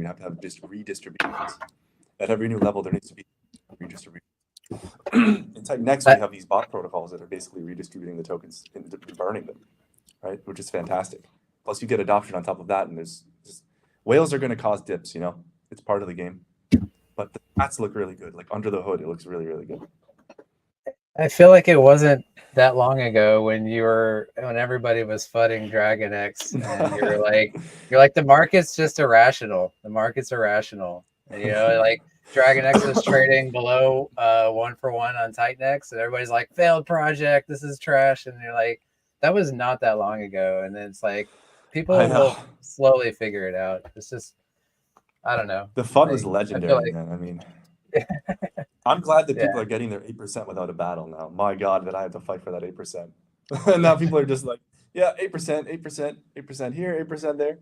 you have to have just redistributions. At every new level, there needs to be redistribution. In Titanx, we have these bot protocols that are basically redistributing the tokens and burning them, right? Which is fantastic. Plus, you get adoption on top of that, and whales are going to cause dips. It's part of the game. But the stats look really good. Like under the hood, it looks really, really good. I feel like it wasn't that long ago when everybody was fudding Dragon X, and you're like the market's just irrational. The market's irrational, and like Dragon X was trading below 1-for-1 on Titanx, and everybody's like, failed project, this is trash, and you're like, that was not that long ago, and then it's like people will slowly figure it out. It's just, I don't know. The FUD was legendary, man. I mean. I'm glad that people are getting their 8% without a battle now. My God, that I have to fight for that 8%. And now people are just like, yeah, 8%, 8%, 8% here, 8% there.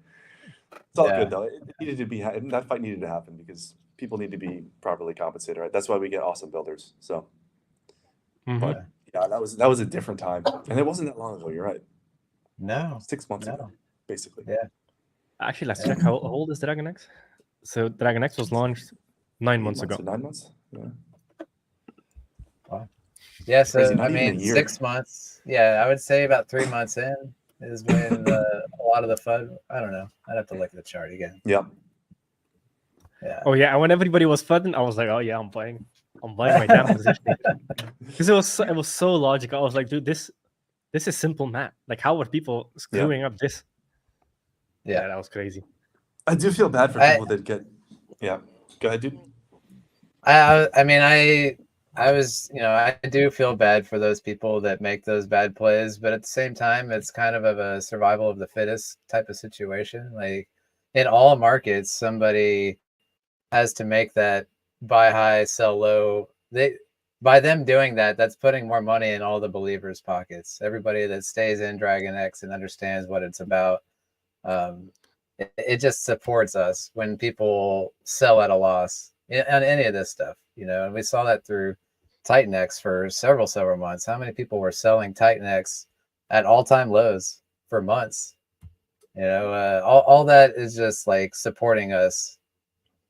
It's all good though. It needed to be that fight needed to happen because people need to be properly compensated, right? That's why we get awesome builders. So, but yeah, that was a different time, and it wasn't that long ago. You're right. No, 6 months ago, basically. Yeah. Actually, let's check how old is Dragon X. So Dragon X was launched 9 months ago. 9 months. Yeah. Wow. Yeah, so I mean, 6 months. Yeah, I would say about 3 months in is when a lot of the FUD. I don't know. I'd have to look at the chart again. Yeah. Yeah. Oh yeah, and when everybody was FUDing, I was like, oh yeah, I'm buying my damn position because it was so logical. I was like, dude, this is simple math. Like, how are people screwing up this? Yeah, that was crazy. I do feel bad for people that get. Yeah, go ahead, dude. I mean, I was, I do feel bad for those people that make those bad plays, but at the same time, it's kind of a survival of the fittest type of situation. Like in all markets, somebody has to make that buy high, sell low. By them doing that, that's putting more money in all the believers' pockets. Everybody that stays in Dragon X and understands what it's about, it just supports us when people sell at a loss on any of this stuff, and we saw that through Titanx for several months. How many people were selling Titanx at all-time lows for months? All that is just like supporting us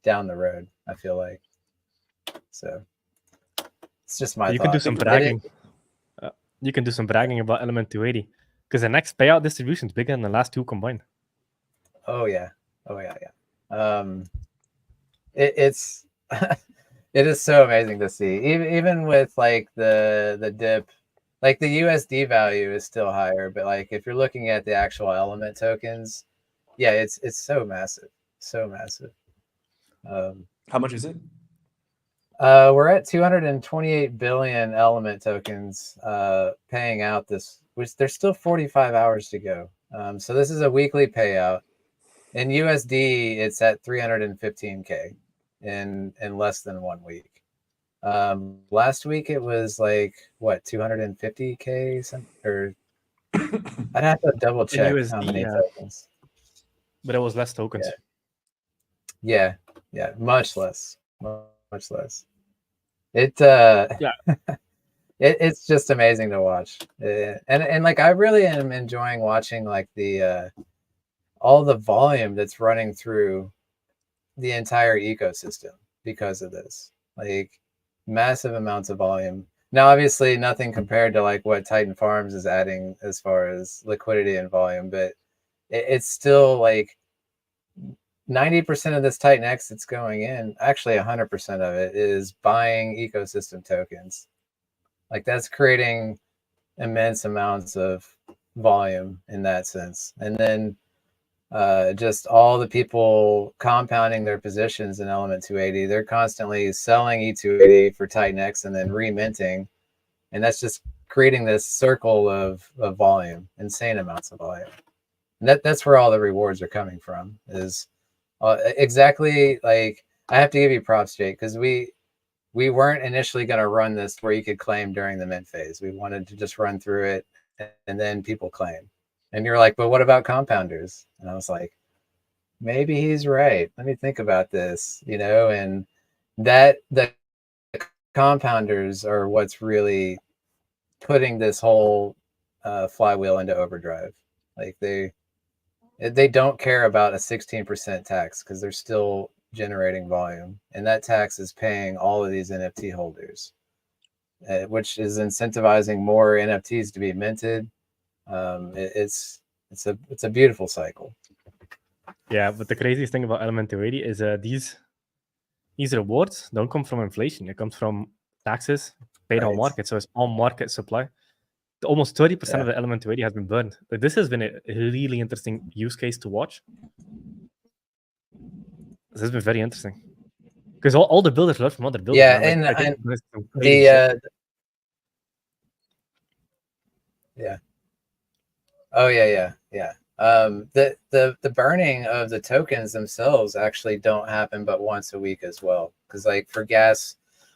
down the road, I feel like. So it's just my You thought. can do some bragging. You can do some bragging about Element 280 because the next payout distribution is bigger than the last two combined. Oh yeah. It's it is so amazing to see. Even with like the dip, like the USD value is still higher, but like if you're looking at the actual element tokens, yeah, it's so massive, so massive. How much is it? We're at 228 billion element tokens paying out this, which there's still 45 hours to go. So this is a weekly payout. In USD, it's at 315K in less than 1 week. Last week it was like what, 250K something, or I'd have to double check USD, how many tokens. But it was less tokens. Yeah, much less. It it's just amazing to watch, and like I really am enjoying watching like the all the volume that's running through the entire ecosystem because of this, like massive amounts of volume. Now, obviously nothing compared to like what Titan Farms is adding as far as liquidity and volume, but it's still like 90% of this Titanx that's going in, actually 100% of it is buying ecosystem tokens. Like that's creating immense amounts of volume in that sense. And then just all the people compounding their positions in Element 280, they're constantly selling E280 for Titanx and then reminting. And that's just creating this circle of volume, insane amounts of volume. And that's where all the rewards are coming from, is exactly like, I have to give you props, Jake, because we weren't initially going to run this where you could claim during the mint phase. We wanted to just run through it and then people claim. And you're like, but what about compounders? And I was like, maybe he's right. Let me think about this, and that the compounders are what's really putting this whole flywheel into overdrive. Like They don't care about a 16% tax because they're still generating volume, and that tax is paying all of these NFT holders, which is incentivizing more NFTs to be minted. It's a beautiful cycle. Yeah, but the craziest thing about Element 280 is these rewards don't come from inflation. It comes from taxes paid on Right. market. So it's on market supply. Almost 30% Yeah. of the Element 280 has been burned. Like, this has been a really interesting use case to watch. This has been very interesting. Because all the builders learn from other builders. Yeah, man. Like, I and think this is some crazy shit. Yeah. Oh yeah. The burning of the tokens themselves actually don't happen but once a week as well. Because like for gas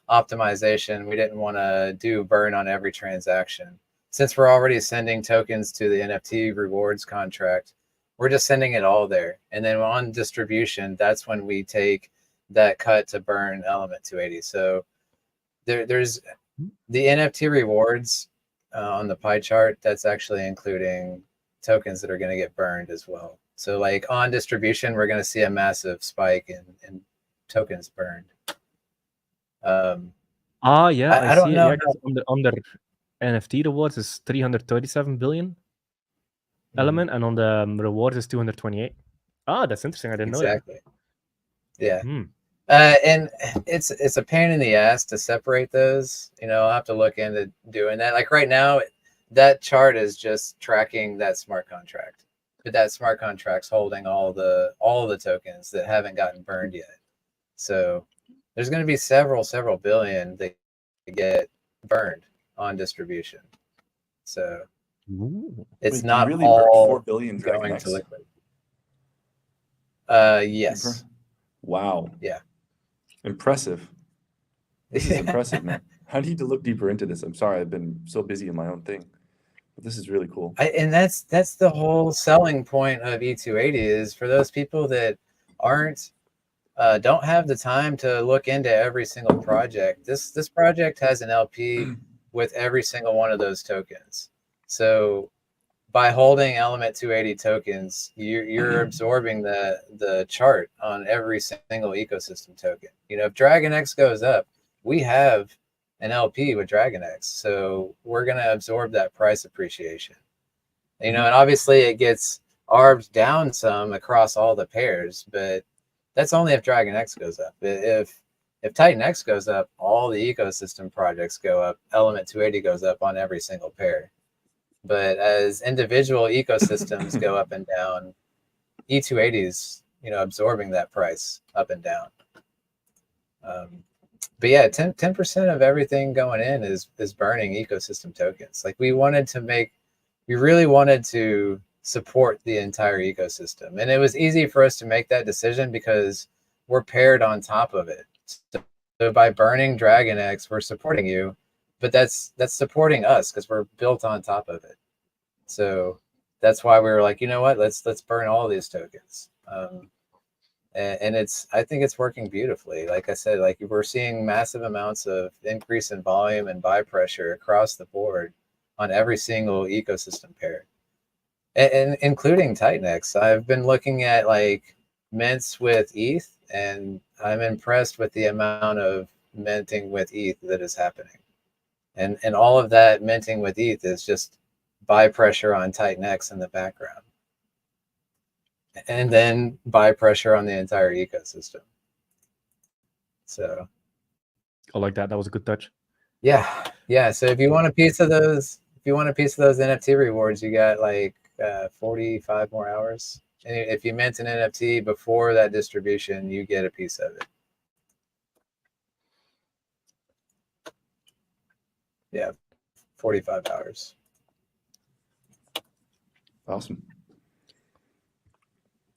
optimization, we didn't want to do burn on every transaction. Since we're already sending tokens to the NFT rewards contract, we're just sending it all there. And then on distribution, that's when we take that cut to burn element 280. So there's the NFT rewards on the pie chart. That's actually including tokens that are going to get burned as well. So like on distribution, we're going to see a massive spike in tokens burned. Yeah, I don't see know. it. Yeah, under NFT rewards is 337 billion element, and on the rewards is 228. That's interesting. I didn't know that. Exactly. Yeah. And it's a pain in the ass to separate those. I'll have to look into doing that. Like right now, that chart is just tracking that smart contract, but that smart contract's holding all the tokens that haven't gotten burned yet. So there's going to be several billion that get burned on distribution. So it's not really all 4 billion going to liquid. Yes. Wow. Yeah. Impressive. This is impressive, man. I need to look deeper into this. I'm sorry, I've been so busy in my own thing. But this is really cool. And that's the whole selling point of E280 is for those people that don't have the time to look into every single project. This project has an LP with every single one of those tokens. So by holding element 280 tokens, you're absorbing the chart on every single ecosystem token. If Dragon X goes up, we have an LP with Dragon X, so we're going to absorb that price appreciation. And obviously it gets arbed down some across all the pairs, but that's only if Dragon X goes up. If Titanx goes up, all the ecosystem projects go up. Element 280 goes up on every single pair. But as individual ecosystems go up and down, E280 is absorbing that price up and down. But yeah, 10% of everything going in is burning ecosystem tokens. Like we really wanted to support the entire ecosystem, and it was easy for us to make that decision because we're paired on top of it. So by burning Dragon X, we're supporting you, but that's supporting us because we're built on top of it. So that's why we were like, you know what, let's burn all these tokens. And I think it's working beautifully. Like I said, like we're seeing massive amounts of increase in volume and buy pressure across the board on every single ecosystem pair, and including Titanx. I've been looking at like mints with ETH, and I'm impressed with the amount of minting with ETH that is happening. And all of that minting with ETH is just buy pressure on Titanx in the background. And then buy pressure on the entire ecosystem. So I like that. That was a good touch. Yeah. So if you want a piece of those NFT rewards, you got like 45 more hours. And if you mint an NFT before that distribution, you get a piece of it. Yeah, 45 hours. Awesome.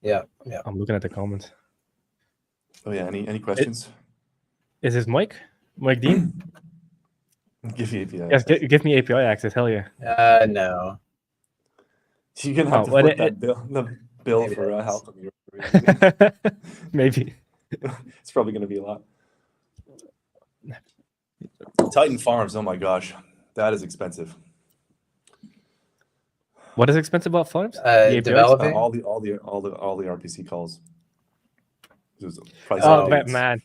Yeah. I'm looking at the comments. Oh yeah, any questions? Is this Mike Dean? Give me API. Yes, give me API access. Hell yeah. No. You're gonna have to flip the bill for Halcom. Maybe. It's probably gonna be a lot. Titan Farms. Oh my gosh, that is expensive. What is expensive about farms? The APIs? Developing. all the RPC calls. Price Oh, updates. man.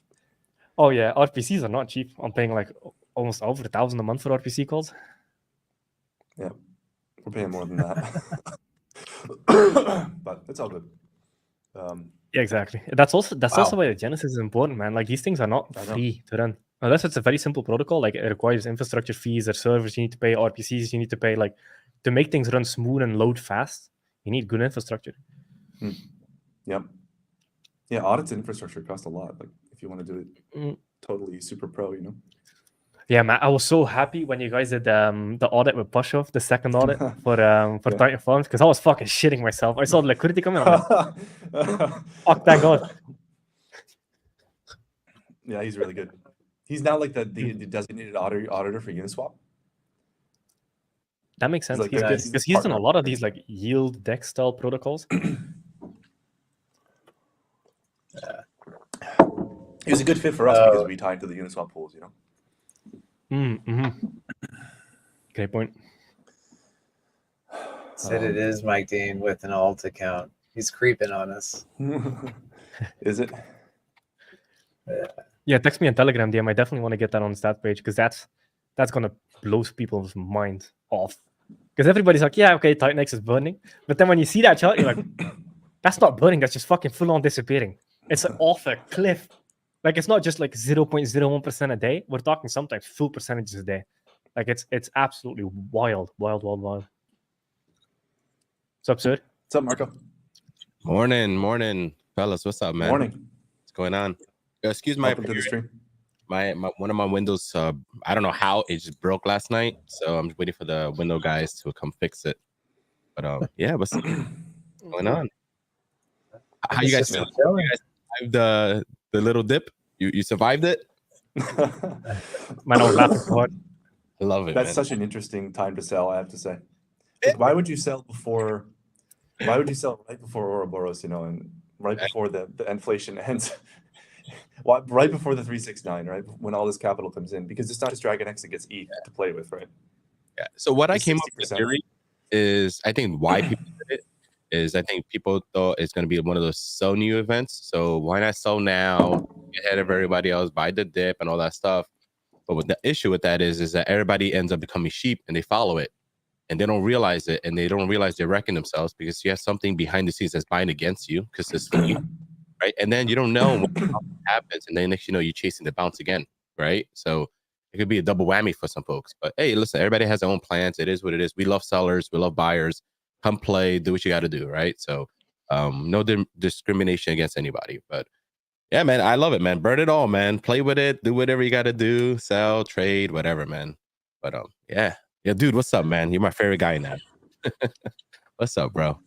Oh yeah, RPCs are not cheap. I'm paying like almost over 1,000 a month for RPC calls. Yeah, we're paying more than that. But it's all good. Yeah, exactly. That's also Wow. why the Genesis is important, man. Like these things are not free to run. Unless it's a very simple protocol, like it requires infrastructure fees or servers you need to pay, RPCs you need to pay. Like to make things run smooth and load fast, you need good infrastructure. Yep. Yeah, audits and infrastructure cost a lot. Like if you want to do it totally super pro, you know. Yeah, man. I was so happy when you guys did the audit with Pushov, the second audit for Titan Farms, because I was fucking shitting myself. I saw the liquidity coming. I'm like, fuck, thank God. Yeah, he's really good. He's now like the designated auditor for Uniswap. That makes sense. Like, Because he's done a lot of these like yield dex style protocols. He was a good fit for us because we tied to the Uniswap pools, you know. Great point. Said it is Mike Dean with an alt account. He's creeping on us. Is it? Yeah, text me on Telegram DM. I definitely want to get that on the stat page because that's gonna blow people's minds off. Because everybody's like, yeah, okay, Titanx is burning. But then when you see that chart, you're like, that's not burning, that's just fucking full on disappearing. It's like off a cliff. Like it's not just like 0.01% a day. We're talking sometimes full percentages a day. Like it's absolutely wild. What's up, sir? What's up, Marco? Morning, fellas. What's up, man? Morning. What's going on? Excuse my Welcome to the stream. My one of my windows. I don't know how it just broke last night, so I'm waiting for the window guys to come fix it. But yeah, what's going on? How you guys feeling? You guys survived the little dip? You survived it? Man, I was laughing so hard. I love it. That's man. such an interesting time to sell, I have to say. Like, why would you sell before? Why would you sell right before Ouroboros, you know, and right before the inflation ends? Right before the 369, right? When all this capital comes in, because it's not just Dragon X that gets ETH to play with, right? Yeah. So what I came up with theory is, I think why people did it is I think people thought it's going to be one of those sell new events. So why not sell now, get ahead of everybody else, buy the dip and all that stuff. But what the issue with that is that everybody ends up becoming sheep and they follow it and they don't realize it, and they don't realize they're wrecking themselves because you have something behind the scenes that's buying against you consistently. Right. And then you don't know what happens. And then next you know, you're chasing the bounce again. Right. So it could be a double whammy for some folks. But hey, listen, everybody has their own plans. It is what it is. We love sellers. We love buyers. Come play. Do what you got to do. Right. So no discrimination against anybody. But yeah, man, I love it, man. Burn it all, man. Play with it. Do whatever you got to do. Sell, trade, whatever, man. But yeah. Yeah, dude, what's up, man? You're my favorite guy now. What's up, bro?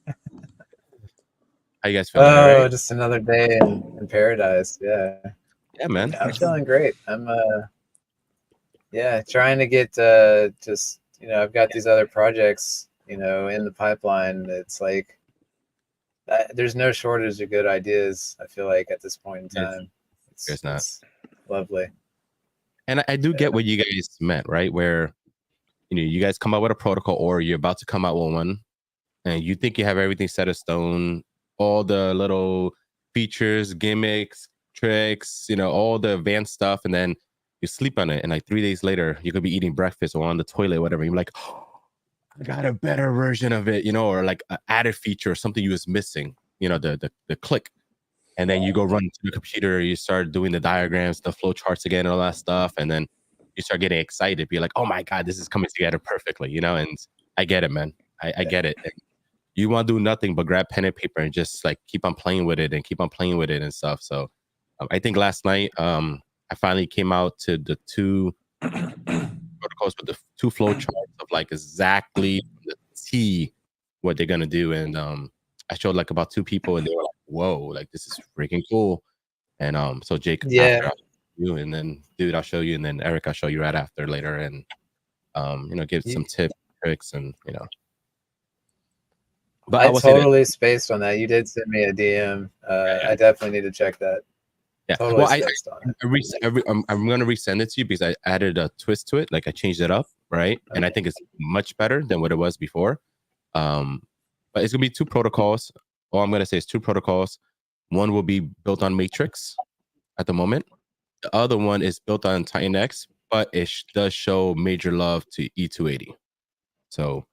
How you guys feeling? Oh, right? just another day in paradise. Yeah. Yeah, man. I'm feeling great. I'm trying to get just, you know, I've got these other projects, you know, in the pipeline. It's like there's no shortage of good ideas, I feel like, at this point in time. It's lovely. And I do get what you guys meant, right? Where, you know, you guys come out with a protocol or you're about to come out with one and you think you have everything set in stone, all the little features, gimmicks, tricks, you know, all the advanced stuff, and then you sleep on it, and like 3 days later you could be eating breakfast or on the toilet or whatever, you're like, oh, I got a better version of it, you know, or like an added feature or something you was missing, you know, the click, and then you go run to the computer, you start doing the diagrams, the flow charts again, and all that stuff, and then you start getting excited, be like, oh my god, this is coming together perfectly, you know. And I get it, man. I get it. And you want to do nothing but grab pen and paper and just like keep on playing with it and stuff. So I think last night I finally came out to the 2 protocols with the 2 flow charts of like exactly the T what they're gonna do. And I showed like about 2 people and they were like, whoa, like this is freaking cool. And so Jake, after you, and then dude, I'll show you, and then Erik, I'll show you right after later, and you know, give some tips, tricks, and you know. But I totally spaced on that. You did send me a DM. I definitely need to check that. Yeah. Totally well, I'm going to resend it to you because I added a twist to it. Like I changed it up, right? And I think it's much better than what it was before. But it's gonna be 2 protocols. All I'm gonna say is 2 protocols. One will be built on Matrix at the moment. The other one is built on Titanx, but it does show major love to E280. So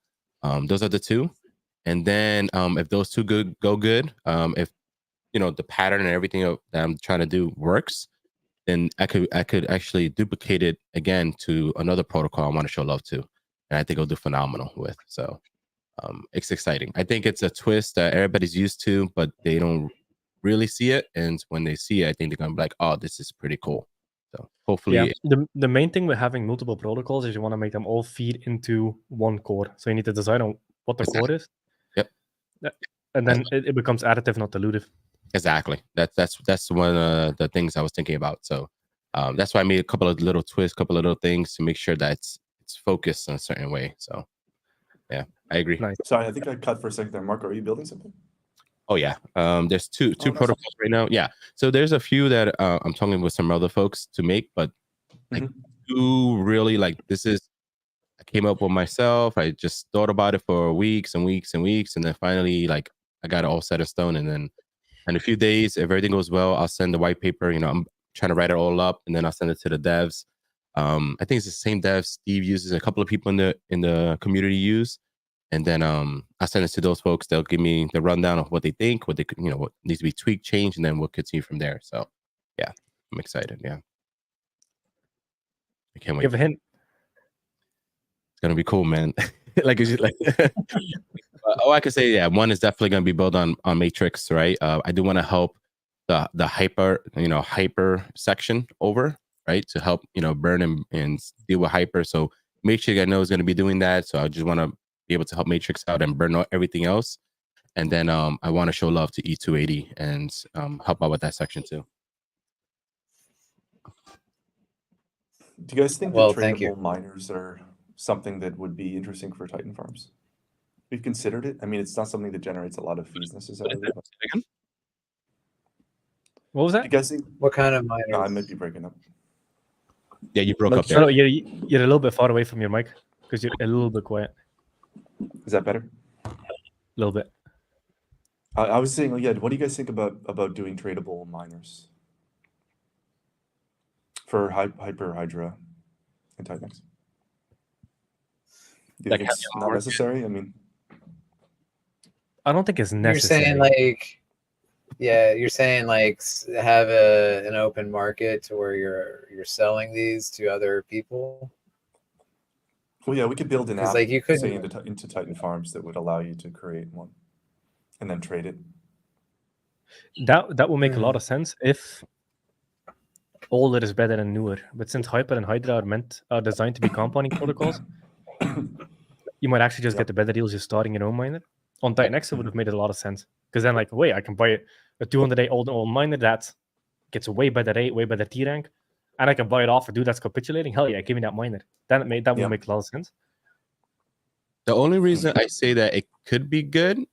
those are the 2. And then if those 2 go good, if the pattern and everything that I'm trying to do works, then I could actually duplicate it again to another protocol I want to show love to, and I think it'll do phenomenal with. So it's exciting. I think it's a twist that everybody's used to, but they don't really see it. And when they see it, I think they're gonna be like, "Oh, this is pretty cool." So hopefully, the main thing with having multiple protocols is you want to make them all feed into one core. So you need to decide on what the core is. Yep. And then it becomes additive, not dilutive. Exactly. That's one of the things I was thinking about. So that's why I made a couple of little twists, couple of little things to make sure that it's focused in a certain way. So yeah, I agree. Nice. Sorry, I think I cut for a second there. Marco, are you building something? Oh yeah. There's two protocols right now. Yeah. So there's a few that I'm talking with some other folks to make, but like two really like this is I came up with myself. I just thought about it for weeks and weeks and weeks, and then finally like I got it all set in stone. And then in a few days, if everything goes well, I'll send the white paper. I'm trying to write it all up, and then I'll send it to the devs. I think it's the same devs Steve uses, a couple of people in the community use. And then I send it to those folks. They'll give me the rundown of what they think, what they what needs to be tweaked, changed, and then we'll continue from there. So, yeah, I'm excited. Yeah, I can't wait. Give a hint. It's gonna be cool, man. like it's just like. I can say, yeah, one is definitely gonna be built on Matrix, right? I do want to help the hyper section over, right, to help burn and deal with hyper. So Matrix, I know, is going to be doing that. So I just want to be able to help Matrix out and burn out everything else. And then I want to show love to E280 and help out with that section too. Do you guys think that tradable miners are something that would be interesting for Titan farms? We've considered it. I mean, it's not something that generates a lot of fees necessarily. What was that? Do you guys think? What kind of miners? No, I might be breaking up. Yeah, you broke up there. No, you're a little bit far away from your mic because you're a little bit quiet. Is that better? A little bit. I was saying, yeah. What do you guys think about doing tradable miners for Hyper Hydra and Titanx? Do you think it's not necessary? I mean, I don't think it's necessary. You're saying like have an open market to where you're selling these to other people. Well, yeah, we could build an app, like you could say into Titan Farms that would allow you to create one and then trade it. That will make a lot of sense if older is better than newer. But since Hyper and Hydra are designed to be compounding protocols, you might actually just get the better deals just starting your own miner. On Titanx, it would have made a lot of sense. Because then, like, wait, I can buy a 200-day old miner that gets a way better rate, way better T rank, and I can buy it off for dude that's capitulating. Hell yeah, give me that miner. That would make a lot of sense. The only reason I say that it could be good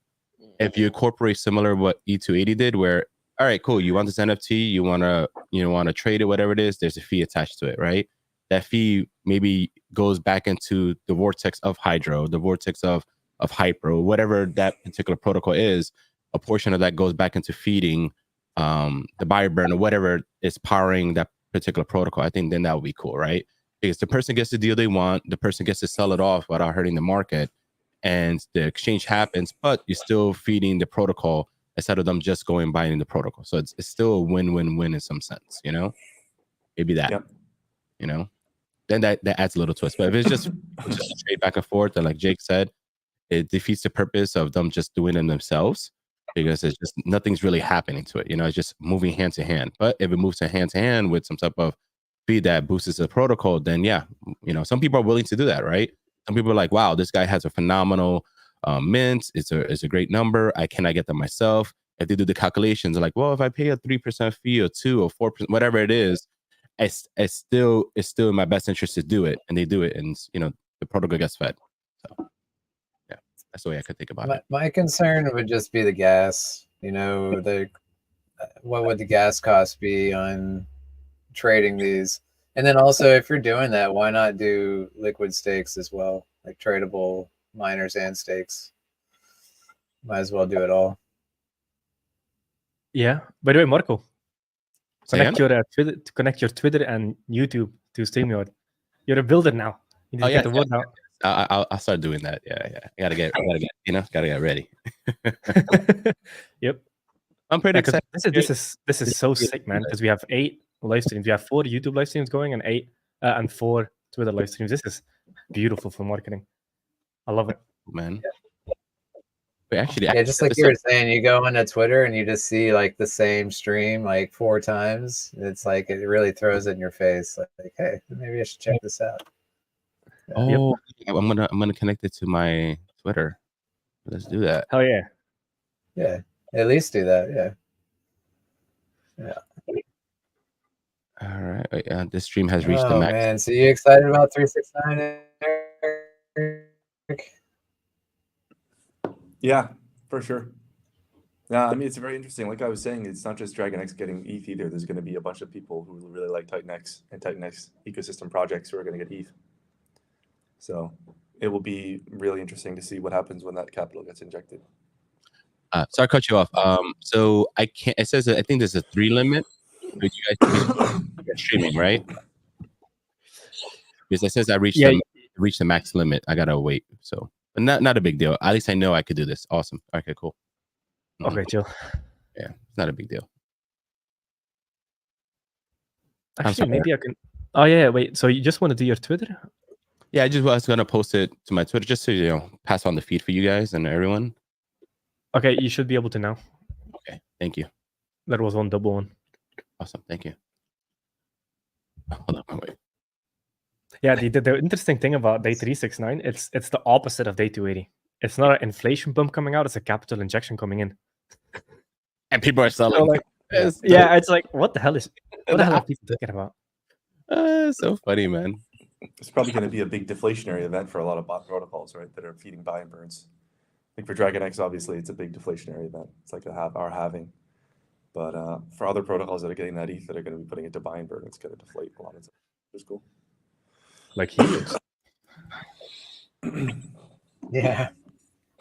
if you incorporate similar what E280 did, where all right, cool, you want this NFT, you wanna trade it, whatever it is, there's a fee attached to it, right? That fee maybe goes back into the vortex of Hydro, the vortex of Hyper, whatever that particular protocol is. A portion of that goes back into feeding the buyer burn or whatever is powering that particular protocol. I think then that would be cool, right? Because the person gets the deal they want, the person gets to sell it off without hurting the market, and the exchange happens, but you're still feeding the protocol instead of them just going buying the protocol. So it's still a win-win-win in some sense, Maybe that, then that adds a little twist. But if it's just a trade back and forth, and like Jake said, it defeats the purpose of them just doing it themselves, because it's just nothing's really happening to it. It's just moving hand to hand. But if it moves hand to hand with some type of feed that boosts the protocol, then yeah, some people are willing to do that, right? Some people are like, wow, this guy has a phenomenal mint. It's a great number. I cannot get them myself. If they do the calculations, they're like, well, if I pay a 3% fee or 2 or 4%, whatever it is, it's still in my best interest to do it, and they do it, and the protocol gets fed. So yeah, that's the way I could think about it. My concern would just be the gas. What would the gas cost be on trading these? And then also, if you're doing that, why not do liquid stakes as well, like tradable miners and stakes? Might as well do it all. Yeah. By the way, Marco, Say connect your Twitter and YouTube to StreamYard. You're a builder now. You need to get the word out. I'll start doing that. Yeah. I gotta get ready. Yep. I'm pretty excited. This is so sick, man. Because we have 8 live streams. We have 4 YouTube live streams going and 4 Twitter live streams. This is beautiful for marketing. I love it, man. But actually, yeah, just like you were saying, you go into Twitter and you just see like the same stream like 4 times. It's like it really throws it in your face. Like, hey, maybe I should check this out. Oh, yep. I'm gonna connect it to my Twitter. Let's do that. Hell yeah. Yeah, at least do that. Yeah. All right. This stream has reached the max. Man, so you excited about 369? Erik? Yeah, for sure. Yeah, I mean, it's very interesting. Like I was saying, it's not just DragonX getting ETH either. There's going to be a bunch of people who really like Titanx and Titanx ecosystem projects who are going to get ETH. So it will be really interesting to see what happens when that capital gets injected. Sorry, I cut you off. So I can't. It says that I think there's a 3 limit. But you guys streaming, right? Because it says I reached the max limit. I gotta wait. So, but not a big deal. At least I know I could do this. Awesome. Okay, cool. Okay, chill. Yeah, it's not a big deal. Actually, maybe I can. Oh yeah, wait. So you just want to do your Twitter? Yeah, I just was gonna post it to my Twitter just to pass on the feed for you guys and everyone. Okay, you should be able to now. Okay, thank you. That was one double one. Awesome, thank you. Hold on, wait. Yeah, the interesting thing about day 369, it's the opposite of day 280. It's not an inflation bump coming out; it's a capital injection coming in. And people are selling. So it's like what the hell are people thinking about? So funny, man. It's probably going to be a big deflationary event for a lot of bot protocols, right? That are feeding buy and burns. Like for DragonX, obviously, it's a big deflationary event. It's like our halving. But for other protocols that are getting that ETH that are going to be putting it to buy and burn, it's going to deflate a lot of stuff. It's cool. Like Helios. Yeah,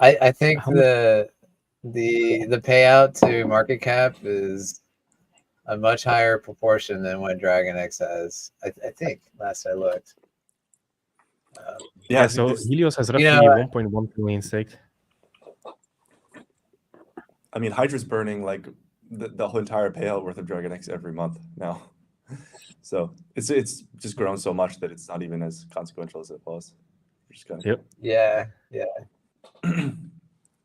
I think the payout to market cap is a much higher proportion than what DragonX has. I think last I looked. Yeah, so Helios has roughly 1.1 million staked. I mean, Hydra's burning like the whole entire payout worth of DragonX every month now. So it's just grown so much that it's not even as consequential as it was. Just kind of yep. Yeah.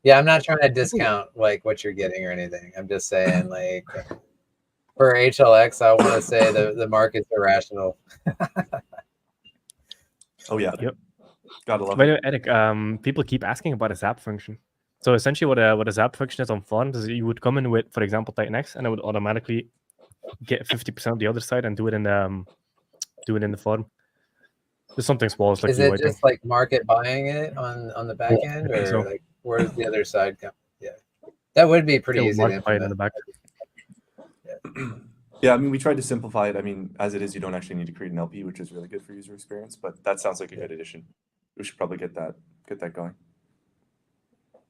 Yeah, I'm not trying to discount like what you're getting or anything. I'm just saying like for HLX, I want to say the market's irrational. Oh yeah. Yep. Gotta love By it. the way, Erik, people keep asking about a zap function. So essentially what a zap function is on farms is you would come in with, for example, Titanx, and it would automatically get 50% of the other side and do it in the farm. There's something small. It's like is it just like market buying it on the back end, or like where does the other side come? Yeah, that would be pretty easy to implement. In the back. Yeah, I mean, we tried to simplify it. I mean, as it is, you don't actually need to create an LP, which is really good for user experience. But that sounds like a good addition. We should probably get that going.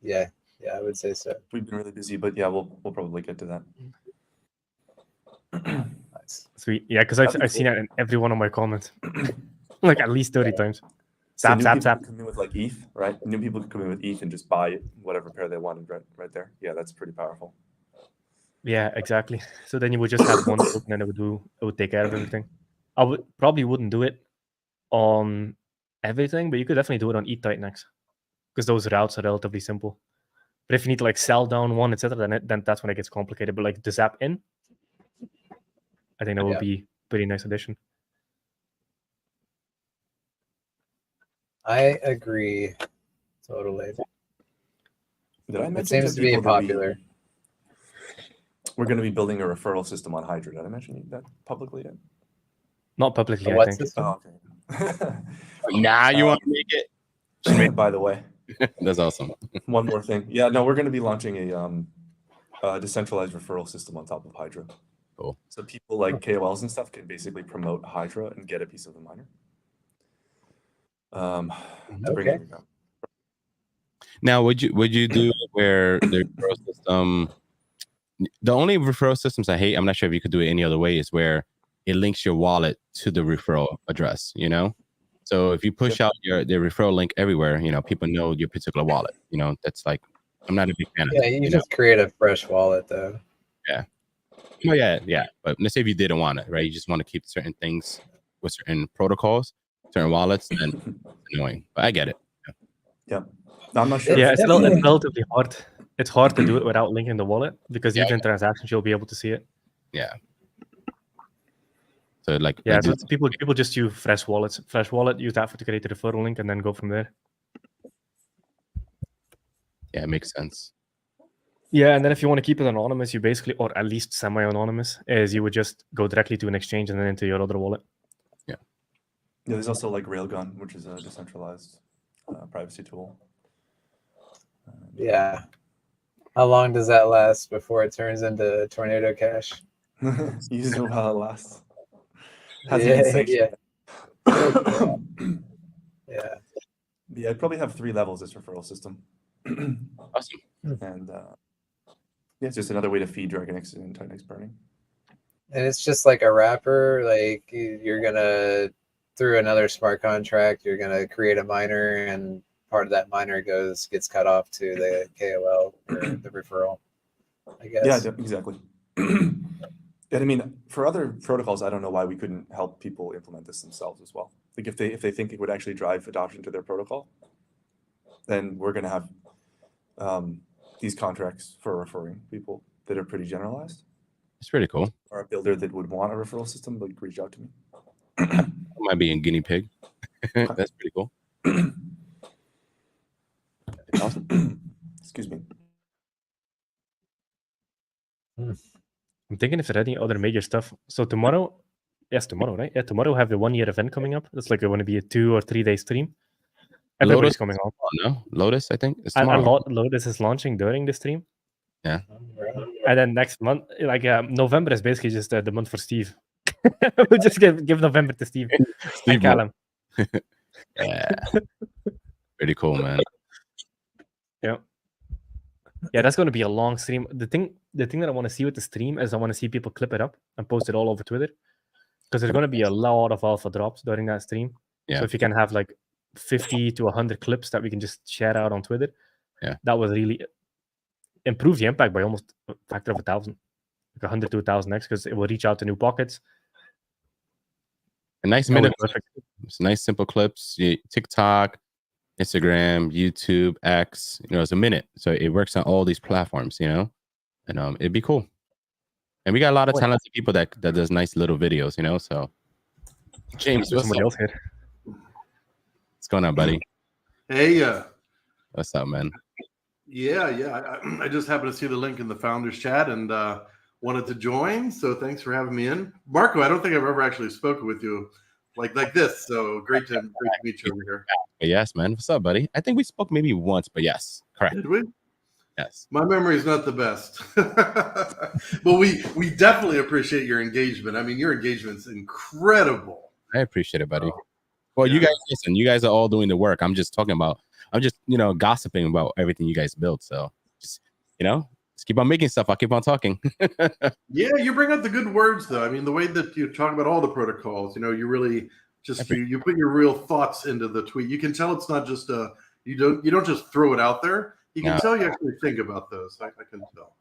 Yeah, I would say so. We've been really busy, but yeah, we'll probably get to that. Nice. Sweet. Yeah, because I've seen it in every one of my comments, like at least 30 times. Zap. Come in with like ETH, right? New people can come in with ETH and just buy whatever pair they wanted, right there. Yeah, that's pretty powerful. Yeah, exactly. So then you would just have one token and it would take care of everything. I probably wouldn't do it on everything, but you could definitely do it on ETH Titanx because those routes are relatively simple. But if you need to like sell down one, etc., then that's when it gets complicated. But like the zap in, I think that would be a pretty nice addition. I agree totally. Did I mention it seems to be popular? We're going to be building a referral system on Hydra. Did I mention that publicly yet? Not publicly, I think. System? Oh, okay. Nah, you want to make it? By the way. That's awesome. One more thing. Yeah, no, we're going to be launching a decentralized referral system on top of Hydra. Cool. So people like KOLs and stuff can basically promote Hydra and get a piece of the miner. Okay. Now, would you do where the referral system, the only referral systems I hate, I'm not sure if you could do it any other way, is where it links your wallet to the referral address, you know? So if you push out the referral link everywhere, you know, people know your particular wallet, you know, that's like, I'm not a big fan of Yeah, that, you you just create a fresh wallet though. Yeah. Well, yeah. But let's say if you didn't want it, right? You just want to keep certain things with certain protocols, certain wallets, then it's annoying. But I get it. Yeah. No, I'm not sure. Yeah, It's it's definitely- relatively hard. It's hard to do it without linking the wallet because Yeah. even transactions you'll be able to see it. Yeah. So like, Yeah, like so this- people just use Fresh Wallets. Fresh Wallet, use that to create the referral link and then go from there. yeah, it makes sense. Yeah, and then if you want to keep it anonymous, you basically, or at least semi-anonymous, is you would just go directly to an exchange and then into your other wallet. Yeah, there's also like Railgun, which is a decentralized privacy tool. Yeah. How long does that last before it turns into Tornado Cash? You just know how it lasts. Hasn't Yeah, been sanctioned. Yeah. Yeah, I'd probably have 3 levels this referral system. Awesome. And yeah, it's just another way to feed DragonX and Titanx burning. And it's just like a wrapper. Like you're gonna, through another smart contract, you're gonna create a miner, and part of that miner gets cut off to the KOL or the referral, I guess. Yeah, exactly. And I mean, for other protocols, I don't know why we couldn't help people implement this themselves as well. Like if they think it would actually drive adoption to their protocol, then we're going to have these contracts for referring people that are pretty generalized. It's pretty cool. Or a builder that would want a referral system, like reach out to me. Might be a guinea pig. That's pretty cool. Awesome. Excuse me. I'm thinking if there any other major stuff. So tomorrow, right? Yeah, tomorrow we have the 1-year event coming up. It's like going to be a 2 or 3 day stream. Everybody's coming on. Oh, no, Lotus, I think it's And tomorrow. Lotus is launching during the stream. Yeah. And then next month, like November is basically just the month for Steve. We'll just give November to Steve. Steve Callum. Yeah. Pretty cool, man. Yeah, that's going to be a long stream. The thing that I want to see with the stream is I want to see people clip it up and post it all over Twitter, because there's going to be a lot of alpha drops during that stream. Yeah. So if you can have like 50 to 100 clips that we can just share out on Twitter, that would really improve the impact by almost a factor of 1,000, like 100 to 1,000x, because it will reach out to new pockets. A nice minute. It's nice, simple clips. TikTok, Instagram, YouTube, X. You know, it's a minute, so it works on all these platforms. You know, and it'd be cool. And we got a lot of talented people that does nice little videos. You know, so James, what's somebody else here? What's going on, buddy? Hey, what's up, man? Yeah. I just happened to see the link in the founders chat and wanted to join. So thanks for having me in, Marco. I don't think I've ever actually spoken with you like this. So great to meet you over here. Yes, man. What's up, buddy? I think we spoke maybe once, but yes, correct. Did we? Yes. My memory is not the best, but we definitely appreciate your engagement. I mean, your engagement's incredible. I appreciate it, buddy. Well, you guys listen. You guys are all doing the work. I'm just gossiping about everything you guys built. So just keep on making stuff. I'll keep on talking. Yeah, you bring up the good words, though. I mean, the way that you talk about all the protocols, you really just you put your real thoughts into the tweet. You can tell it's not just you don't just throw it out there. You can tell you actually think about those. I can tell.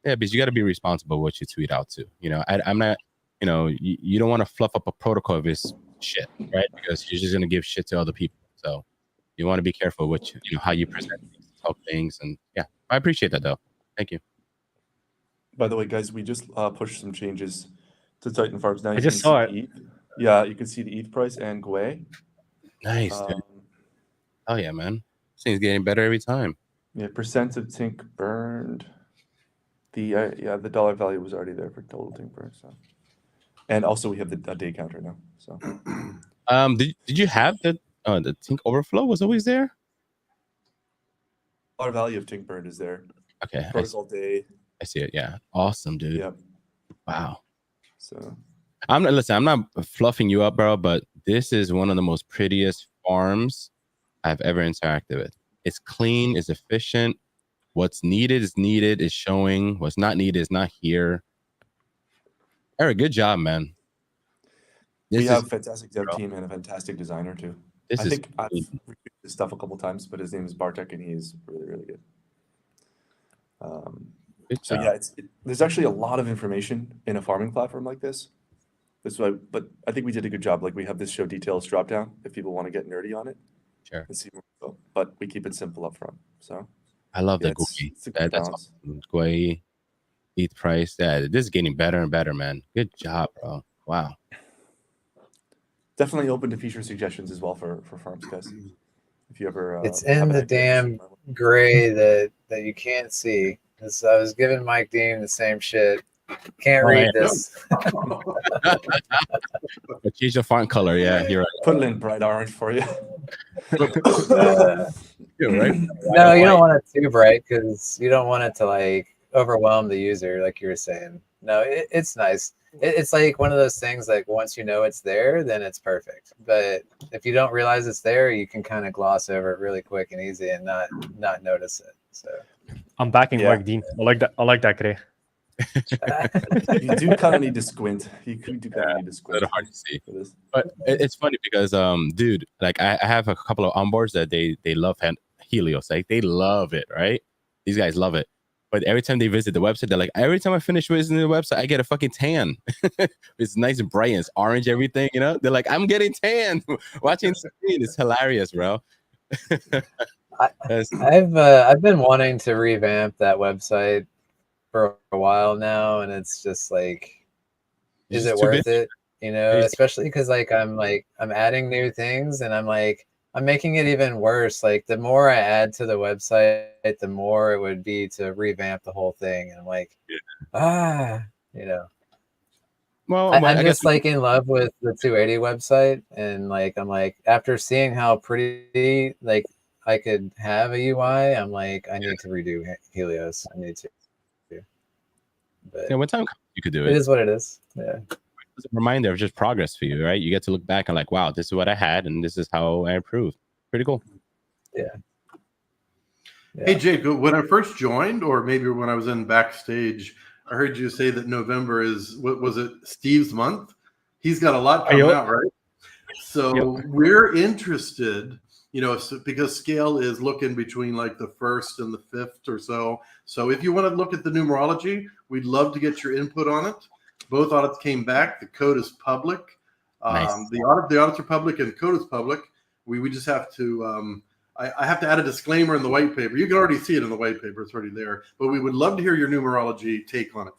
Yeah, because you got to be responsible what you tweet out too. I'm not. You don't want to fluff up a protocol if it's shit, right? Because you're just gonna give shit to other people. So you want to be careful with how you present things, talk things, and I appreciate that though. Thank you. By the way, guys, we just pushed some changes to Titan Farms. Now I just saw it. ETH. Yeah, you can see the ETH price and GUE. Nice. Oh yeah, man. This thing's getting better every time. Yeah, percent of Tink burned. The dollar value was already there for total Tink burned. So, and also we have the day counter now. So, did you have the Tink overflow was always there? Dollar value of Tink burned is there. Okay. Protocol day. I see it. Yeah. Awesome, dude. Yep. Wow. So I'm not fluffing you up, bro, but this is one of the most prettiest farms I've ever interacted with. It's clean, it's efficient. What's needed is needed, is showing. What's not needed is not here. Erik, good job, man. We have a fantastic dev team and a fantastic designer too. This I is think I've reviewed this stuff a couple times, but his name is Bartek, and he's really, really good. good So job. yeah, there's actually a lot of information in a farming platform like this. That's why, but I think we did a good job. Like we have this show details drop down if people want to get nerdy on it. Sure. And see where we go. But we keep it simple up front. So I love yeah, the GUI. it's a good That's balance. awesome. GUI, ETH price. Yeah, this is getting better and better, man. Good job, bro. Wow. Definitely open to feature suggestions as well for farms, guys. If you ever It's have in an the idea, damn gray that you can't see. I was giving Mike Dean the same shit. Can't read this. Change the font color. Yeah, you're right. put it in bright orange for you. You're right. No, you don't want it too bright because you don't want it to like overwhelm the user, like you were saying. No, it's nice. It's like one of those things like once you know it's there, then it's perfect. But if you don't realize it's there, you can kind of gloss over it really quick and easy and not notice it. So I'm backing Mike Dean. I like that gray. You do kind of need to squint. You do kind of need to squint. It's hard to see. But it's funny because dude, like I have a couple of onboards that they love Helios. Like they love it, right? These guys love it. But every time they visit the website, they're like, every time I finish visiting the website, I get a fucking tan. It's nice and bright and it's orange, everything, you know? They're like, I'm getting tan. Watching screen is hilarious, bro. I've been wanting to revamp that website for a while now, and it's just like, is it worth it? You know, especially because I'm adding new things, and I'm making it even worse. Like the more I add to the website, the more it would be to revamp the whole thing. And I'm like, you know. Well, I'm just like in love with the 280 website, and like I'm like after seeing how pretty like I could have a UI, I'm like I need to redo Helios. I need to. But yeah, when time comes, you could do it. It is what it is. Yeah. It's a reminder of just progress for you, right? You get to look back and like, wow, this is what I had, and this is how I improved. Pretty cool. Yeah. Hey Jake, when I first joined, or maybe when I was in backstage, I heard you say that November is what was it, Steve's month? He's got a lot coming out, right? So we're interested, you know, because Scale is looking between like the 1st and the 5th or so. So if you want to look at the numerology, we'd love to get your input on it. Both audits came back. The code is public. Nice. The audits are public and the code is public. We just have to I have to add a disclaimer in the white paper. You can already see it in the white paper. It's already there. But we would love to hear your numerology take on it.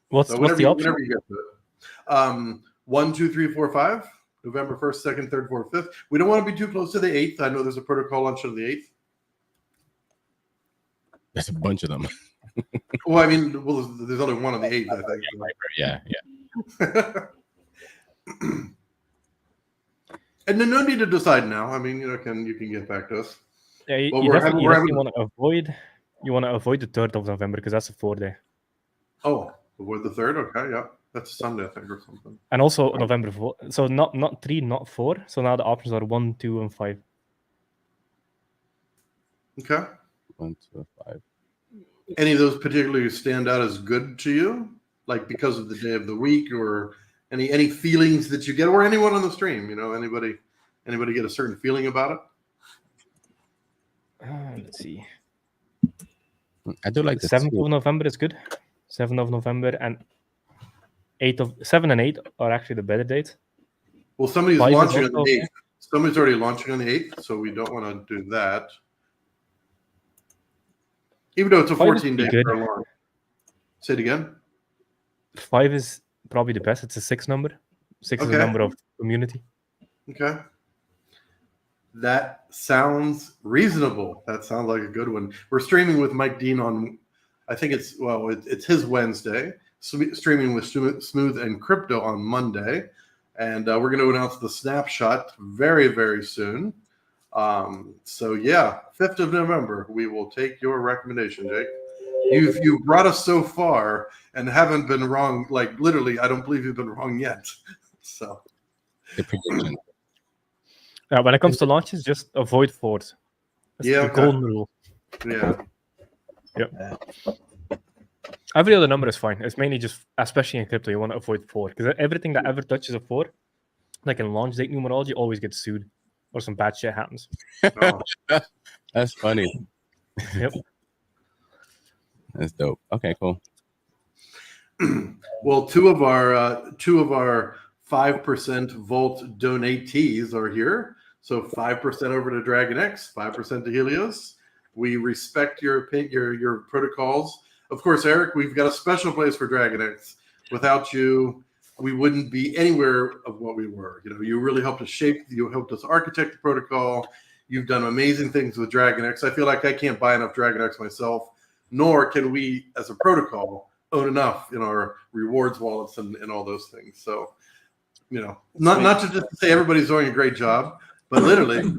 What's the option? Whenever you get to it. 1, 2, 3, 4, 5. November 1st, 2nd, 3rd, 4th, 5th. We don't want to be too close to the 8th. I know there's a protocol launch on the 8th. There's a bunch of them. Well, I mean, there's only one on the 8th, I think. Yeah. And then no need to decide now. I mean, you can get back to us. Yeah, you definitely want to avoid. You want to avoid the 3rd of November because that's a 4-day. Oh, avoid the 3rd. Okay, yeah, that's a Sunday, I think, or something. And also November 4. So not 3, not 4. So now the options are 1, 2, and 5. Okay. 1, 2, 5. Any of those particularly stand out as good to you, like because of the day of the week, or any feelings that you get, or anyone on the stream? You know, anybody get a certain feeling about it? Let's see. I do like the 7th of November is good. 7th of November and 7 and 8 are actually the better dates. Well, somebody's launching on the 8th. Somebody's already launching on the 8th, so we don't want to do that. Even though it's a 14-day launch. Say it again. 5 is probably the best. It's a 6 number. 6 is the number of community. Okay. That sounds reasonable. That sounds like a good one. We're streaming with Mike Dean on, I think it's his Wednesday. Streaming with Smooth and Crypto on Monday. And we're going to announce the snapshot very, very soon. So yeah, 5th of November, we will take your recommendation, Jake. You've brought us so far and haven't been wrong. Like literally, I don't believe you've been wrong yet. So the prediction. When it comes to launches, just avoid 4s. That's the golden rule. Yeah. Every other number is fine. It's mainly just, especially in crypto, you want to avoid 4 because everything that ever touches a 4, like in launch date numerology, always gets sued or some bad shit happens. Oh. That's funny. Yep. That's dope. Okay, cool. Well, two of our 5% Volt donatees are here. So 5% over to Dragon X, 5% to Helios. We respect your protocols. Of course, Eric, we've got a special place for Dragon X. Without you, we wouldn't be anywhere of what we were. You know, you really helped us shape. You helped us architect the protocol. You've done amazing things with Dragon X. I feel like I can't buy enough Dragon X myself, nor can we, as a protocol, own enough in our rewards wallets and all those things. So, you know, not to just say everybody's doing a great job, but literally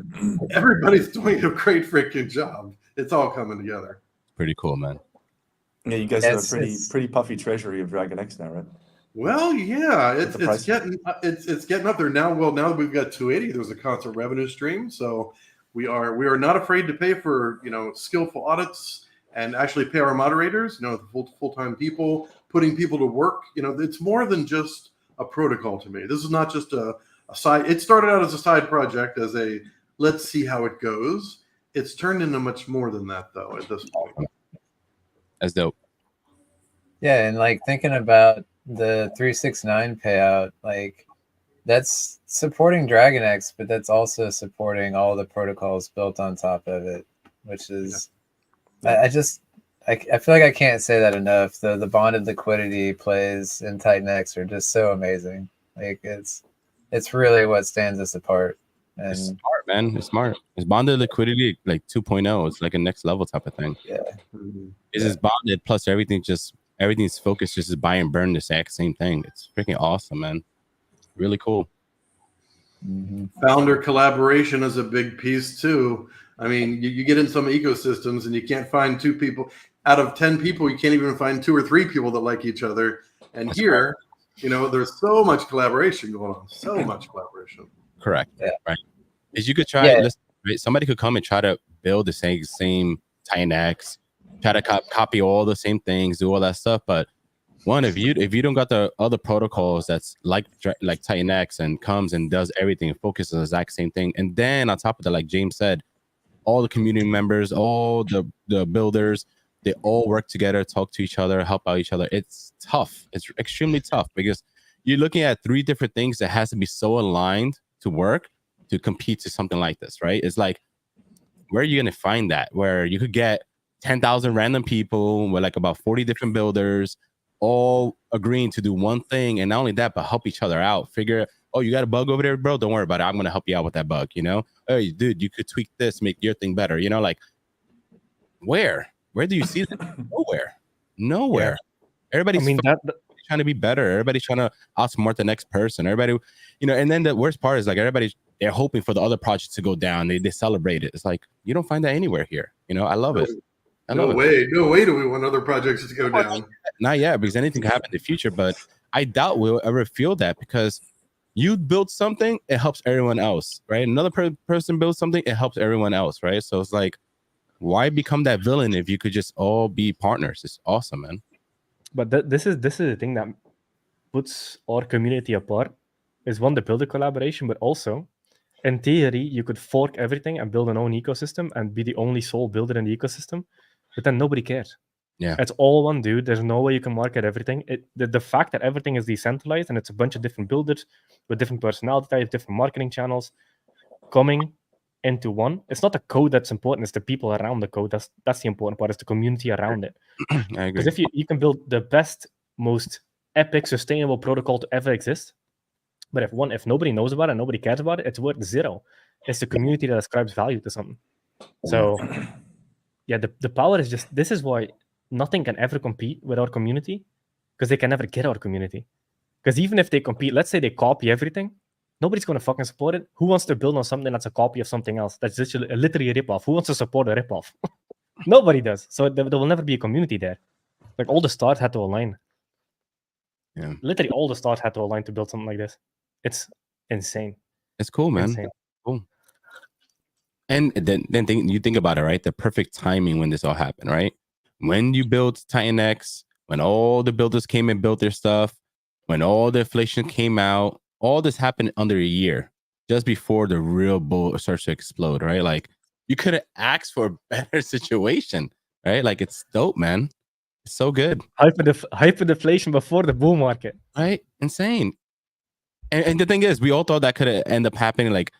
everybody's doing a great freaking job. It's all coming together. Pretty cool, man. Yeah, you guys have a pretty puffy treasury of Dragon X now, right? Well, yeah, it's getting up there now. Well, now that we've got 280, there's a constant revenue stream, so we are not afraid to pay for, you know, skillful audits and actually pay our moderators, you know, the full-time people, putting people to work. You know, it's more than just a protocol to me. This is not just a side. It started out as a side project, as a let's see how it goes. It's turned into much more than that, though, at this point. That's dope. Yeah, and like thinking about the 369 payout, like that's supporting Dragon X, but that's also supporting all the protocols built on top of it, which is I feel like I can't say that enough. The bonded liquidity plays in Titanx are just so amazing. Like it's really what stands us apart. And it's smart, man. It's smart. It's bonded liquidity like 2.0. It's like a next level type of thing. Yeah. It's just bonded plus everything's focused just to buy and burn the exact same thing. It's freaking awesome, man. Really cool. Founder collaboration is a big piece too. I mean, you get in some ecosystems and you can't find 2 people out of 10 people. You can't even find 2 or 3 people that like each other. And here, you know, there's so much collaboration going on. So much collaboration. Correct. Yeah. Right. Is you could try. Listen, somebody could come and try to build the same Titanx, try to copy all the same things, do all that stuff. But one, if you don't got the other protocols that's like Titanx and comes and does everything and focuses on the exact same thing, and then on top of that, like James said, all the community members, all the builders, they all work together, talk to each other, help out each other. It's tough. It's extremely tough because you're looking at 3 different things that has to be so aligned to work to compete to something like this, right? It's like, where are you going to find that? Where you could get 10,000 random people with like about 40 different builders all agreeing to do one thing, and not only that, but help each other out. Figure, oh, you got a bug over there, bro? Don't worry about it. I'm going to help you out with that bug, you know? Hey, dude, you could tweak this, make your thing better. You know, like, where do you see that? Nowhere. Everybody's trying to be better. Everybody's trying to outsmart the next person. Everybody, you know, and then the worst part is like they're hoping for the other project to go down. They celebrate it. It's like, you don't find that anywhere here. You know, I love it. No way do we want other projects to go down. Not yet, because anything can happen in the future, but I doubt we'll ever feel that, because you build something, it helps everyone else, right? Another person builds something, it helps everyone else, right? So it's like, why become that villain if you could just all be partners? It's awesome, man. But this is the thing that puts our community apart, is one, the builder collaboration, but also, in theory, you could fork everything and build an own ecosystem and be the only sole builder in the ecosystem, but then nobody cares. Yeah, it's all one dude. There's no way you can market everything. The fact that everything is decentralized and it's a bunch of different builders with different personality types, different marketing channels coming into one. It's not the code that's important. It's the people around the code. That's the important part. It's the community around it. I agree. Because if you can build the best, most epic, sustainable protocol to ever exist, but if nobody knows about it, nobody cares about it, it's worth 0. It's the community that ascribes value to something. So yeah, the power is just, this is why nothing can ever compete with our community, because they can never get our community. Because even if they compete, let's say they copy everything, nobody's going to fucking support it. Who wants to build on something that's a copy of something else? That's literally a ripoff. Who wants to support a ripoff? Nobody does. So there will never be a community there. Like, all the stars had to align. Yeah. Literally all the stars had to align to build something like this. It's insane. It's cool, man. Insane. Cool. And then you think about it, right? The perfect timing when this all happened, right? when you built Titanx, when all the builders came and built their stuff, when all the inflation came out, all this happened under a year, just before the real bull starts to explode, right? Like you could have asked for a better situation, right? Like it's dope, man. It's so good. Hyperinflation before the bull market. Right? Insane. And the thing is, we all thought that could end up happening like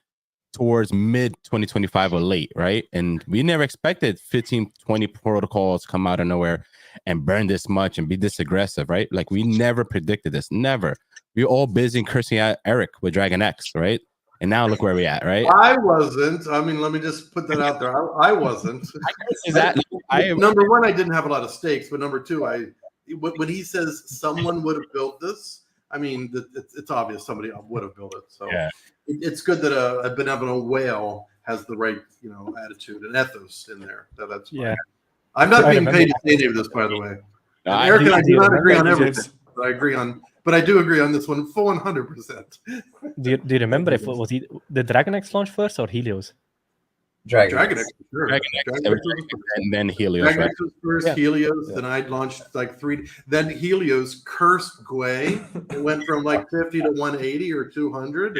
towards mid 2025 or late, right? And we never expected 15, 20 protocols come out of nowhere and burn this much and be this aggressive, right? Like we never predicted this. Never. We were all busy cursing out Erik with Dragon X, right? And now look where we're at, right? I wasn't. I mean, let me just put that out there. I wasn't. Number one, I didn't have a lot of stakes, but number two, when he says someone would have built this, I mean, it's obvious somebody would have built it. So yeah. It's good that a benevolent whale has the right, attitude and ethos in there. That's fine. Yeah. I'm not being paid to say any of this, by the way. No, Erik and I do not agree on everything, but I agree on. But I do agree on this one, full 100%. Do you remember if was he the Dragon X launch first or Helios? Dragon X, sure. Dragon X, and then Helios. Dragon X was first, Helios. Then I launched like 3. Then Helios cursed Gwei. It went from like 50 to 180 or 200.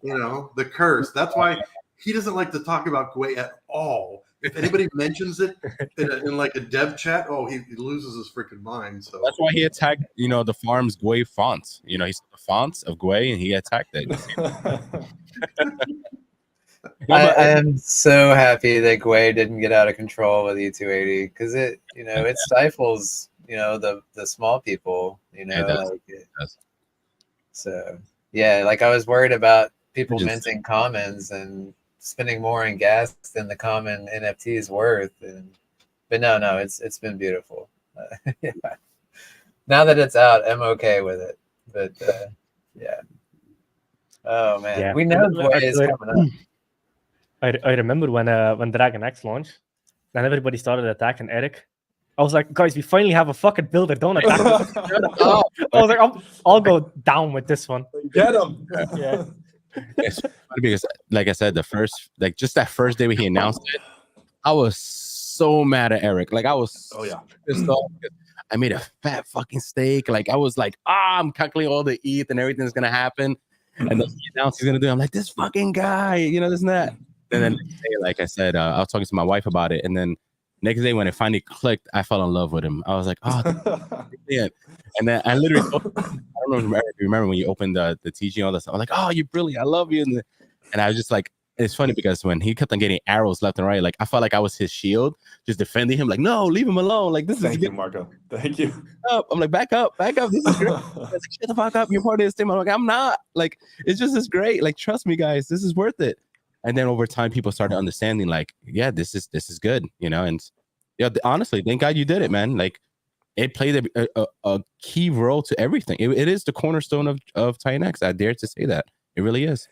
Yeah. The curse. That's why he doesn't like to talk about Gwei at all. If anybody mentions it in like a dev chat, he loses his freaking mind. So that's why he attacked, the farm's Gwei fonts. He said the fonts of Gwei, and he attacked it. I am so happy that Gwei didn't get out of control with E280 because it stifles, the small people, It does. So yeah, like I was worried about people minting commons and spending more in gas than the common NFT is worth, but no, it's been beautiful. Yeah. Now that it's out, I'm okay with it. But yeah. Oh man, yeah. We know Gwei is coming up. I remember when Dragon X launched, and everybody started attacking Erik. I was like, guys, we finally have a fucking builder. Don't attack him. I was like, I'll go down with this one. Get him. Yeah. It's funny because, like I said, just that first day when he announced it, I was so mad at Erik. Like I was pissed off because I made a fat fucking stake. Like I was like, I'm calculating all the ETH and everything's gonna happen. And then he announced he's gonna do it. I'm like, this fucking guy, this and that. And then next day, like I said, I was talking to my wife about it. And then next day when it finally clicked, I fell in love with him. I was like, yeah. And then I literally, I don't know if you remember when you opened the TG and all that stuff. I'm like, oh, you're brilliant. I love you. And I was just like, it's funny because when he kept on getting arrows left and right, like I felt like I was his shield, just defending him. Like, no, leave him alone. Like this is Thank you, Marco. Thank you. I'm like, back up. This is great. Like, shut the fuck up. You're part of this team. I'm like, I'm not. Like, it's just as great. Like, trust me, guys. This is worth it. And then over time, people started understanding, like, yeah, this is good, And honestly, thank God you did it, man. Like, it played a key role to everything. It is the cornerstone of Titanx. I dare to say that it really is.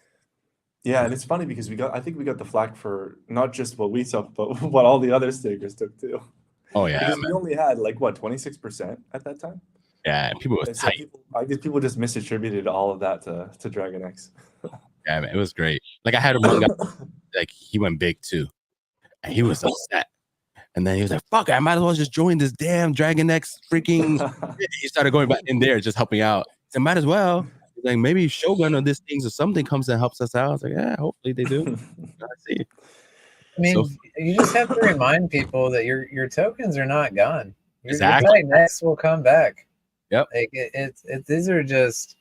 Yeah, and it's funny because I think we got the flack for not just what we took, but what all the other stakers took too. Oh yeah, because we only had 26% at that time. Yeah, people was tight. I guess people just misattributed all of that to Dragon X. Yeah, man, it was great. Like I had a manga, like he went big too, and he was upset. And then he was like, "Fuck, I might as well just join this damn Dragon X freaking." He started going back in there, just helping out. So might as well. Like maybe Shogun or this things or something comes and helps us out. I was like, yeah, hopefully they do. I see. I mean, you just have to remind people that your tokens are not gone. Exactly. Your next will come back. Yep. Like these are just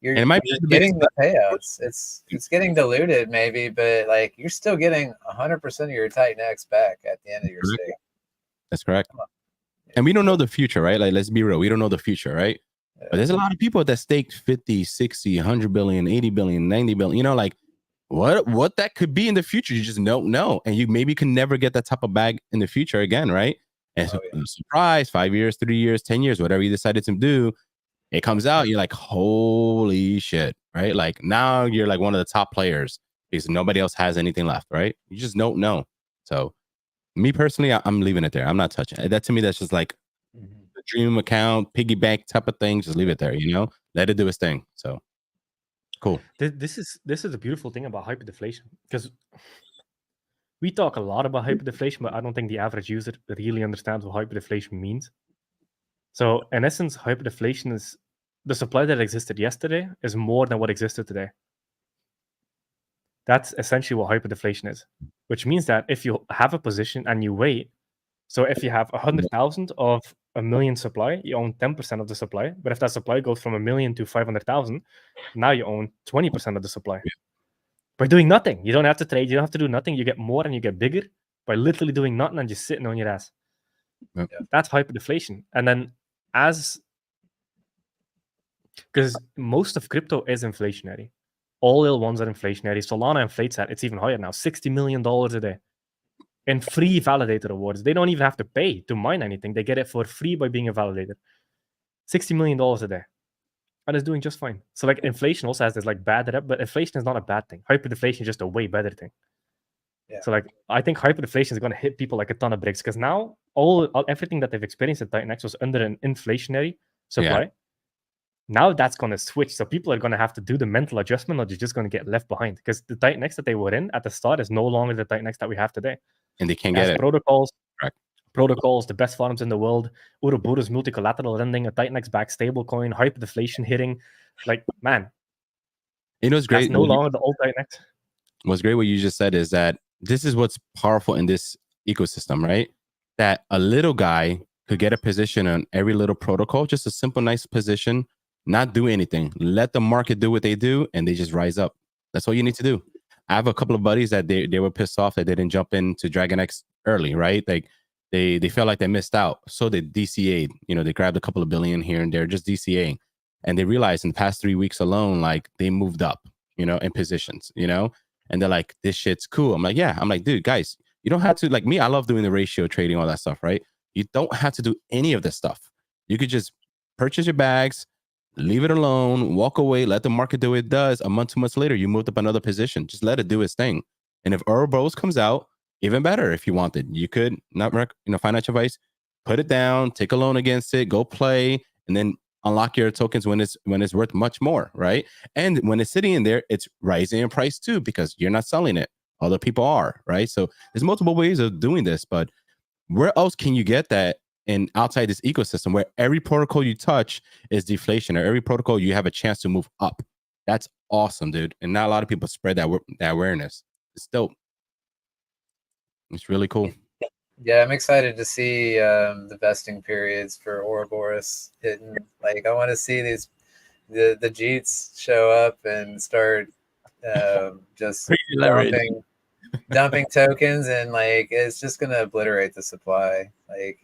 you're getting the payouts. It's getting diluted maybe, but like you're still getting 100% of your Titanx back at the end of your stake. That's correct. And we don't know the future, right? Like let's be real, we don't know the future, right? But there's a lot of people that staked 50, 60, 100 billion, 80 billion, 90 billion, like what that could be in the future. You just don't know. And you maybe can never get that type of bag in the future again, right? And surprise, 5 years, 3 years, 10 years, whatever you decided to do, it comes out, you're like, holy shit, right? Like now you're like one of the top players because nobody else has anything left, right? You just don't know. So me personally, I'm leaving it there. I'm not touching it. That to me, that's just like the dream account, piggy bank type of thing. Just leave it there, let it do its thing. So cool. This is the beautiful thing about hyperdeflation because we talk a lot about hyperdeflation, but I don't think the average user really understands what hyperdeflation means. So in essence, hyperdeflation is the supply that existed yesterday is more than what existed today. That's essentially what hyperdeflation is, which means that if you have a position and you wait, so if you have 100,000 of a million supply, you own 10% of the supply. But if that supply goes from 1 million to 500,000, now you own 20% of the supply. By doing nothing, you don't have to trade, you don't have to do nothing. You get more and you get bigger by literally doing nothing and just sitting on your ass. Yep. That's hyperdeflation. And then because most of crypto is inflationary. All L1s are inflationary. Solana inflates at, it's even higher now, $60 million a day. And free validator rewards. They don't even have to pay to mine anything. They get it for free by being a validator. $60 million a day. And it's doing just fine. So like inflation also has this like bad rep, but inflation is not a bad thing. Hyperdeflation is just a way better thing. Yeah. So like I think hyperdeflation is going to hit people like a ton of bricks because now everything that they've experienced at Titanx was under an inflationary supply. Yeah. Now that's going to switch. So people are going to have to do the mental adjustment or they're just going to get left behind because the Titanx that they were in at the start is no longer the Titanx that we have today. And they can't get it. Protocols, the best farms in the world, Ouroboros multi-collateral lending, a Titanx backed stablecoin, hyperdeflation hitting. Like, man. You know what's great? That's no longer the old Titanx. What's great what you just said is that this is what's powerful in this ecosystem, right? That a little guy could get a position on every little protocol, just a simple, nice position, not do anything. Let the market do what they do, and they just rise up. That's all you need to do. I have a couple of buddies that they were pissed off that they didn't jump into DragonX early, right? Like they felt like they missed out. So they DCA'd, they grabbed a couple of billion here and there, just DCAing. And they realized in the past 3 weeks alone, like they moved up, in positions, and they're like, this shit's cool. I'm like, yeah. I'm like, dude, guys, you don't have to, like me, I love doing the ratio trading, all that stuff, right? You don't have to do any of this stuff. You could just purchase your bags, leave it alone, walk away, let the market do what it does. A month, 2 months later, you moved up another position. Just let it do its thing. And if Ouroboros comes out, even better if you wanted. You could, not financial advice, put it down, take a loan against it, go play, and then unlock your tokens when it's worth much more, right? And when it's sitting in there, it's rising in price too because you're not selling it. Other people are, right? So there's multiple ways of doing this, but where else can you get that in outside this ecosystem where every protocol you touch is deflation or every protocol you have a chance to move up? That's awesome, dude. And not a lot of people spread that awareness. It's dope. It's really cool. Yeah, I'm excited to see the vesting periods for Ouroboros hitting. Like, I want to see the Jeets show up and start just dumping tokens, and like it's just gonna obliterate the supply. Like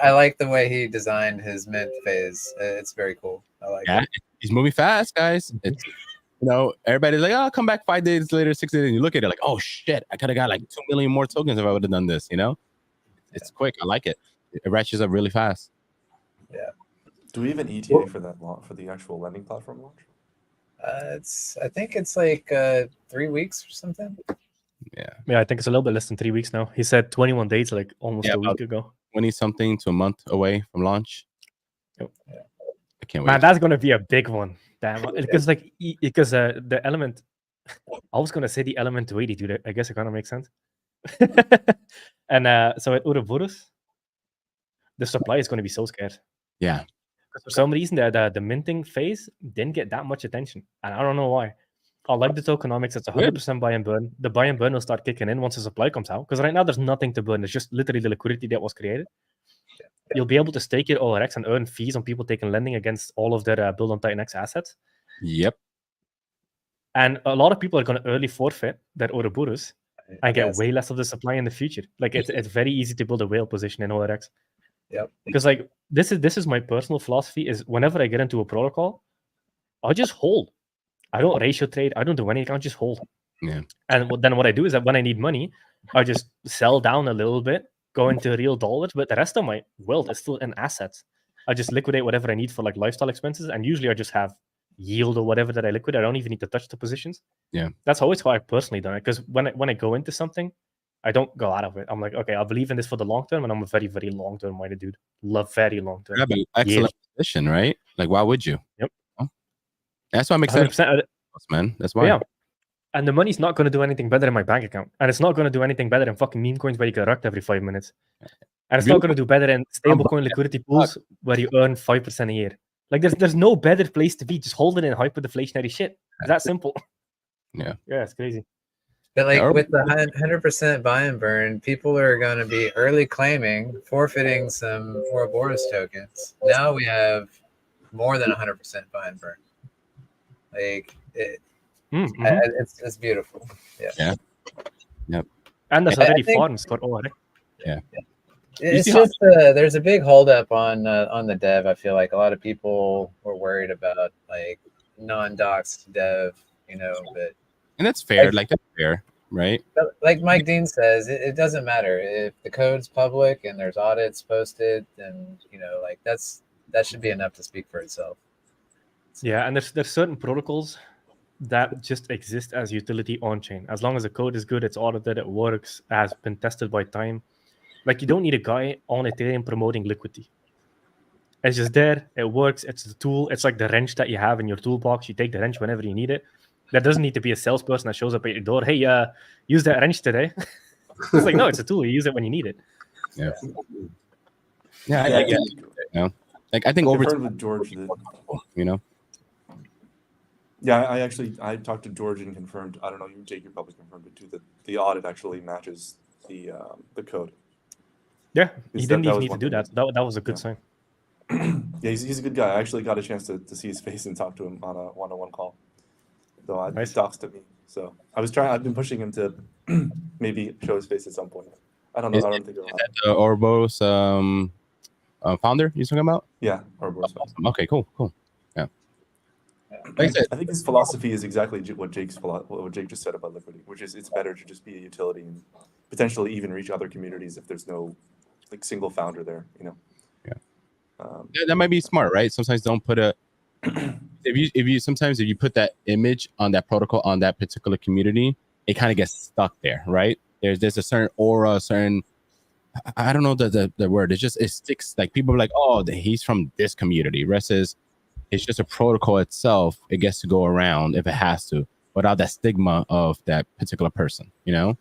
I like the way he designed his mint phase. It's very cool. I like it. He's moving fast, guys. It's everybody's like, oh, come back 5 days later, 6 days, and you look at it like, oh shit, I could have got like 2 million more tokens if I would have done this. It's quick. I like it. It ratchets up really fast. Yeah. Do we have an ETA for that for the actual lending platform launch? I think it's like 3 weeks or something. Yeah, I think it's a little bit less than 3 weeks now. He said 21 days, like almost a week ago. 20 something to a month away from launch. Yep. Yeah. I can't wait. Man, that's gonna be a big one. Damn, because the element. I was gonna say the element 280, dude. I guess it kind of makes sense. And so at Ouroboros, the supply is going to be so scarce. Yeah. For some reason, the minting phase didn't get that much attention, and I don't know why. I like the tokenomics. It's 100% buy and burn. The buy and burn will start kicking in once the supply comes out, because right now there's nothing to burn. It's just literally the liquidity that was created. You'll be able to stake your ORX and earn fees on people taking lending against all of their build on Titanx assets. Yep. And a lot of people are going to early forfeit their Ouroboros and get way less of the supply in the future. Like it's very easy to build a whale position in ORX. Yep. Because like this is my personal philosophy is whenever I get into a protocol, I'll just hold. I don't ratio trade. I don't do anything. I'll just hold. Yeah. And then what I do is that when I need money, I just sell down a little bit, go into real dollars, but the rest of my wealth is still in assets. I just liquidate whatever I need for like lifestyle expenses, and usually I just have yield or whatever that I liquidate. I don't even need to touch the positions. Yeah. That's always how I personally done it. Because when I go into something, I don't go out of it. I'm like, okay, I believe in this for the long term, and I'm a very, very long term minded dude. Love very long term. Yeah, but excellent position, right? Like, why would you? Yep. That's why I'm excited. 100%. Man, that's why. Yeah. And the money's not going to do anything better in my bank account. And it's not going to do anything better in fucking meme coins where you get rucked every 5 minutes. And it's not going to do better in stablecoin liquidity pools where you earn 5% a year. Like there's no better place to be. Just hold it in hyperdeflationary shit. It's that simple. Yeah. Yeah, it's crazy. But like Yeah, with the 100% buy and burn, people are going to be early claiming, forfeiting some Ouroboros tokens. Now we have more than 100% buy and burn. Like it's beautiful. Yeah. Yep. And there's already farms for ORX. Yeah. It's just there's a big holdup on the dev. I feel like a lot of people were worried about like non-doxed dev, but. And that's fair. Like that's fair, right? Like Mike Dean says, it doesn't matter if the code's public and there's audits posted, then like that should be enough to speak for itself. Yeah, and there's certain protocols that just exist as utility on chain. As long as the code is good, it's audited, it works, has been tested by time. Like you don't need a guy on Ethereum promoting liquidity. It's just there, it works, it's the tool, it's like the wrench that you have in your toolbox. You take the wrench whenever you need it. There doesn't need to be a salesperson that shows up at your door. Hey, use that wrench today. It's like, no, it's a tool. You use it when you need it. Yeah. Yeah, I get it. Like I think over time with George, Yeah, I talked to George and confirmed. I don't know. Jake, you probably confirmed it too. That the audit actually matches the code. Yeah, he didn't even need to do that. That was a good sign. Yeah, he's a good guy. I actually got a chance to see his face and talk to him on a one-on-one call. Though he doxed at me, so I've been pushing him to maybe show his face at some point. I don't know. I don't think it'll happen. The Ouroboros founder you're talking about? Yeah, Ouroboros founder. Okay, cool. Yeah. Like I think his philosophy is exactly what Jake just said about liquidity, which is it's better to just be a utility and potentially even reach other communities if there's no like single founder there. Yeah, that might be smart, right? Sometimes don't put a if you put that image on that protocol on that particular community, it kind of gets stuck there, right? There's a certain aura, a certain I don't know the word. It sticks. Like people are like, oh, he's from this community. Rest is it's just a protocol itself. It gets to go around if it has to, without that stigma of that particular person. So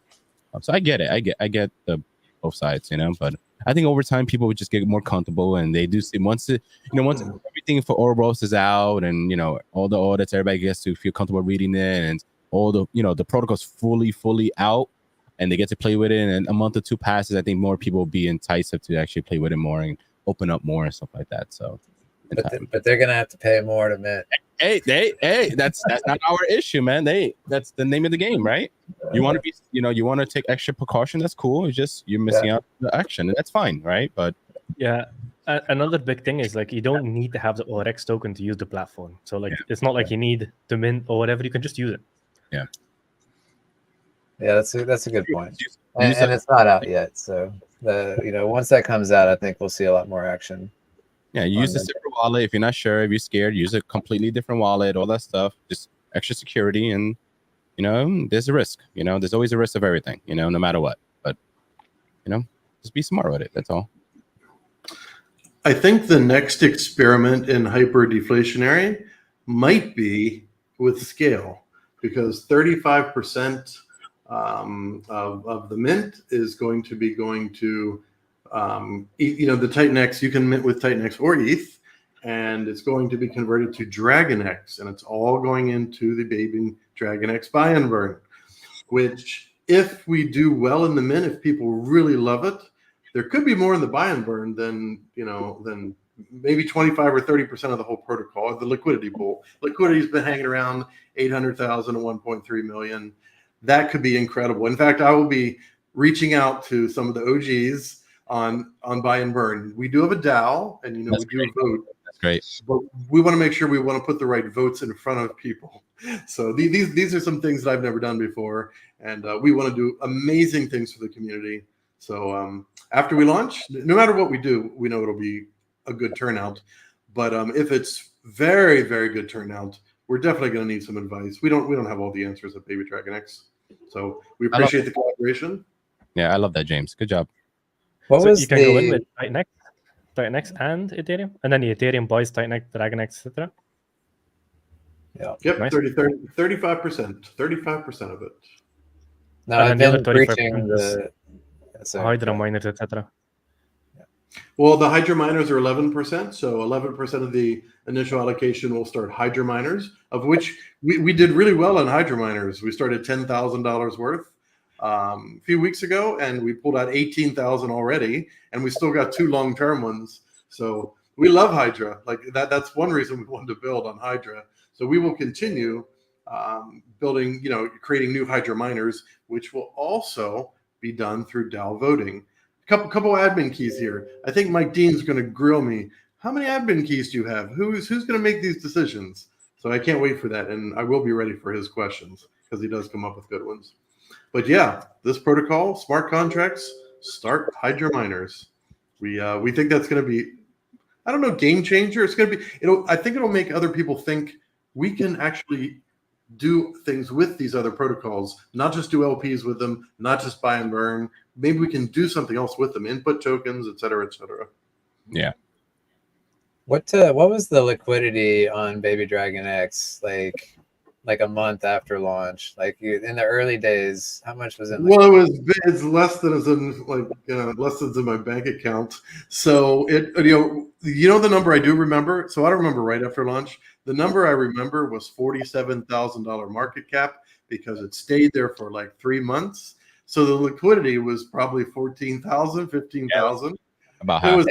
I get it. I get the both sides. But I think over time people would just get more comfortable, and they do see once everything for Ouroboros is out, and all the audits, everybody gets to feel comfortable reading it, and all the the protocol's fully out, and they get to play with it. And a month or two passes, I think more people will be enticed to actually play with it more and open up more and stuff like that. So, but they're gonna have to pay more to mint. Hey, that's not our issue, man. That's the name of the game, right? You want to be, you want to take extra precaution. That's cool. It's just you're missing out the action, and that's fine, right? But yeah, another big thing is like you don't need to have the ORX token to use the platform. So like it's not like you need to mint or whatever. You can just use it. Yeah. Yeah, that's a good point. And it's not out yet, so once that comes out, I think we'll see a lot more action. Yeah, you use a separate wallet. If you're not sure, if you're scared, use a completely different wallet, all that stuff. Just extra security, and there's a risk. There's always a risk of everything, no matter what. But just be smart with it. That's all. I think the next experiment in hyper deflationary might be with scale, because 35% of the mint is going to be going to the Titanx. You can mint with Titanx or ETH, and it's going to be converted to DragonX, and it's all going into the baby DragonX buy and burn, which if we do well in the mint, if people really love it, there could be more in the buy and burn than maybe 25 or 30% of the whole protocol, the liquidity pool. Liquidity's been hanging around 800,000 to 1.3 million. That could be incredible. In fact, I will be reaching out to some of the OGs on buy and burn. We do have a DAO, and we do a vote. That's great. But we want to make sure we want to put the right votes in front of people. So these are some things that I've never done before, and we want to do amazing things for the community. So after we launch, no matter what we do, we know it'll be a good turnout. But if it's very, very good turnout, we're definitely going to need some advice. We don't have all the answers at Baby DragonX, so we appreciate the collaboration. Yeah, I love that, James. Good job. You can go in with Titanx and Ethereum, and then the Ethereum buys Titanx, DragonX, etc. Yeah. Yep, Nice. 35% of it. No, And I've then the been other 25% preaching is the Hydra miners, etc. Well, the Hydra miners are 11%. So 11% of the initial allocation will start Hydra miners, of which we did really well on Hydra miners. We started $10,000 worth a few weeks ago, and we pulled out 18,000 already, and we still got 2 long-term ones. So we love Hydra. Like that's one reason we wanted to build on Hydra. So we will continue building, creating new Hydra miners, which will also be done through DAO voting. Couple admin keys here. I think Mike Dean's going to grill me. How many admin keys do you have? Who's going to make these decisions? So I can't wait for that, and I will be ready for his questions because he does come up with good ones. But yeah, this protocol, smart contracts, start Hydra miners. We think that's going to be, I don't know, game changer. It's going to be. I think it'll make other people think we can actually do things with these other protocols, not just do LPs with them, not just buy and burn. Maybe we can do something else with them, input tokens, et cetera, et cetera. Yeah. What was the liquidity on Baby Dragon X like a month after launch? Like in the early days, how much was it? Well, it's less than is in less than in my bank account. So it the number I do remember. So I don't remember right after launch. The number I remember was $47,000 market cap because it stayed there for like 3 months. So the liquidity was probably 14,000, 15,000. Yeah, about half.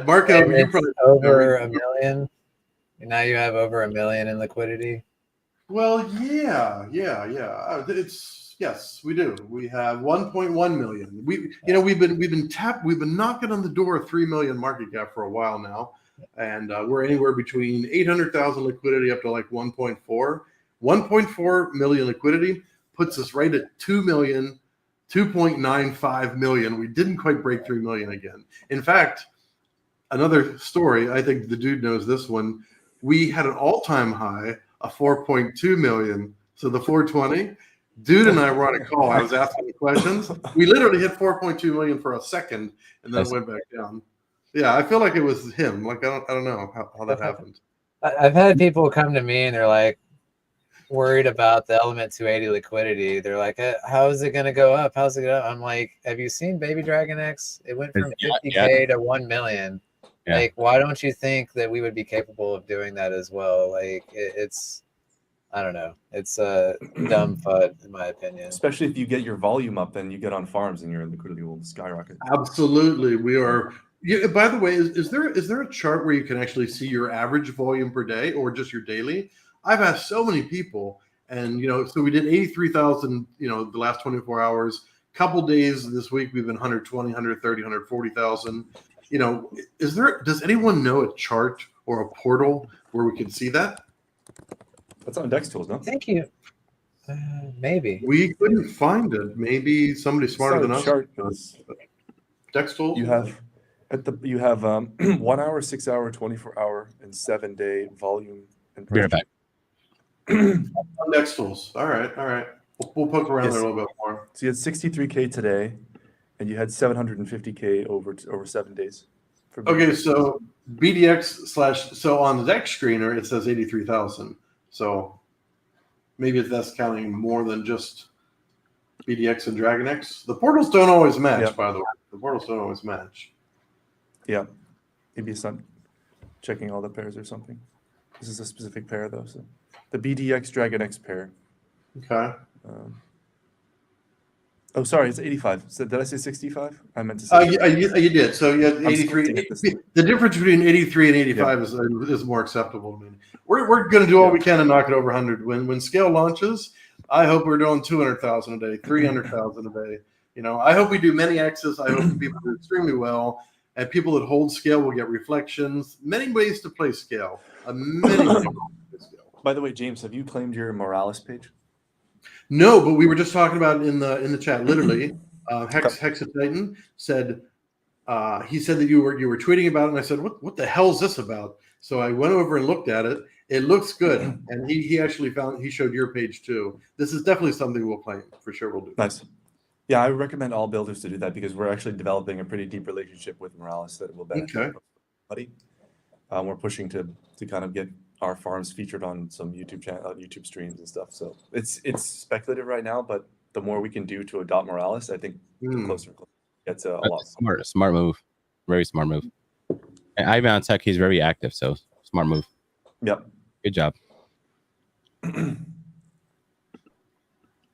Marco, you probably over $1 million. Now you have over $1 million in liquidity. Well, yeah. Yes, we do. We have 1.1 million. We've been knocking on the door of 3 million market cap for a while now, and we're anywhere between 800,000 liquidity up to like 1.4. 1.4 million liquidity puts us right at 2 million, 2.95 million. We didn't quite break 3 million again. In fact, another story. I think the dude knows this one. We had an all-time high of 4.2 million. So the 420, dude and I were on a call. I was asking the questions. We literally hit 4.2 million for a second, and then it went back down. Yeah, I feel like it was him. Like I don't know how that happened. I've had people come to me and they're like worried about the Element 280 liquidity. They're like, "How is it going to go up? How's it going?" I'm like, "Have you seen Baby Dragon X? It went from 50K to 1 million. Yeah. Like, why don't you think that we would be capable of doing that as well? Like, it's, I don't know. It's a dumb FUD, in my opinion. Especially if you get your volume up, then you get on farms and your liquidity will skyrocket. Absolutely. We are. Yeah, by the way, is there a chart where you can actually see your average volume per day or just your daily? I've asked so many people, and so we did 83,000, the last 24 hours. Couple days this week we've been 120, 130, 140,000. Does anyone know a chart or a portal where we can see that? That's on Dex Tools, no? Thank you. Maybe. We couldn't find it. Maybe somebody smarter than us. Chart Dex Tools? You have 1 hour, 6 hour, 24 hour, and 7-day volume and price. On Dex Tools. All right. We'll poke around there a little bit more. So you had 63K today, and you had 750K over 7 days. Okay, so BDX / so on the Dex screener it says 83,000. So maybe that's counting more than just BDX and Dragon X. The portals don't always match, by the way. The portals don't always match. Yeah, maybe it's not checking all the pairs or something. This is a specific pair though. So the BDX Dragon X pair. Okay. Oh, sorry, it's 85. So did I say 65? I meant to say. You did. So you had 83. The difference between 83 and 85 is more acceptable to me. We're going to do all we can to knock it over 100. When scale launches, I hope we're doing 200,000 a day, 300,000 a day. I hope we do many X's. I hope people do extremely well. And people that hold scale will get reflections. Many ways to play scale. Many ways to play scale. By the way, James, have you claimed your Morales page? No, but we were just talking about it in the chat. Literally, Hexatitan said he said that you were tweeting about it, and I said, "What the hell is this about?" So I went over and looked at it. It looks good, and he actually showed your page too. This is definitely something we'll claim for sure. We'll do. Nice. Yeah, I would recommend all builders to do that because we're actually developing a pretty deep relationship with Morales that will benefit everybody. We're pushing to kind of get our farms featured on some YouTube streams and stuff. So it's speculative right now, but the more we can do to adopt Morales, I think the closer it gets a lot. Smart move, very smart move. And Ivan on Tech, he's very active, so smart move. Yep. Good job.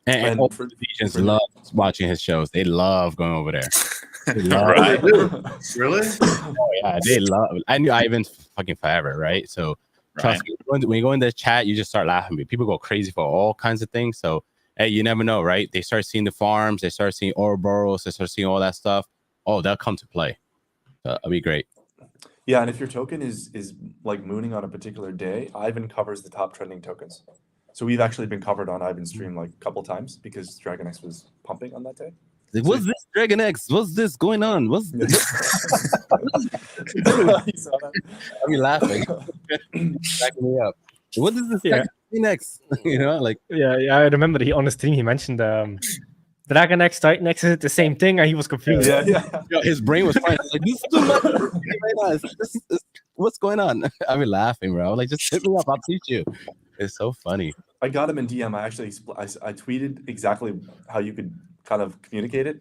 And all the Asians love watching his shows. They love going over there. They love right? Really? Oh yeah, they love. I knew Ivan fucking forever, right? So trust me, when you go in the chat, you just start laughing. People go crazy for all kinds of things. So hey, you never know, right? They start seeing the farms, they start seeing Ouroboros, they start seeing all that stuff. Oh, they'll come to play. That'll be great. Yeah, and if your token is like mooning on a particular day, Ivan covers the top trending tokens. So we've actually been covered on Ivan's stream like a couple times because Dragon X was pumping on that day. Like, what's this Dragon X? What's this going on? What's this? I'll be laughing. Backing me up. What is this Dragon X? You know, like yeah, I remember on the stream he mentioned Dragon X, Titanx is the same thing, and he was confused. Yeah. His brain was fine. Like, this is too much. What's going on? I'll be laughing, bro. Like, just hit me up. I'll teach you. It's so funny. I got him in DM. I tweeted exactly how you could kind of communicate it,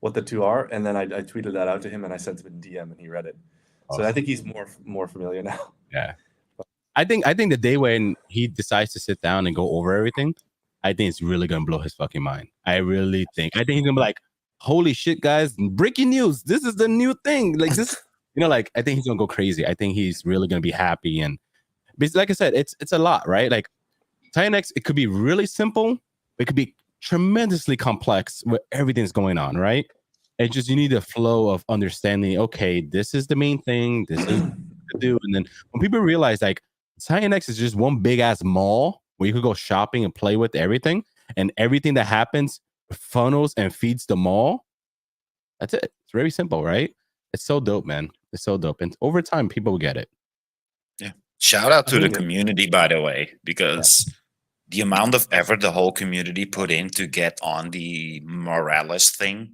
what the two are, and then I tweeted that out to him and I sent him in DM and he read it. Awesome. So I think he's more familiar now. Yeah. I think the day when he decides to sit down and go over everything, I think it's really gonna blow his fucking mind. I really think. I think he's gonna be like, holy shit, guys, breaking news. This is the new thing. Like this, like I think he's gonna go crazy. I think he's really gonna be happy. And because like I said, it's a lot, right? Like Titanx, it could be really simple, it could be tremendously complex where everything's going on, right? And just you need a flow of understanding, okay, this is the main thing, this is what to do. And then when people realize like Titanx is just one big ass mall where you could go shopping and play with everything, and everything that happens funnels and feeds the mall. That's it. It's very simple, right? It's so dope, man. It's so dope. And over time, people will get it. Yeah. Shout out to the community, by the way, because the amount of effort the whole community put in to get on the Morales thing,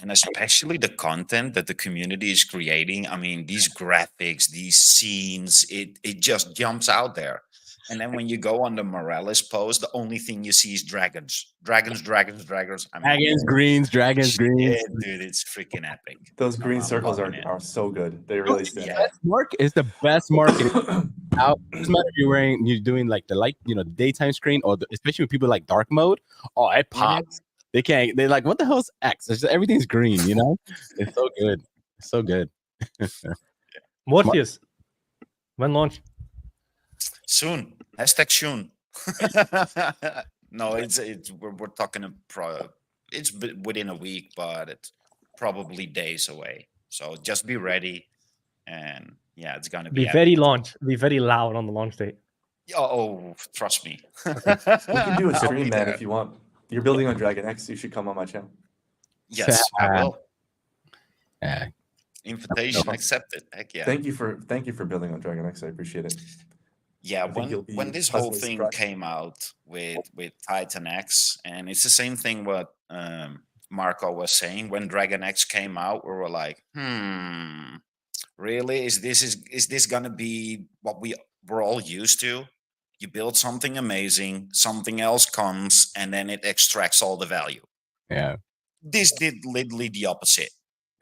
and especially the content that the community is creating. I mean, these graphics, these scenes, it just jumps out there. And then when you go on the Morales post, the only thing you see is dragons. I mean, dragons, greens. Dude, it's freaking epic. Those green circles are so good. They really stand out. Mark is the best marketing. Out. It doesn't matter if you're doing like the light, daytime screen, or especially with people like dark mode. Oh, it pops. They're like, what the hell is X? It's just, everything's green, It's so good. It's so good. Morpheus, when launch? Soon. #soon. No, we're talking it's within a week, but it's probably days away. So just be ready, and yeah, it's gonna be very launch. Be very loud on the launch date. Oh, trust me. We can do a stream, man, if you want. You're building on Dragon X. You should come on my channel. Yes, I will. Yeah. Invitation accepted. Heck yeah. Thank you for building on Dragon X. I appreciate it. Yeah, when this whole thing came out with Titanx, and it's the same thing what Marco was saying. When Dragon X came out, we were like, really? Is this gonna be what we're all used to? You build something amazing, something else comes, and then it extracts all the value. Yeah. This did literally the opposite.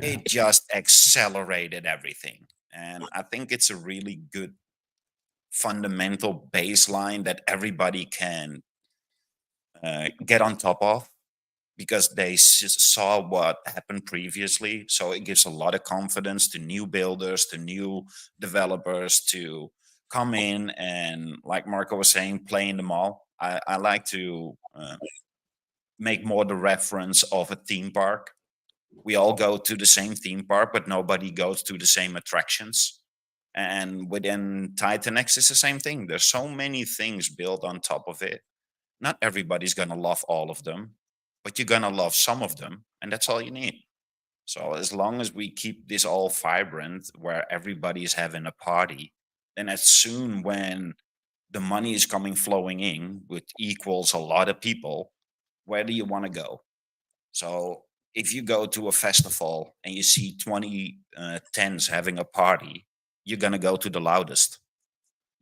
Yeah. It just accelerated everything. And I think it's a really good fundamental baseline that everybody can get on top of, because they saw what happened previously. So it gives a lot of confidence to new builders, to new developers to come in and, like Marco was saying, play in the mall. I like to make more the reference of a theme park. We all go to the same theme park, but nobody goes to the same attractions. And within Titanx, it's the same thing. There's so many things built on top of it. Not everybody's going to love all of them, but you're going to love some of them, and that's all you need. So as long as we keep this all vibrant, where everybody's having a party, then as soon when the money is flowing in, which equals a lot of people, where do you want to go? So if you go to a festival and you see 20 tents having a party, you're going to go to the loudest.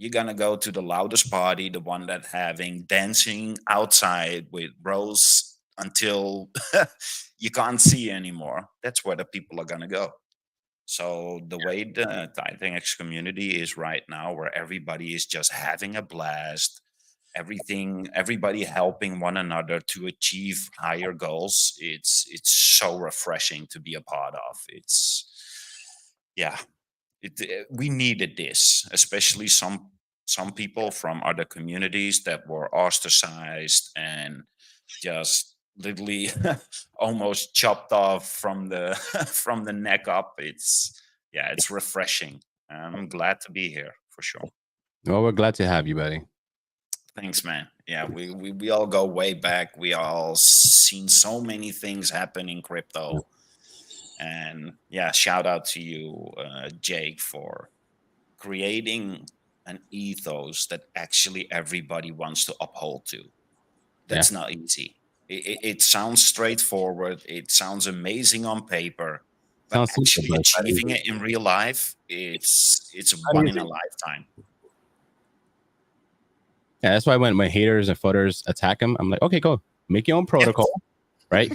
you're gonna go to the loudest party, the one that having dancing outside with rows until you can't see anymore. That's where the people are gonna go. So the way the Titanx community is right now, where everybody is just having a blast, everybody helping one another to achieve higher goals, it's so refreshing to be a part of. It's yeah, we needed this, especially some people from other communities that were ostracized and just literally almost chopped off from the from the neck up. It's refreshing. I'm glad to be here for sure. Well, we're glad to have you, buddy. Thanks, man. Yeah, we all go way back. We all seen so many things happen in crypto. And yeah, shout out to you, Jake, for creating an ethos that actually everybody wants to uphold to. That's not easy. It sounds straightforward. It sounds amazing on paper, but Sounds simple, actually but achieving it in real life, it's one in a lifetime. yeah, that's why when my haters and footers attack him, I'm like, okay, go make your own protocol, right?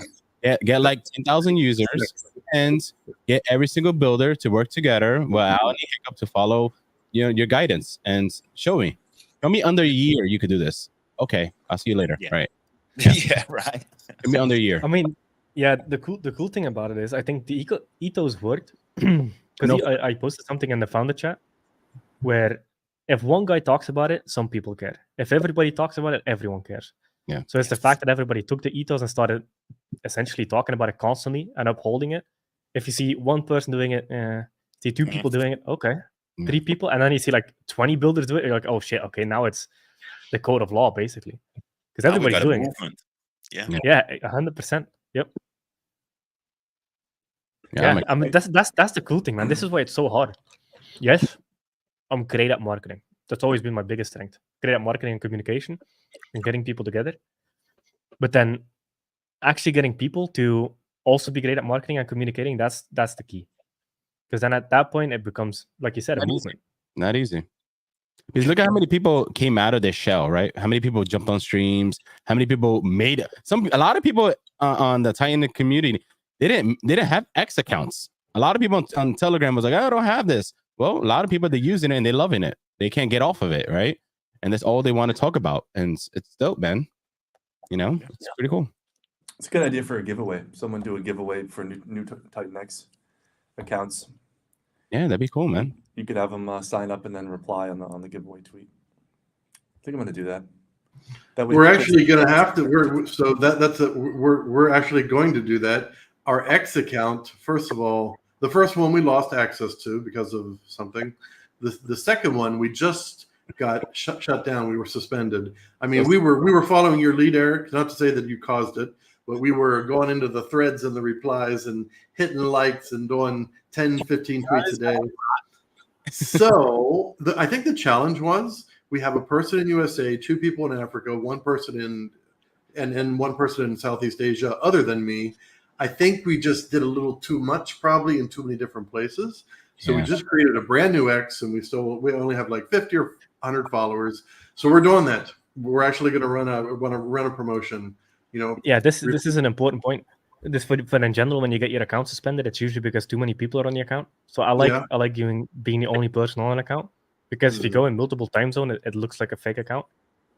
Get like 10,000 users and get every single builder to work together without any hiccup to follow, your guidance and show me under a year you could do this. Okay, I'll see you later. Yeah. Right? Yeah, right. Give me under a year. I mean, yeah, the cool thing about it is I think the ethos worked because I posted something in the founder chat where if one guy talks about it, some people care. If everybody talks about it, everyone cares. Yeah. So it's the fact that everybody took the ethos and started essentially talking about it constantly and upholding it. If you see one person doing it, see two people doing it, okay, three people, and then you see like 20 builders do it, you're like, oh shit, okay, now it's the code of law basically because everybody's doing it. Yeah, 100%. Yep. Yeah, I mean that's the cool thing, man. This is why it's so hard. Yes, I'm great at marketing. That's always been my biggest strength. Great at marketing and communication and getting people together. But then actually getting people to also be great at marketing and communicating, that's the key. Because then at that point it becomes, like you said, a movement. Not easy. Because look at how many people came out of their shell, right? How many people jumped on streams? How many people made a lot of people on the Titan community, they didn't have X accounts. A lot of people on Telegram was like, I don't have this. Well, a lot of people, they're using it and they're loving it. They can't get off of it, right? And that's all they want to talk about. And it's dope, man. It's pretty cool. It's a good idea for a giveaway. Someone do a giveaway for new Titanx accounts. Yeah, that'd be cool, man. You could have them sign up and then reply on the giveaway tweet. I think I'm going to do that. We're actually going to have to. We're actually going to do that. Our X account, first of all, the first one we lost access to because of something. The second one we just got shut down. We were suspended. I mean, we were following your lead, Erik. Not to say that you caused it, but we were going into the threads and the replies and hitting likes and doing 10, 15 tweets a day. So I think the challenge was we have a person in USA, 2 people in Africa, 1 person and 1 person in Southeast Asia, other than me. I think we just did a little too much, probably in too many different places. So we just created a brand new X, and we only have like 50 or 100 followers. So we're doing that. We're actually going to run a promotion. Yeah, this is an important point. This for in general, when you get your account suspended, it's usually because too many people are on the account. So I like being the only person on an account, because if you go in multiple time zone, it looks like a fake account.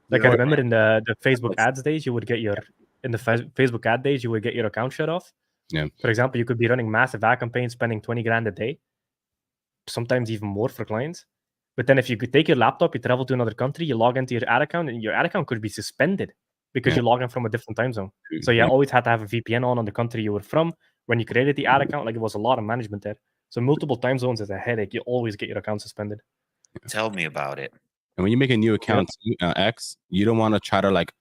Like I remember in the Facebook ads days, you would get your Facebook ad days, you would get your account shut off. Yeah. For example, you could be running massive ad campaigns, spending 20 grand a day, sometimes even more for clients. But then if you could take your laptop, you travel to another country, you log into your ad account, and your ad account could be suspended because you log in from a different time zone. So you always had to have a VPN on the country you were from when you created the ad account. Like, it was a lot of management there. So multiple time zones is a headache. You always get your account suspended. Tell me about it. And when you make a new account, X, you don't want to try to like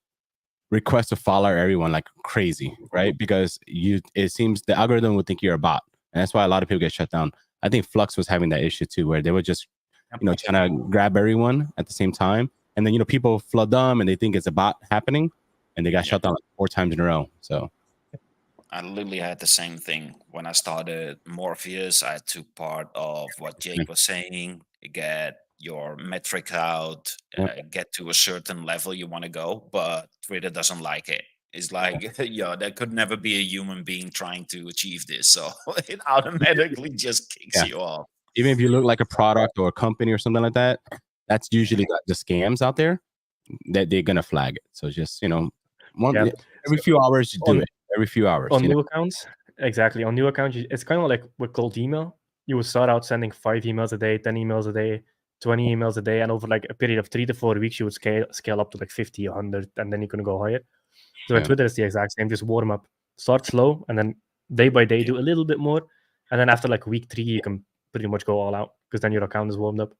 request to follow everyone like crazy, right? Because it seems the algorithm would think you're a bot, and that's why a lot of people get shut down. I think Flux was having that issue too, where they were just trying to grab everyone at the same time, and then people flood them and they think it's a bot happening, and they got shut down like 4 times in a row. So I literally had the same thing when I started Morpheus. I took part of what Jake was saying. It got your metric out, get to a certain level you want to go, but Twitter doesn't like it. It's like, yeah, there could never be a human being trying to achieve this, so it automatically just kicks you off. Even if you look like a product or a company or something like that, that's usually the scams out there that they're gonna flag it. So just every few hours you do it. Every few hours on new accounts. Exactly, on new accounts, it's kind of like with cold email. You would start out sending 5 emails a day, 10 emails a day, 20 emails a day, and over like a period of 3 to 4 weeks, you would scale up to like 50, 100, and then you can go higher. So on Twitter, it's the exact same. Just warm up, start slow, and then day by day do a little bit more, and then after like week 3, you can pretty much go all out because then your account is warmed up.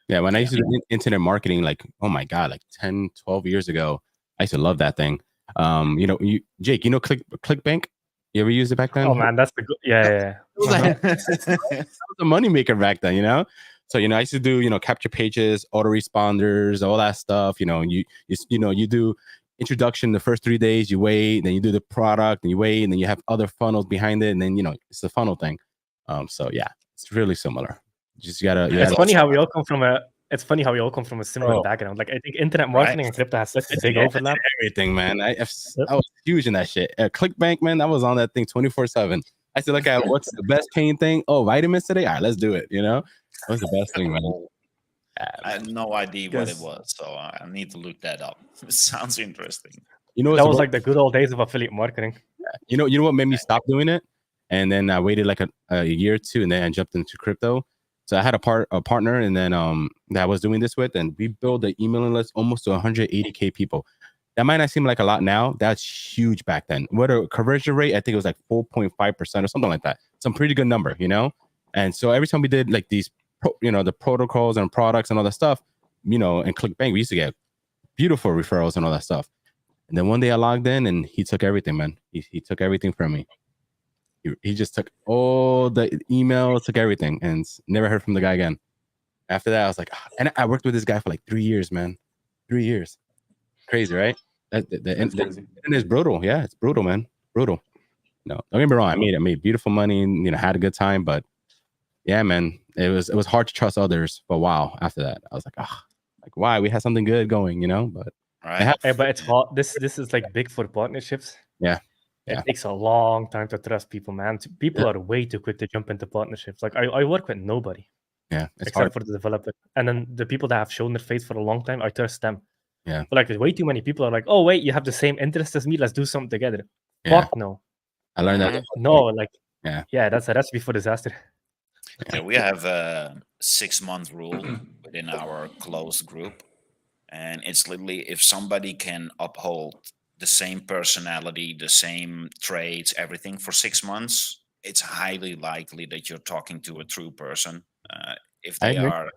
Yeah, when I used to do internet marketing, like, oh my God, like 10, 12 years ago, I used to love that thing. Jake, ClickBank? You ever used it back then? Oh man, that's the good. Yeah. That was a moneymaker back then, So I used to do capture pages, autoresponders, all that stuff. You do introduction the first 3 days, you wait, then you do the product, and you wait, and then you have other funnels behind it, and then it's the funnel thing. So yeah, it's really similar. Just gotta. It's funny how we all come from a similar background. Like I think internet marketing and crypto has such a big overlap. Everything, man. I was huge in that shit. ClickBank, man, I was on that thing 24/7. I said, look at what's the best paying thing. Oh, vitamins today. All right, let's do it. That was the best thing, man. I had no idea what it was, so I need to look that up. It sounds interesting. That was like the good old days of affiliate marketing. You know what made me stop doing it? And then I waited like a year or 2, and then I jumped into crypto. So I had a partner, and then that I was doing this with, and we built an emailing list almost to 180K people. That might not seem like a lot now. That's huge back then. What a conversion rate, I think it was like 4.5% or something like that. Some pretty good number, And so every time we did like these, the protocols and products and all that stuff, and ClickBank, we used to get beautiful referrals and all that stuff. And then one day I logged in, and he took everything, man. He took everything from me. He just took all the emails, took everything, and never heard from the guy again. After that, I was like, and I worked with this guy for like 3 years, man. 3 years. Crazy, right? The internet is brutal. Yeah, it's brutal, man. Brutal. No, don't get me wrong. I made beautiful money, had a good time, but yeah, man, it was hard to trust others for a while after that. I was like, why? We had something good going, but right. But it's hard. This is like big for partnerships. Yeah. It takes a long time to trust people, man. People are way too quick to jump into partnerships. Like I work with nobody. Yeah, except for the developer. And then the people that have shown their face for a long time, I trust them. Yeah. But like way too many people are like, oh wait, you have the same interest as me. Let's do something together. Yeah. Fuck no. I learned that. No, like yeah, that's a recipe for disaster. Yeah, we have a 6-month rule within our closed group. And it's literally if somebody can uphold the same personality, the same traits, everything for 6 months, it's highly likely that you're talking to a true person. If they are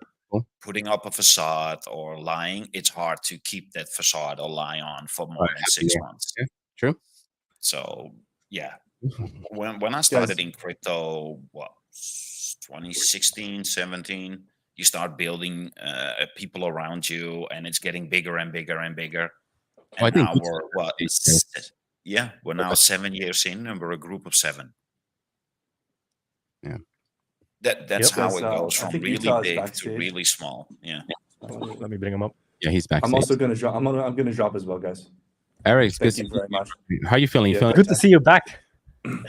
putting up a facade or lying, it's hard to keep that facade or lie on for more than 6 months. Yeah, true. So yeah, when I started in crypto, 2016, 17, you start building people around you, and it's getting bigger and bigger and bigger. And now we're now 7 years in, and we're a group of 7. Yeah, that's how it goes from really big to really small. Yeah. Let me bring him up. Yeah, he's back. I'm also gonna drop. I'm gonna drop as well, guys. Erik, thank you very much. How are you feeling? Yeah, good to see you back.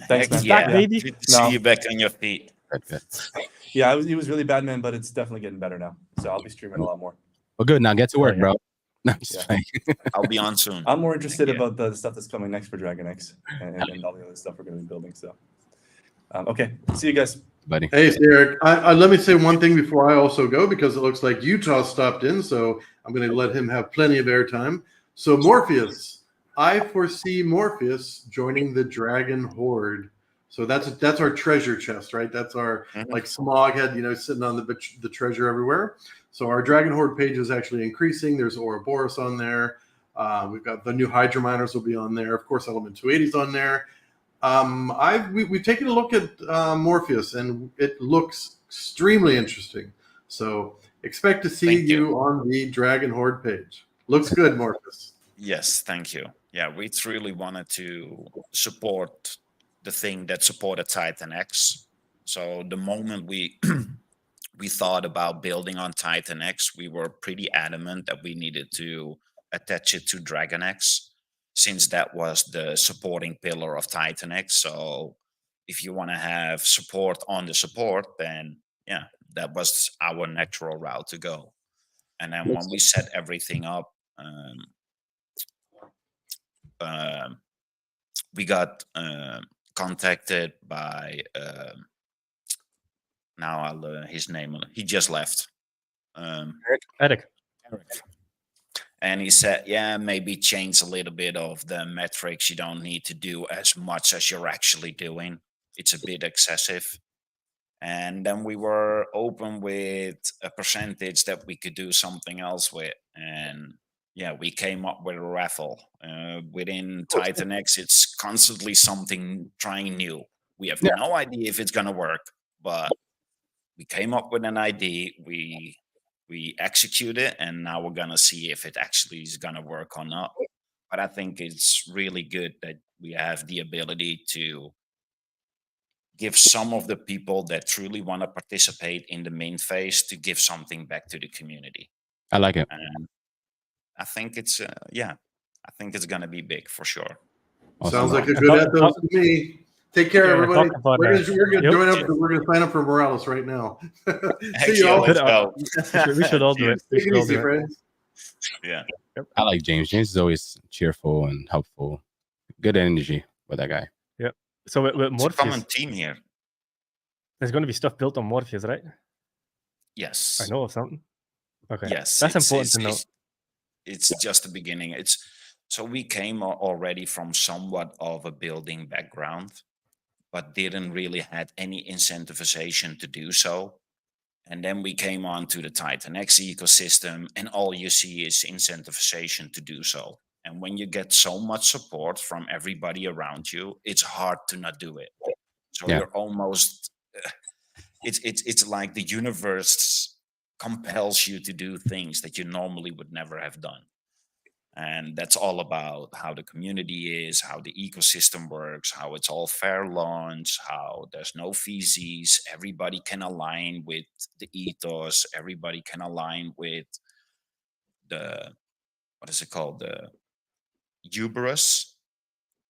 Thanks, man. Back, baby. Good to see you back on your feet. Good. Yeah, it was really bad, man, but it's definitely getting better now. So I'll be streaming a lot more. Well, good. Now get to work, bro. No, I'll be on soon. I'm more interested about the stuff that's coming next for Titanx and all the other stuff we're going to be building. So, okay, see you guys, buddy. Hey, Erik. Let me say one thing before I also go, because it looks like Utah stopped in, so I'm going to let him have plenty of airtime. So Morpheus, I foresee Morpheus joining the Dragon Horde. So that's our treasure chest, right? That's our like Smog had, sitting on the treasure everywhere. So our Dragon Horde page is actually increasing. There's Ouroboros on there. We've got the new Hydra miners will be on there. Of course, Element 280's on there. We've taken a look at Morpheus, and it looks extremely interesting. So expect to see you on the Dragon Horde page. Looks good, Morpheus. Yes, thank you. Yeah, we really wanted to support the thing that supported Titanx. So the moment we we thought about building on Titanx, we were pretty adamant that we needed to attach it to DragonX, since that was the supporting pillar of Titanx. So if you want to have support on the support, then yeah, that was our natural route to go. And then when we set everything up, we got contacted by now I'll his name. He just left. Erik. And he said, yeah, maybe change a little bit of the metrics. You don't need to do as much as you're actually doing. It's a bit excessive. And then we were open with a percentage that we could do something else with. And yeah, we came up with a raffle. Within Titanx, it's constantly something trying new. We have no idea if it's going to work, but we came up with an idea. We execute it, and now we're going to see if it actually is going to work or not. But I think it's really good that we have the ability to give some of the people that truly want to participate in the main phase to give something back to the community. I like it. And I think it's, I think it's going to be big for sure. Awesome. Sounds like a good ethos to me. Take care, everybody. About We're that. gonna join up. We're gonna sign up for Morales right now. Heck See yeah, y'all. let's go. We should all do it. We Take should it all easy, do it. friends. Yeah. I like James. James is always cheerful and helpful. Good energy with that guy. Yeah. So with It's a common Morpheus, team here. there's going to be stuff built on Morpheus, right? Yes. I know of something. Okay. Yes. That's important to know. It's just the beginning. So we came already from somewhat of a building background, but didn't really had any incentivization to do so. And then we came on to the Titanx ecosystem, and all you see is incentivization to do so. And when you get so much support from everybody around you, it's hard to not do it. So you're almost, it's like the universe compels you to do things that you normally would never have done. And that's all about how the community is, how the ecosystem works, how it's all fair launch, how there's no fees. Everybody can align with the ethos. Everybody can align with the, what is it called? The hubris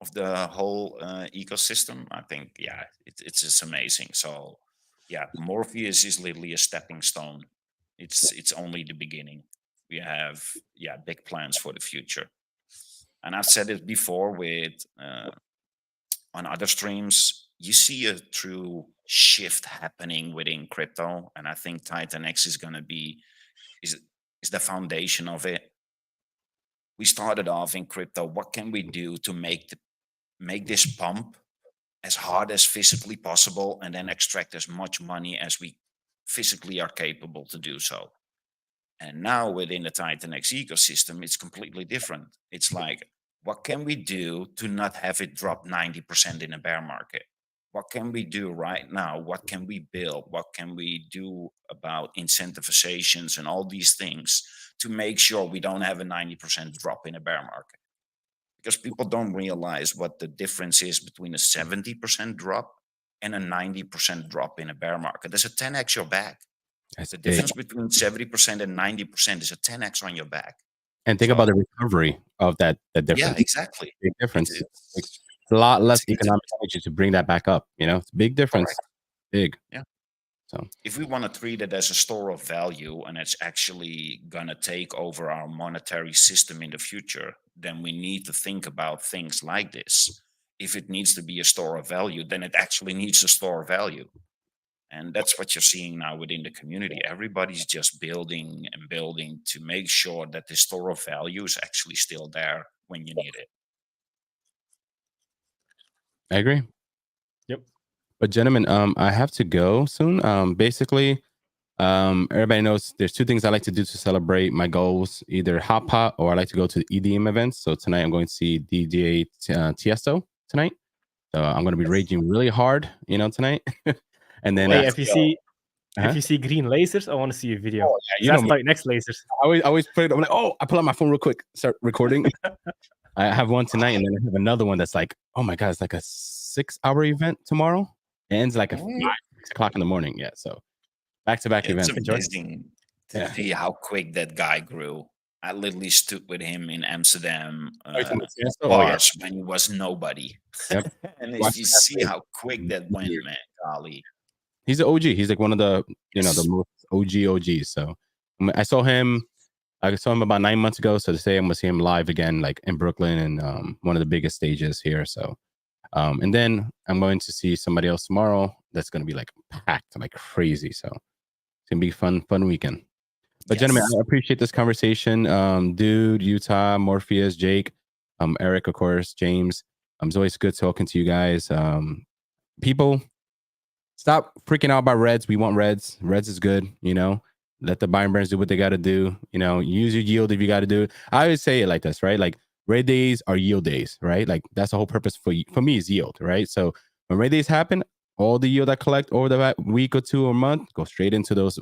of the whole ecosystem. I think, yeah, it's just amazing. So yeah, Morpheus is literally a stepping stone. It's only the beginning. We have big plans for the future. And I've said it before with on other streams, you see a true shift happening within crypto. And I think Titanx is gonna be is the foundation of it. We started off in crypto. What can we do to make this pump as hard as physically possible and then extract as much money as we physically are capable to do so? And now within the Titanx ecosystem, it's completely different. It's like, what can we do to not have it drop 90% in a bear market? What can we do right now? What can we build? What can we do about incentivizations and all these things to make sure we don't have a 90% drop in a bear market? Because people don't realize what the difference is between a 70% drop and a 90% drop in a bear market. There's a 10x your back. That's The big. difference between 70% and 90% is a 10x on your back. And think about the recovery of that difference. Yeah, exactly. Big difference. It's- It's a lot less it's- economic energy to bring that back up. It's a big difference. Correct. Big. Yeah. So If we want to treat it as a store of value and it's actually going to take over our monetary system in the future, then we need to think about things like this. If it needs to be a store of value, then it actually needs a store of value. And that's what you're seeing now within the community. Everybody's just building and building to make sure that the store of value is actually still there when you need it. I agree. Yep. But gentlemen, I have to go soon. Basically, everybody knows there's two things I like to do to celebrate my goals: either hot pot or I like to go to the EDM events. So tonight I'm going to see DJ Tiesto tonight. So I'm going to be raging really hard, tonight. And then Hey, if you see green lasers, I want to see a video. That's like next lasers. I always put it. I'm like, I pull out my phone real quick, start recording. I have one tonight, and then I have another one that's like, oh my god, it's like a 6-hour event tomorrow. It ends like at 5, 6 o'clock in the morning. Yeah, so Back-to-back It's events. amazing to Yeah. see how quick that guy grew. I literally stood with him in Amsterdam Oh yeah. bars when he was nobody. Yep. And Watch you that see face. how quick that went, man. Golly. He's an OG. He's like one of the the Yes. most OGs. So I saw him about 9 months ago. So to say I'm gonna see him live again, like in Brooklyn and one of the biggest stages here. So and then I'm going to see somebody else tomorrow that's gonna be like packed like crazy. So it's gonna be fun weekend. But gentlemen, I appreciate this conversation. Dude, Utah, Morpheus, Jake, Erik, of course, James. It's always good talking to you guys. People, stop freaking out about Reds. We want Reds. Reds is good, you know. Let the buy and burns do what they got to do. You know, use your yield if you got to do it. I always say it like this, right? Like red days are yield days, right? Like that's the whole purpose for me is yield, right? So when red days happen, all the yield I collect over the week or two or month go straight into those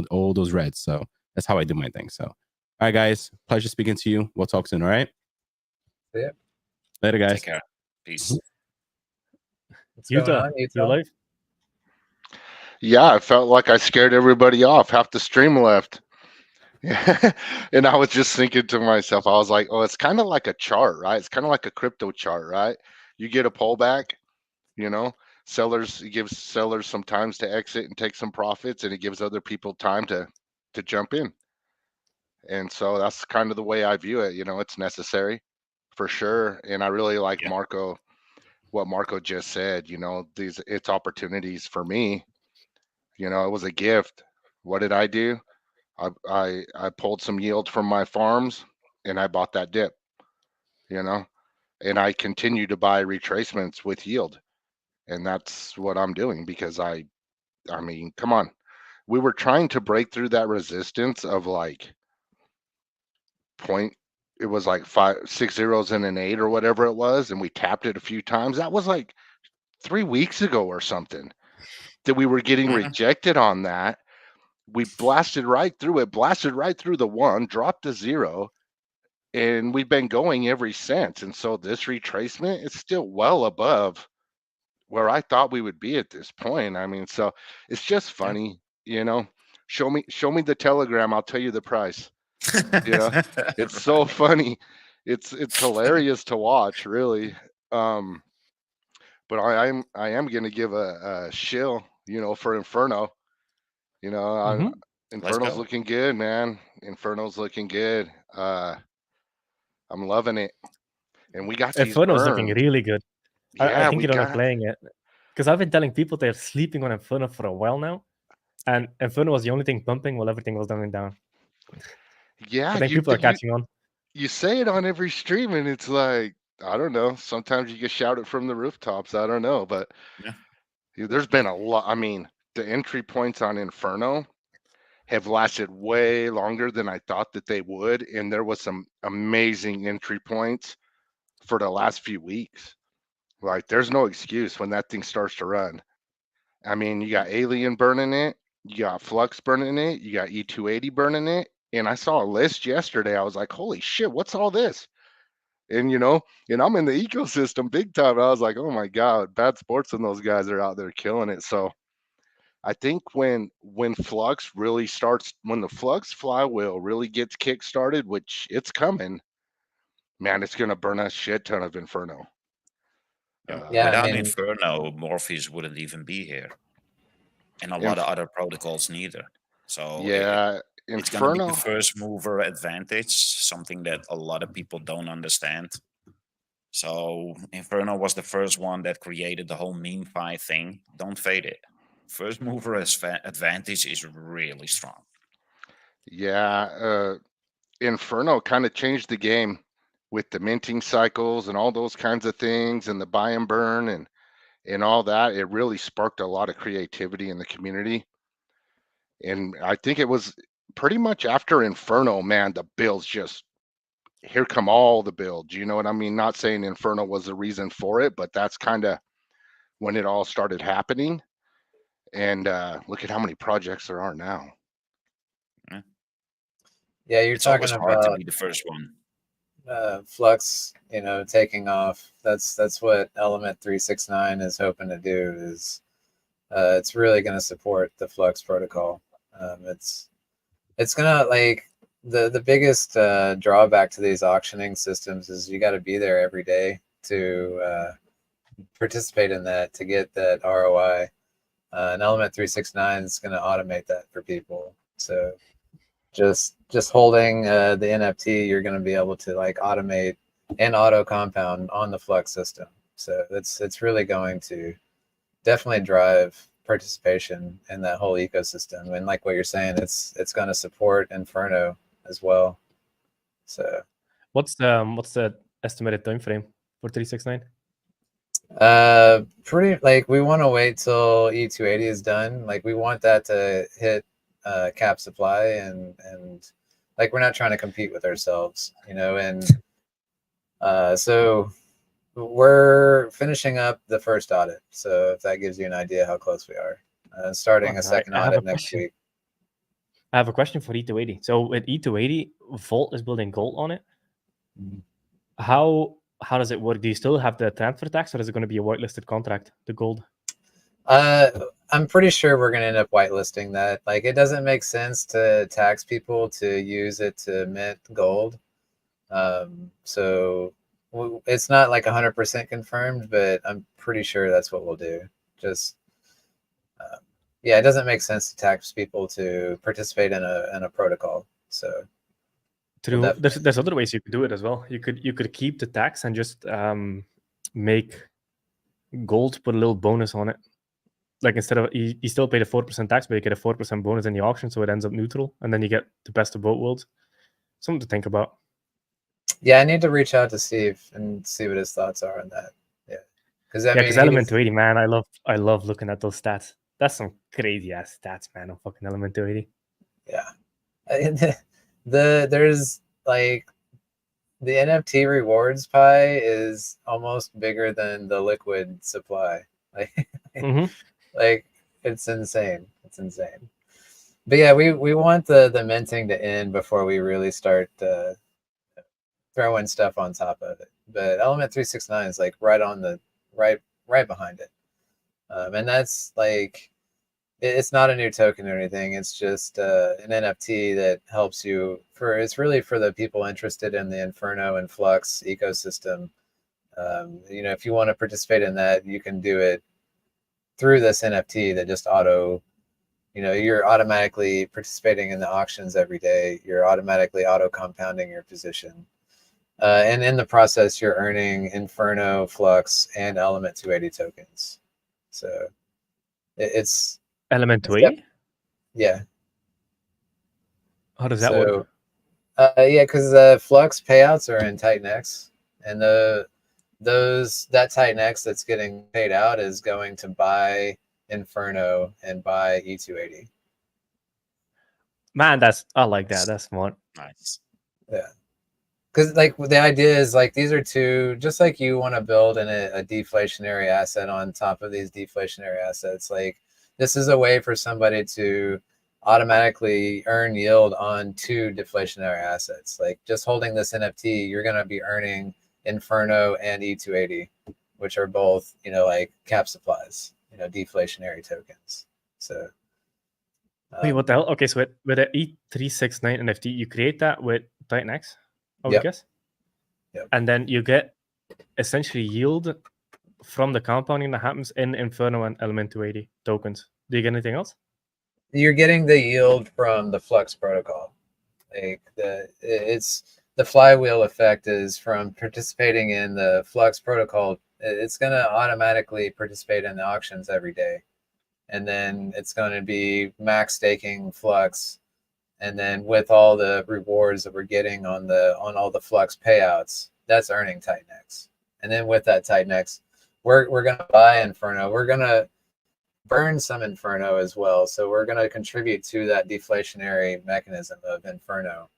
all those reds. So that's how I do my thing. So, all right, guys, pleasure speaking to you. We'll talk soon. All right. Yeah. Later, guys. Take care. Peace. What's going Utah, on, you Utah? live? Yeah, I felt like I scared everybody off. Half the stream left. And I was just thinking to myself, I was like, oh, it's kind of like a chart, right? It's kind of like a crypto chart, right? You get a pullback, you know, it gives sellers some times to exit and take some profits, and it gives other people time to jump in. And so that's kind of the way I view it. You know, it's necessary for sure. And I really like what Marco just said, you know, it's opportunities for me. You know, it was a gift. What did I do? I pulled some yield from my farms and I bought that dip, you know, and I continue to buy retracements with yield. And that's what I'm doing because I mean, come on. We were trying to break through that resistance of like it was like 6 zeros and an 8 or whatever it was, and we tapped it a few times. That was like 3 weeks ago or something that we were getting rejected on that. We blasted right through the 1, dropped to 0, and we've been going ever since. And so this retracement is still well above where I thought we would be at this point. I mean, so it's just funny, you know. Show me the Telegram, I'll tell you the price. You know, it's so funny. It's hilarious to watch, really. But I am going to give a shill, you know, for Inferno. You know, Inferno's looking good, man. Inferno's looking good. I'm loving it. And we got these Inferno's looking burns. really good. Yeah, I think you don't know playing it. Because I've been telling people they're sleeping on Inferno for a while now. And Inferno was the only thing pumping while everything was going down. Yeah, I think people are catching on. You say it on every stream, and it's like, I don't know. Sometimes you get shouted from the rooftops. I don't know, but there's been a lot. I mean, the entry points on Inferno have lasted way longer than I thought that they would, and there was some amazing entry points for the last few weeks. Like, there's no excuse when that thing starts to run. I mean, you got Alien burning it, you got Flux burning it, you got E280 burning it, and I saw a list yesterday. I was like, holy shit, what's all this? And you know, and I'm in the ecosystem big time. I was like, oh my god, Bad Sports and those guys are out there killing it. So I think when Flux really starts, when the Flux flywheel really gets kick started, which it's coming, man, it's gonna burn a shit ton of Inferno. Without Inferno, Morpheus wouldn't even be here, and a lot of other protocols neither. So yeah, it's going to be the first mover advantage, something that a lot of people don't understand. So Inferno was the first one that created the whole meme fi thing. Don't fade it. First mover advantage is really strong. Yeah, Inferno kind of changed the game with the minting cycles and all those kinds of things, and the buy and burn and all that. It really sparked a lot of creativity in the community. And I think it was pretty much after Inferno, man, the builds just, here come all the builds. You know what I mean? Not saying Inferno was the reason for it, but that's kind of when it all started happening. And look at how many projects there are now. Yeah, you're talking always about hard to be the first one. Flux, you know, taking off. That's what Element 369 is hoping to do, is it's really going to support the Flux protocol. It's gonna like the biggest drawback to these auctioning systems is you got to be there every day to participate in that to get that ROI. And Element 369 is going to automate that for people. So just holding the NFT, you're going to be able to like automate and auto compound on the Flux system. So it's really going to definitely drive participation in that whole ecosystem. And like what you're saying, it's going to support Inferno as well. So what's the estimated time frame for 369? Pretty like we want to wait till E280 is done. Like we want that to hit cap supply and like we're not trying to compete with ourselves, you know, and so we're finishing up the first audit. So if that gives you an idea how close we are, starting a second audit next week. I have a question for E280. So with E280, Vault is building gold on it. How does it work? Do you still have the transfer tax, or is it going to be a whitelisted contract, the gold? I'm pretty sure we're going to end up whitelisting that. Like, it doesn't make sense to tax people to use it to mint gold. So it's not like 100% confirmed, but I'm pretty sure that's what we'll do. Just, yeah, it doesn't make sense to tax people to participate in a protocol. So true. Well, there's other ways you could do it as well. You could keep the tax and just make gold put a little bonus on it. Like instead of you still pay the 4% tax, but you get a 4% bonus in the auction, so it ends up neutral, and then you get the best of both worlds. Something to think about. Yeah, I need to reach out to Steve and see what his thoughts are on that. Yeah, because Element 280, man, I love looking at those stats. That's some crazy ass stats, man, on fucking Element 280. Yeah, there's like the NFT rewards pie is almost bigger than the liquid supply. Like, like it's insane. It's insane. But yeah, we want the minting to end before we really start throwing stuff on top of it. But Element 369 is like right on the right behind it, and that's like it's not a new token or anything. It's just an NFT that helps you it's really for the people interested in the Inferno and Flux ecosystem. You know, if you want to participate in that, you can do it through this NFT that just you're automatically participating in the auctions every day. You're automatically auto compounding your position. And in the process, you're earning Inferno, Flux, and Element 280 tokens. So it's Element 280? Yeah. How does that work? Yeah, because Flux payouts are in Titanx, and that Titanx that's getting paid out is going to buy Inferno and buy E280. Man, I like that. That's smart. Nice. Yeah. Because like the idea is like these are two, just like you want to build a deflationary asset on top of these deflationary assets. Like this is a way for somebody to automatically earn yield on two deflationary assets. Like just holding this NFT, you're going to be earning Inferno and E280, which are both, like cap supplies, deflationary tokens. So. Wait, what the hell? Okay, so with the E369 NFT, you create that with Titanx, I would guess. Yep. And then you get essentially yield from the compounding that happens in Inferno and Element 280 tokens. Do you get anything else? You're getting the yield from the Flux protocol. Like the flywheel effect is from participating in the Flux protocol. It's going to automatically participate in the auctions every day. And then it's going to be max staking Flux. And then with all the rewards that we're getting on all the Flux payouts, that's earning Titanx. And then with that Titanx, we're going to buy Inferno. We're going to burn some Inferno as well. So we're going to contribute to that deflationary mechanism of Inferno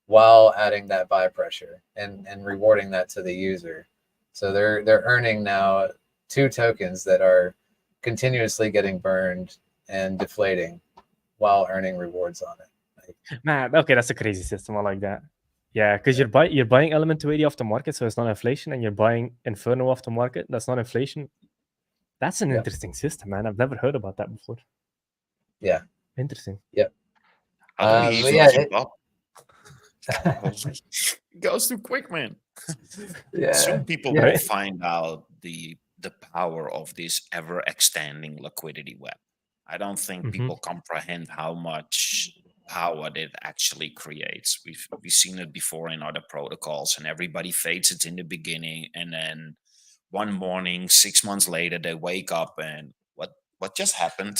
while adding that buy pressure and rewarding that to the user. So they're earning now two tokens that are continuously getting burned and deflating while earning rewards on it. Man, okay, that's a crazy system. I like that. Yeah, because you're buying Element 280 off the market, so it's not inflation, and you're buying Inferno off the market. That's not inflation. That's an Yep. interesting system, man. I've never heard about that before. Yeah. Interesting. How do we but even yeah, keep up? It goes too quick, man. yeah, Soon people yeah. will Right. find out the power of this ever extending liquidity web. I don't think Mhm. people comprehend how much power it actually creates. We've seen it before in other protocols, and everybody fades it in the beginning, and then one morning, 6 months later, they wake up and what just happened?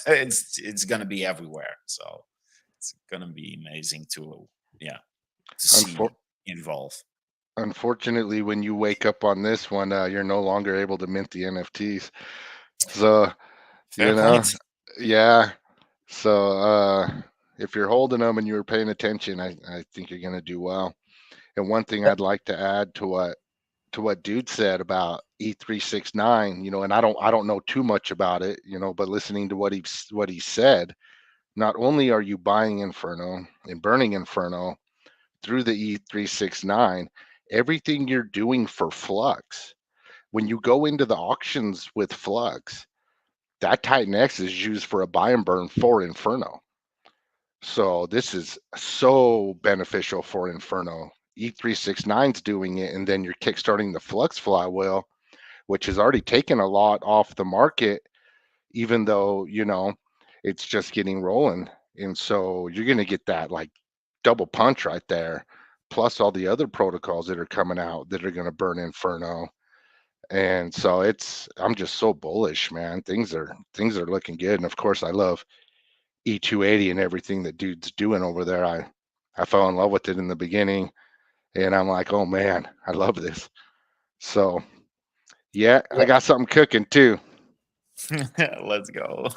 It's gonna be everywhere. So it's gonna be amazing to see Unfor- evolve. Unfortunately, when you wake up on this one, you're no longer able to mint the NFTs. So, Fair you know, point. yeah. So, if you're holding them and you're paying attention, I think you're going to do well. And one thing I'd like to add to what Dude said about E369, and I don't know too much about it, but listening to what he said, not only are you buying Inferno and burning Inferno through the E369, everything you're doing for Flux, when you go into the auctions with Flux, that Titanx is used for a buy and burn for Inferno. So this is so beneficial for Inferno. E369's doing it, and then you're kickstarting the Flux flywheel, which has already taken a lot off the market, even though, it's just getting rolling. And so you're going to get that like double punch right there, plus all the other protocols that are coming out that are going to burn Inferno. And so I'm just so bullish, man. Things are looking good. And of course I love E280 and everything that Dude's doing over there. I fell in love with it in the beginning, and I'm like, oh man, I love this. So yeah, I Yeah. got something cooking too. Let's go.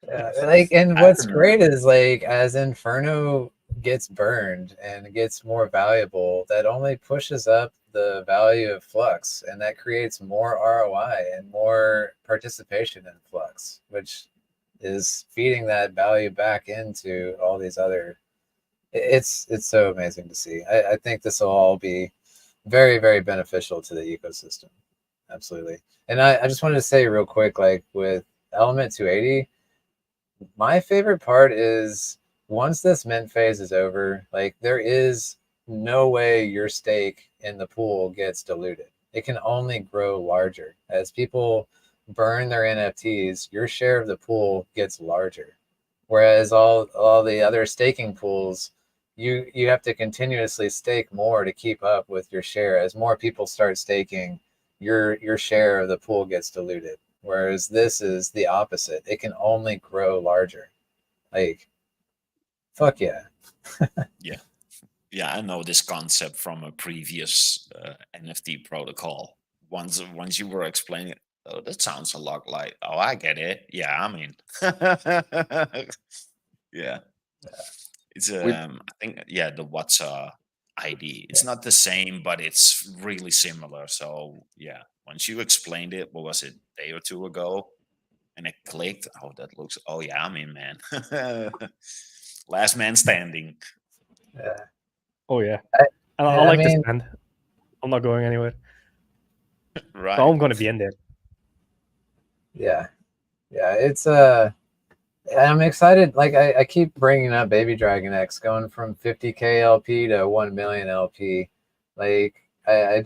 And I what's don't know. great is like as Inferno gets burned and gets more valuable, that only pushes up the value of Flux, and that creates more ROI and more participation in Flux, which is feeding that value back into all these other. It's so amazing to see. I think this will all be very, very beneficial to the ecosystem. Absolutely. And I just wanted to say real quick, like with Element 280, my favorite part is once this mint phase is over, like there is no way your stake in the pool gets diluted. It can only grow larger. As people burn their NFTs, your share of the pool gets larger. Whereas all the other staking pools, you have to continuously stake more to keep up with your share. As more people start staking, your share of the pool gets diluted. Whereas this is the opposite. It can only grow larger. Like, fuck yeah. Yeah, I know this concept from a previous NFT protocol. Once you were explaining it, oh, that sounds a lot like. Oh, I get it. Yeah, I mean, yeah, it's With I think the WhatsApp ID. It's not the same, but it's really similar. So yeah, once you explained it, what was it, day or two ago, and it clicked. Oh, that looks. Oh yeah, I mean, man, last man standing. Yeah. Oh yeah. I, I I like this mean, band. I'm not going anywhere. Right. So I'm gonna be in there. yeah. Yeah. It's I'm excited. Like I keep bringing up Baby Dragon X going from 50K LP to 1 million LP. Like I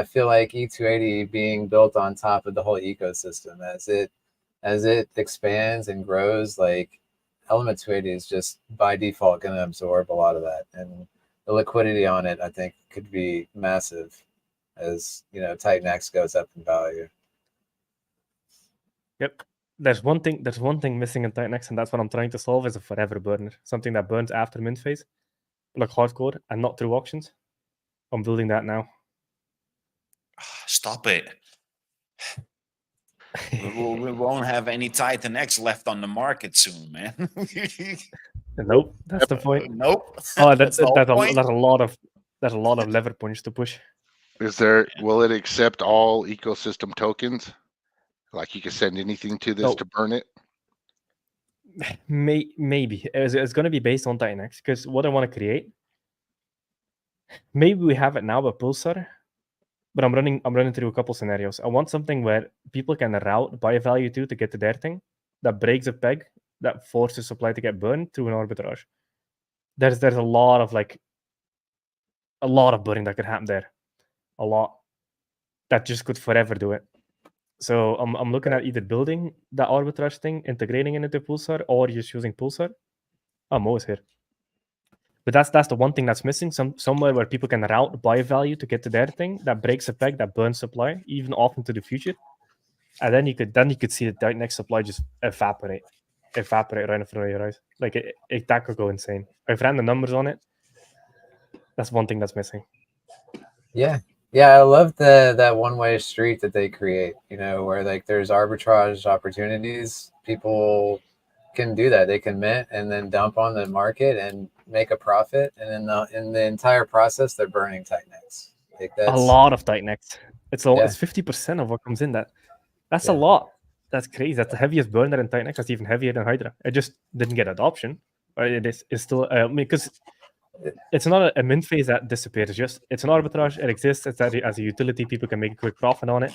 feel like E280 being built on top of the whole ecosystem as it expands and grows. Like Element 280 is just by default going to absorb a lot of that, and the liquidity on it I think could be massive as Titanx goes up in value. Yep. There's one thing missing in Titanx, and that's what I'm trying to solve is a forever burner. Something that burns after mint phase, like hardcore, and not through auctions. I'm building that now. Stop it. We won't have any Titanx left on the market soon, man. Nope, that's the point. Nope. Oh, That's the whole point. that's a lot of lever punch to push. will it accept all ecosystem tokens? Like you can send anything to this No. to burn it? Maybe it's going to be based on Titanx because what I want to create. Maybe we have it now, but Pulsar. But I'm running through a couple scenarios. I want something where people can route buy value to get to their thing that breaks a peg that forces supply to get burned through an arbitrage. There's a lot of burning that could happen there. A lot. That just could forever do it. So I'm looking at either building that arbitrage thing, integrating it into Pulsar, or just using Pulsar. I'm always here. But that's the one thing that's missing. Somewhere where people can route buy value to get to their thing that breaks a peg that burns supply even off into the future. And then you could see the Titanx supply just evaporate right in front of your eyes. Like that could go insane. I've ran the numbers on it. That's one thing that's missing. Yeah, I love that one-way street that they create. You know, where like there's arbitrage opportunities. People can do that. They can mint and then dump on the market and make a profit. And in the entire process, they're burning Titanx. Like a lot of Titanx. It's 50% of what comes in. That's a lot. That's crazy. That's the heaviest burner in Titanx. That's even heavier than Hydra. It just didn't get adoption. But it's still because it's not a mint phase that disappears. It's an arbitrage. It exists. It's as a utility. People can make a quick profit on it.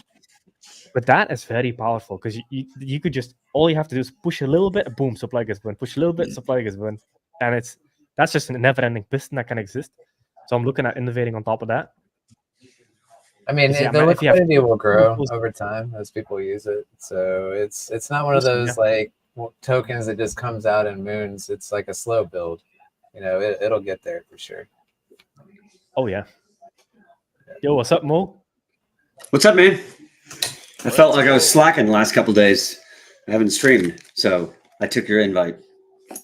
But that is very powerful because you could just, all you have to do is push a little bit, boom, supply gets burned. Push a little bit, supply gets burned. And that's just a never-ending piston that can exist. So I'm looking at innovating on top of that. I mean, the liquidity will grow over time as people use it. So it's not one of those like tokens that just comes out in moons. It's like a slow build. You know, it'll get there for sure. Oh yeah. Yo, what's up, Mo? What's up, man? I felt like I was slacking the last couple of days. I haven't streamed, so I took your invite.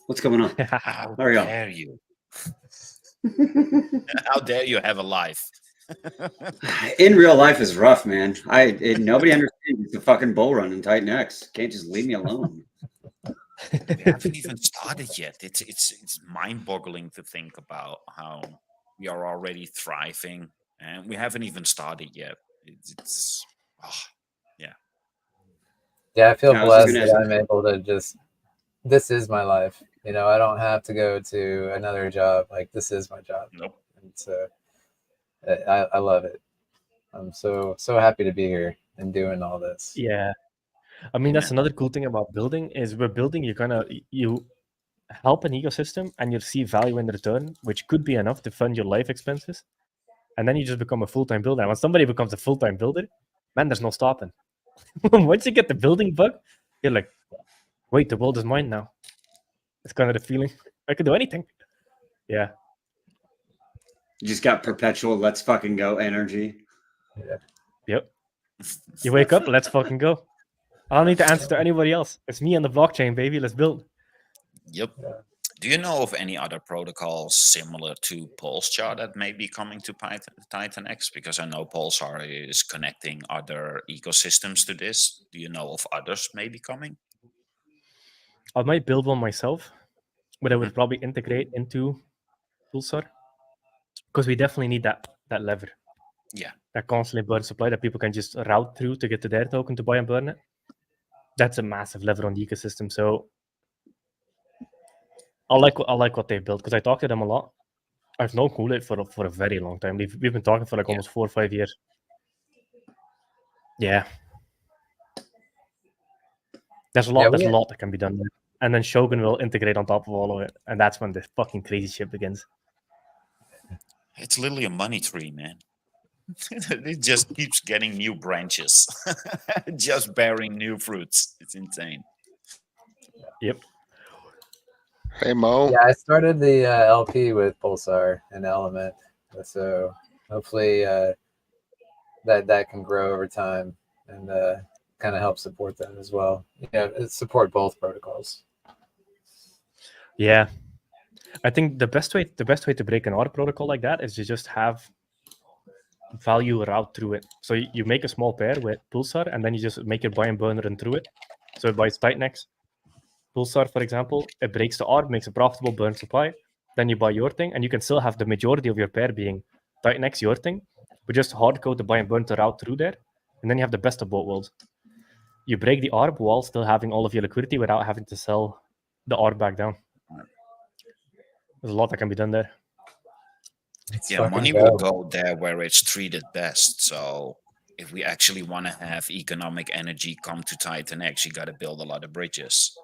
What's going on? How dare you? How dare you have a life? In real life is rough, man. Nobody understands it's a fucking bull run in Titanx. Can't just leave me alone. We haven't even started yet. It's mind-boggling to think about how we are already thriving, and we haven't even started yet. Yeah, I feel blessed that I'm able to just. This is my life. You know, I don't have to go to another job. Like, this is my job. Nope. And so I love it. I'm so happy to be here and doing all this. Yeah. I mean, that's another cool thing about building is we're building, you help an ecosystem and you see value in return, which could be enough to fund your life expenses. And then you just become a full-time builder. And when somebody becomes a full-time builder, man, there's no stopping. Once you get the building bug, you're like, wait, the world is mine now. It's kind of the feeling. I could do anything. Yeah. You just got perpetual let's fucking go energy. Yeah. Yep. You wake up, let's fucking go. I don't need to answer to anybody else. It's me and the blockchain, baby. Let's build. Yep. Do you know of any other protocols similar to Pulsar that may be coming to Titanx? Because I know Pulsar is connecting other ecosystems to this. Do you know of others maybe coming? I might build one myself, but I would probably integrate into Pulsar because we definitely need that lever. Yeah. That constantly burn supply that people can just route through to get to their token to buy and burn it. That's a massive lever on the ecosystem. So I like what they've built because I talk to them a lot. I've known Kool-Aid for a very long time. We've been talking for like almost 4 or 5 years. Yeah. There's a lot that can be done there. And then Shogun will integrate on top of all of it. And that's when the fucking crazy shit begins. It's literally a money tree, man. It just keeps getting new branches. Just bearing new fruits. It's insane. Yep. Hey, Mo. Yeah, I started the LP with Pulsar and Element. So hopefully that can grow over time and kind of help support them as well. Support both protocols. Yeah, I think the best way to break an ARP protocol like that is to just have value route through it. So you make a small pair with Pulsar, and then you just make your buy and burn run through it. So it buys Titanx. Pulsar, for example, it breaks the ARP, makes a profitable burn supply. Then you buy your thing, and you can still have the majority of your pair being Titanx, your thing, but just hard code the buy and burn to route through there, and then you have the best of both worlds. You break the ARB while still having all of your liquidity without having to sell the ARB back down. There's a lot that can be done there. Yeah, money will go there where it's treated best. So if we actually want to have economic energy come to Titanx, you got to build a lot of bridges.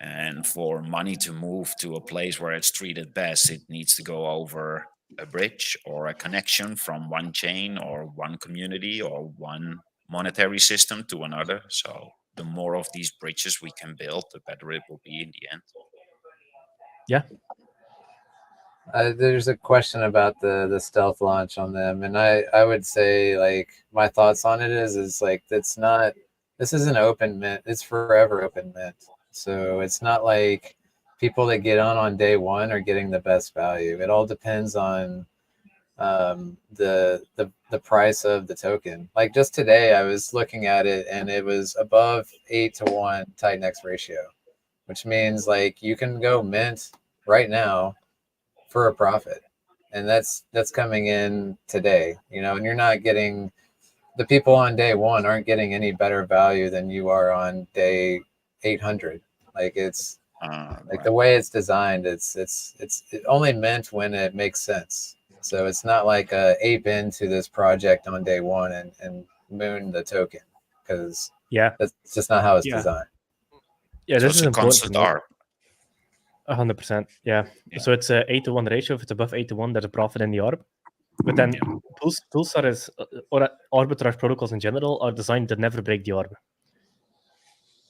And for money to move to a place where it's treated best, it needs to go over a bridge or a connection from one chain or one community or one monetary system to another. So the more of these bridges we can build, the better it will be in the end. Yeah. There's a question about the stealth launch on them, and I would say like my thoughts on it is like this isn't open mint. It's forever open mint. So it's not like people that get on day one are getting the best value. It all depends on the price of the token. Like just today, I was looking at it and it was above 8-to-1 Titanx ratio, which means like you can go mint right now for a profit, and that's coming in today. And you're not getting the people on day one aren't getting any better value than you are on day 800. Like it's like the way it's designed, it only meant when it makes sense. So it's not like ape into this project on day one and moon the token, because that's just not how it's designed. Yeah, so this is important. Constant ARB. 100%. Yeah. So it's a 8-to-1 ratio. If it's above 8-to-1, there's a profit in the ARB. But then Pulsar is, or arbitrage protocols in general, are designed to never break the ARB.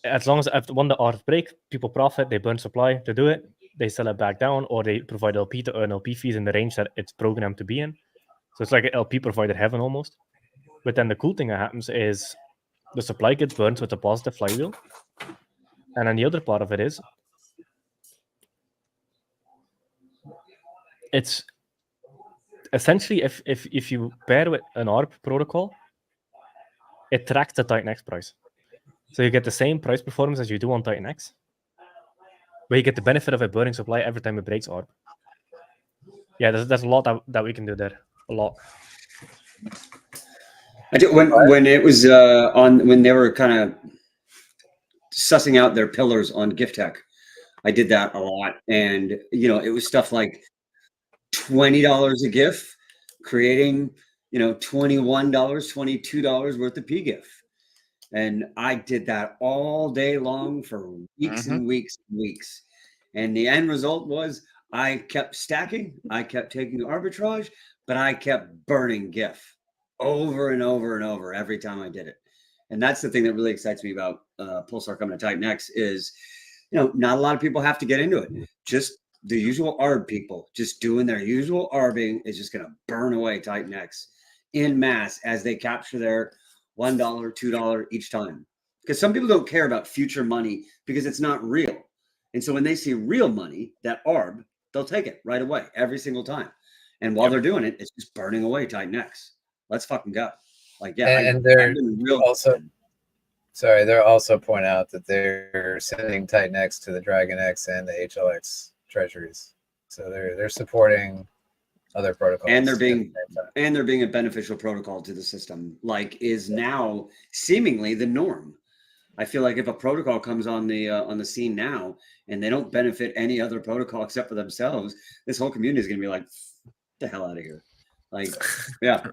As long as when the ARB break, people profit, they burn supply to do it, they sell it back down, or they provide LP to earn LP fees in the range that it's programmed to be in. So it's like an LP provided heaven almost. But then the cool thing that happens is the supply gets burned with a positive flywheel. And then the other part of it is it's essentially if you pair with an ARB protocol, it tracks the Titanx price. So you get the same price performance as you do on Titanx, but you get the benefit of a burning supply every time it breaks ARB. Yeah, there's a lot that we can do there. A lot. I do, when it was when they were kind of sussing out their pillars on gift tech, I did that a lot, and it was stuff like $20 a GIF, creating $21, $22 worth of PGIF. And I did that all day long for weeks and weeks and weeks. And the end result was I kept stacking, I kept taking arbitrage, but I kept burning GIF over and over and over every time I did it. And that's the thing that really excites me about Pulsar coming to Titanx is, not a lot of people have to get into it. Just the usual ARB people just doing their usual ARBing is just going to burn away Titanx in mass as they capture their $1, $2 each time. Because some people don't care about future money because it's not real. And so when they see real money, that ARB, they'll take it right away every single time. And while they're doing it, it's just burning away Titanx. Let's fucking go. Like, yeah. And they're also, sorry, they'll also point out that they're sending Titanx to the Dragon X and the HLX treasuries. So they're supporting other protocols, and they're being a beneficial protocol to the system, like is now seemingly the norm. I feel like if a protocol comes on the scene now and they don't benefit any other protocol except for themselves, this whole community is going to be like, "Get the hell out of here!" Like, yeah,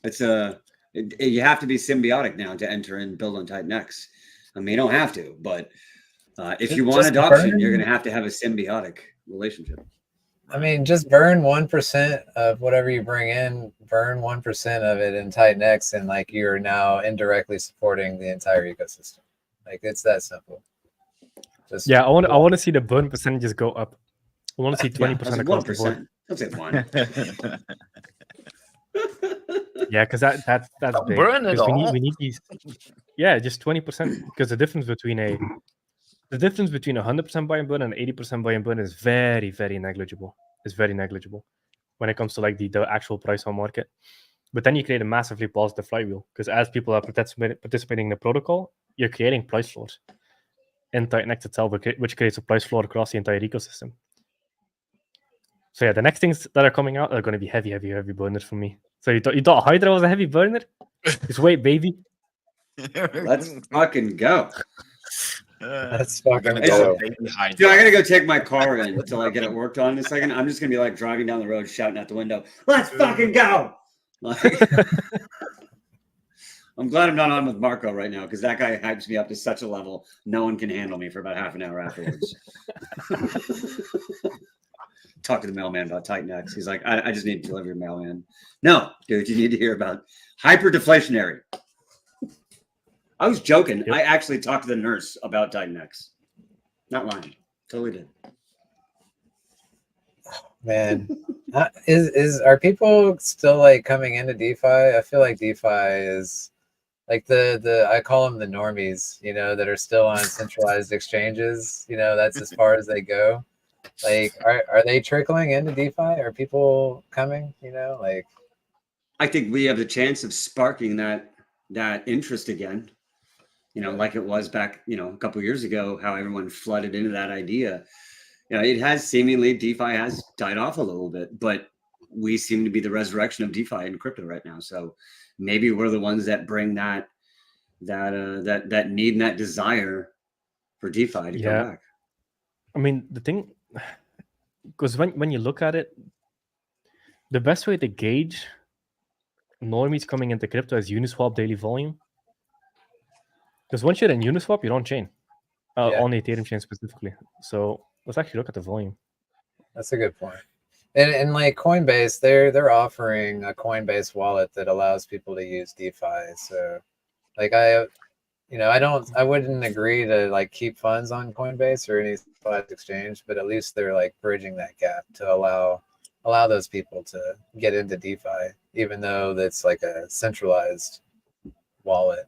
it's you have to be symbiotic now to enter and build on Titanx. I mean, you don't have to, but if you want adoption, you're going to have a symbiotic relationship. I mean, just burn 1% of whatever you bring in, burn 1% of it in Titanx, and like you're now indirectly supporting the entire ecosystem. Like it's that simple. I want to see the burn percentages go up. I want to see 20% across the board. Don't say 1. Yeah, because that's big. Burn it all. We need these. Yeah, just 20%. Because the difference between 100% buy and burn and 80% buy and burn is very, very negligible. It's very negligible when it comes to like the actual price on market. But then you create a massively positive flywheel, because as people are participating in the protocol, you're creating price floors in Titanx itself, which creates a price floor across the entire ecosystem. So yeah, the next things that are coming out are going to be heavy burners for me. So you thought Hydra was a heavy burner? Just wait, baby. Let's fucking go. That's We're fucking gonna go dope. baby hide. Dude, I gotta go take my car in until I get it worked on in a second. I'm just gonna be like driving down the road, shouting out the window, "Let's fucking go!" Like, I'm glad I'm not on with Marco right now because that guy hypes me up to such a level no one can handle me for about half an hour afterwards. Talk to the mailman about Titanx. He's like, I just need to deliver your mailman. No, dude, you need to hear about hyper deflationary. I was joking. Yep. I actually talked to the nurse about Titanx. Not lying. Totally did. Man, are people still like coming into DeFi? I feel like DeFi is like the I call them the normies, you know, that are still on centralized exchanges. You know, that's as far as they go. Like, are they trickling into DeFi? Are people coming? You know, like I think we have the chance of sparking that interest again. You know, like it was back, you know, a couple of years ago, how everyone flooded into that idea. You know, it has seemingly DeFi has died off a little bit, but we seem to be the resurrection of DeFi in crypto right now. So maybe we're the ones that bring that need and that desire for DeFi to come back. I mean, the thing, because when you look at it, the best way to gauge normies coming into crypto is Uniswap daily volume. Because once you're in Uniswap, you're on chain, on the Ethereum chain specifically. So let's actually look at the volume. that's a good point. And like Coinbase, they're offering a Coinbase wallet that allows people to use DeFi. So like I wouldn't agree to like keep funds on Coinbase or any spot exchange, but at least they're like bridging that gap to allow those people to get into DeFi, even though that's like a centralized wallet.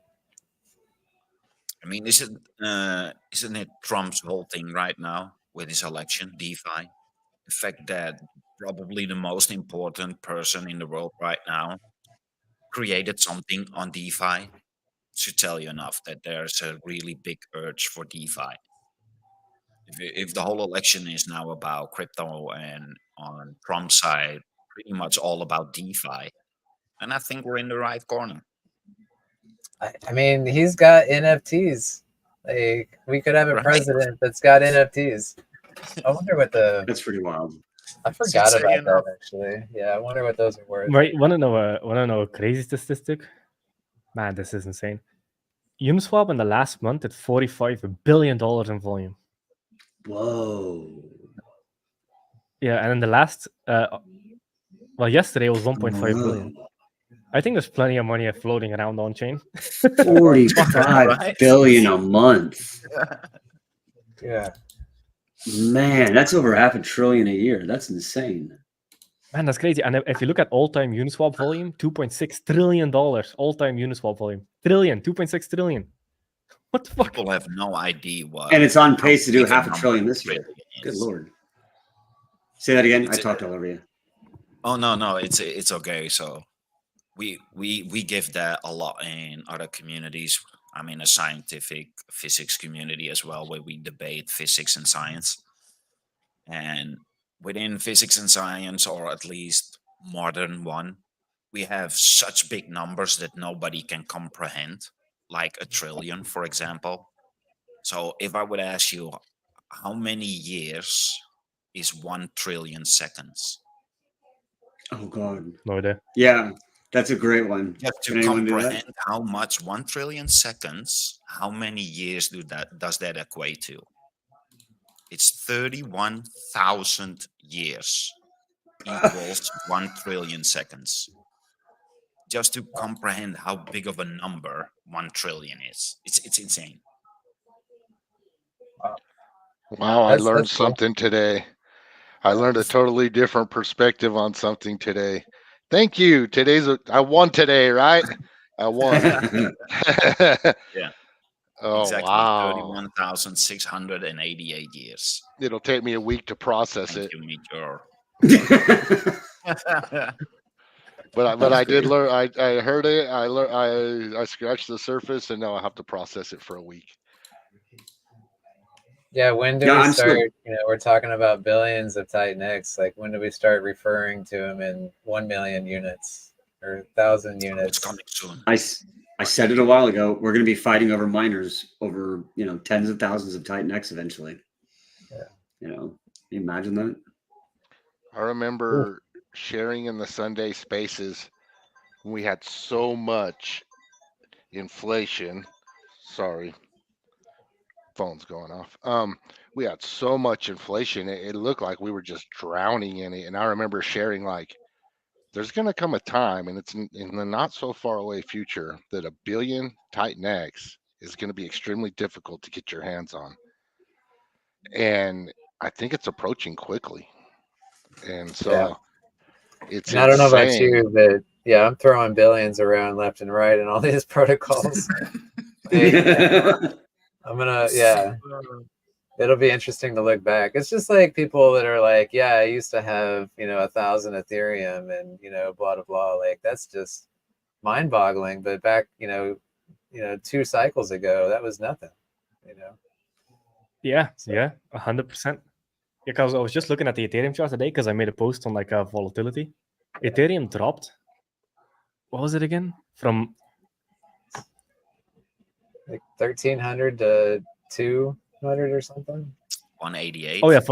I mean, isn't it Trump's whole thing right now with his election, DeFi? The fact that probably the most important person in the world right now created something on DeFi should tell you enough that there's a really big urge for DeFi. If the whole election is now about crypto and on Trump's side, pretty much all about DeFi, then I think we're in the right corner. I mean, he's got NFTs. Like we could have a president that's got NFTs. I wonder what That's pretty wild. I forgot about that actually. Yeah, I wonder what those are worth. Right? Want to know a crazy statistic? Man, this is insane. Uniswap in the last month did $45 billion in volume. Whoa. Yeah, and in the last, yesterday it was 1.5 billion. I think there's plenty of money floating around on chain. 45 billion a month. Yeah. Man, that's over $500 billion a year. That's insane. Man, that's crazy. And if you look at all-time Uniswap volume, $2.6 trillion all-time Uniswap volume. 2.6 trillion. What the fuck? People have no idea what. And it's on pace to do $500 billion this year. Good lord. Say that again. I talked all over you. Oh no, it's okay. So we give that a lot in other communities. I mean, a scientific physics community as well, where we debate physics and science. And within physics and science, or at least modern one, we have such big numbers that nobody can comprehend, like a trillion, for example. So if I would ask you, how many years is 1 trillion seconds? Oh God. No idea. Yeah, that's a great one. You have to comprehend how much 1 trillion seconds, how many years does that equate to? It's 31,000 years equals 1 trillion seconds. Just to comprehend how big of a number 1 trillion is. It's insane. Wow, I learned something today. I learned a totally different perspective on something today. Thank you. I won today, right? I won. Yeah. Oh, exactly. wow. 31,688 years. It'll take me a week to process it. You meet your... But I did learn. I heard it. I scratched the surface, and now I have to process it for a week. Yeah, when do we start? You know, we're talking about billions of Titanx. Like, when do we start referring to them in 1 million units or 1,000 It's units. coming soon. I said it a while ago. We're going to be fighting over miners over, tens of thousands of Titanx eventually. Yeah. Can you imagine that? I remember sharing in the Sunday spaces when we had so much inflation. Sorry, phone's going off. We had so much inflation, it looked like we were just drowning in it. And I remember sharing like, there's going to come a time, and it's in the not so far away future, that 1 billion Titanx is going to be extremely difficult to get your hands on. And I think it's approaching quickly. And so it's And I don't know about insane. you, but yeah, I'm throwing billions around left and right in all these protocols. Like, I'm gonna, it'll be interesting to look back. It's just like people that are like, yeah, I used to have 1,000 Ethereum and blah blah blah. Like that's just mind-boggling. But back 2 cycles ago, that was nothing. Yeah, 100%. Because I was just looking at the Ethereum chart today because I made a post on like volatility. Ethereum dropped. What was it again? From like 1,300 to 200 or something. 188. Oh yeah, it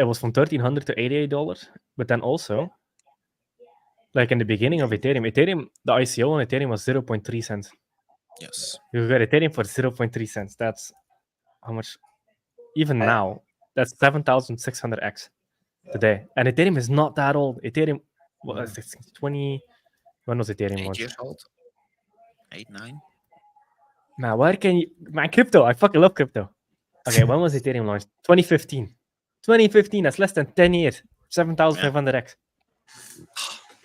was from $1,300 to $88. But then also, like in the beginning of Ethereum, the ICO on Ethereum was 0.3 cents. Yes. You got Ethereum for 0.3 cents. That's how much? Even now, that's 7,600x today. And Ethereum is not that old. Ethereum was 20. When was Ethereum 8 launched? years old. 8, 9. Man, where can you? Man, crypto. I fucking love crypto. Okay, when was Ethereum launched? 2015. 2015. That's less than 10 years. 7,500x.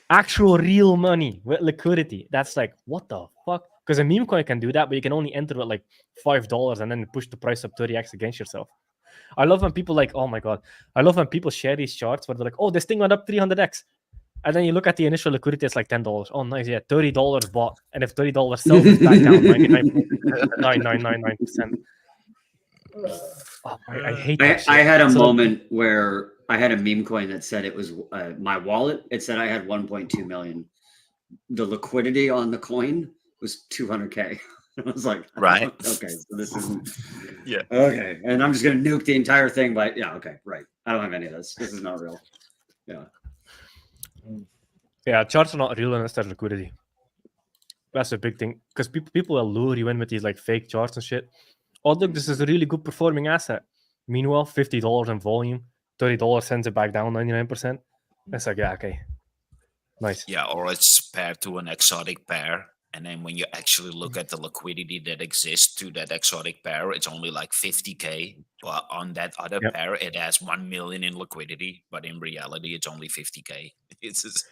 Actual real money with liquidity. That's like, what the fuck? Because a meme coin can do that, but you can only enter with like $5 and then push the price up 30x against yourself. I love when people like, oh my god. I love when people share these charts where they're like, oh, this thing went up 300x. And then you look at the initial liquidity, it's like $10. Oh, nice. Yeah, $30 bought. And if $30 sells, it's back down 99.9999%. Oh, I hate that shit. I had a moment where I had a meme coin that said it was my wallet. It said I had 1.2 million. The liquidity on the coin was 200K. I was like, right. Okay, so this isn't. Yeah. Okay, and I'm just gonna nuke the entire thing. But yeah, okay, right. I don't have any of this. This is not real. Yeah. Yeah, charts are not real unless there's liquidity. That's a big thing because people will lure you in with these like fake charts and shit. Oh, look, this is a really good performing asset. Meanwhile, $50 in volume, $30 sends it back down 99%. It's like, yeah, okay. Nice. Yeah, or it's paired to an exotic pair. And then when you actually look at the liquidity that exists to that exotic pair, it's only like 50K. But on that other pair, it has 1 million in liquidity. But in reality, it's only 50K. It's just,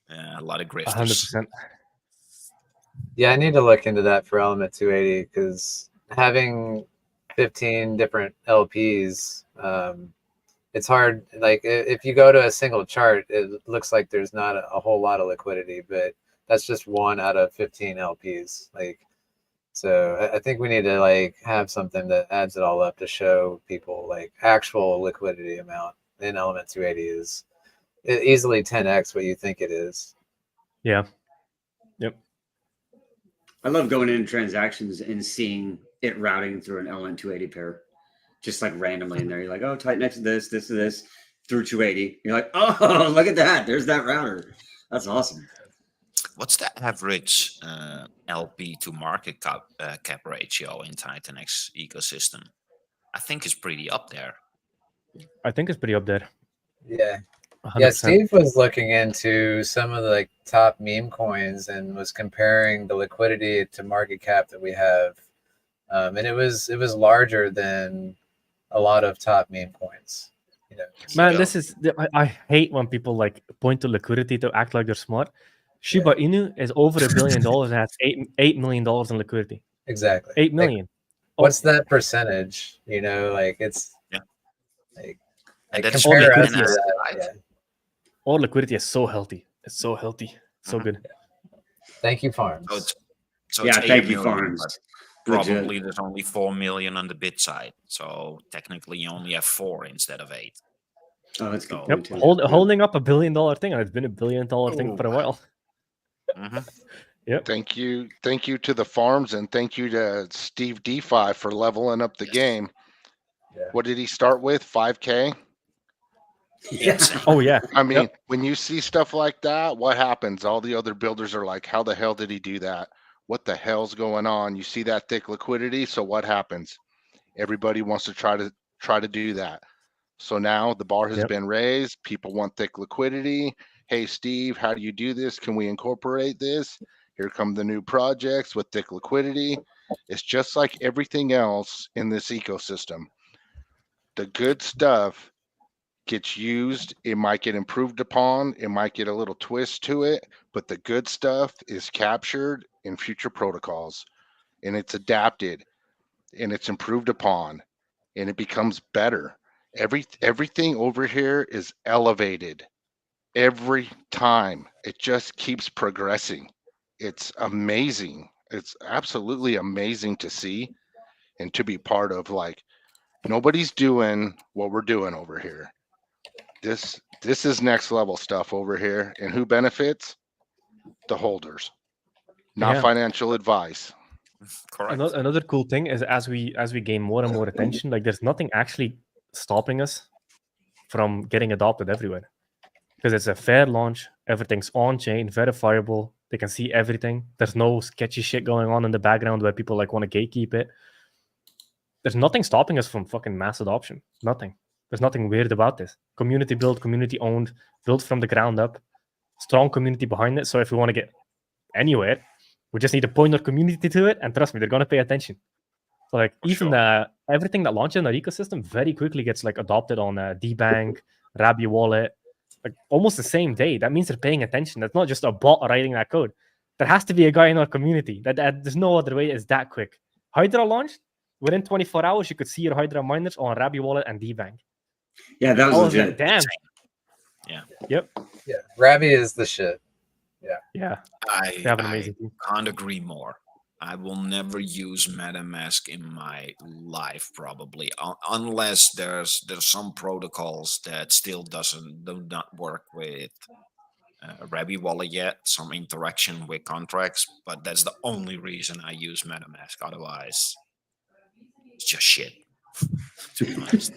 a lot of grifters. 100%. Yeah, I need to look into that for Element 280 because having 15 different LPs, it's hard. Like if you go to a single chart, it looks like there's not a whole lot of liquidity, but that's just 1 out of 15 LPs. Like, so I think we need to like have something that adds it all up to show people like actual liquidity amount in Element 280 is easily 10x what you think it is. Yeah. Yep. I love going into transactions and seeing it routing through an LN 280 pair, just like randomly in there. You're like, oh, Titanx this through 280. You're like, oh, look at that. There's that router. That's awesome. What's the average LP to market cap ratio in Titanx ecosystem? I think it's pretty up there. I think it's pretty up there. Yeah. 100%. Yeah, Steve was looking into some of the like top meme coins and was comparing the liquidity to market cap that we have, and it was larger than a lot of top meme coins. Man, this is I hate when people like point to liquidity to act like they're smart. Shiba Inu is over $1 billion and has $8 million in liquidity. Exactly. 8 million. Like, what's that percentage? Like it's like and that's compare us to that. Yeah. All liquidity is so healthy. It's so healthy. So good. Thank you, Farms. So yeah, it's thank you, million, Farms. Probably there's only 4 million on the bid side. So technically you only have 4 instead of 8. Oh, that's a good So- point too. Holding up $1 billion thing, and it's been $1 billion thing for a while. Mhm. Yep. Thank you to the farms, and thank you to Steve DeFi for leveling up the game. Yeah. What did he start with? 5K? Yeah. Oh yeah. I mean, Yep. when you see stuff like that, what happens? All the other builders are like, how the hell did he do that? What the hell's going on? You see that thick liquidity, so what happens? Everybody wants to try to do that. So now the bar has Yep. been raised. People want thick liquidity. Hey, Steve, how do you do this? Can we incorporate this? Here come the new projects with thick liquidity. It's just like everything else in this ecosystem. The good stuff gets used. It might get improved upon. It might get a little twist to it, but the good stuff is captured in future protocols, and it's adapted, and it's improved upon, and it becomes better. Everything over here is elevated every time. It just keeps progressing. It's amazing. It's absolutely amazing to see and to be part of. Like, nobody's doing what we're doing over here. This is next level stuff over here, and who benefits? The holders, not Yeah. financial advice. Correct. Another cool thing is as we gain more and more attention, like there's nothing actually stopping us from getting adopted everywhere. Because it's a fair launch, everything's on chain, verifiable, they can see everything. There's no sketchy shit going on in the background where people like want to gatekeep it. There's nothing stopping us from fucking mass adoption. Nothing. There's nothing weird about this. Community built, community owned, built from the ground up, strong community behind it. So if we want to get anywhere, we just need to point our community to it, and trust me, they're gonna pay attention. So like For even everything that launches in our ecosystem very quickly gets like adopted on DBank, Rabi Wallet, like almost the same day. That means they're paying attention. That's not just a bot writing that code. There has to be a guy in our community. That there's no other way. It's that quick. Hydra launched within 24 hours. You could see your Hydra miners on Rabi Wallet and DBank. Yeah, that I was was legit. like, damn. Yeah. Yep. Yeah. Ravi is the shit. Yeah. They have an amazing team. Can't agree more. I will never use MetaMask in my life, probably, unless there's some protocols that still do not work with Rabi Wallet yet. Some interaction with contracts, but that's the only reason I use MetaMask. Otherwise, it's just shit. To be honest.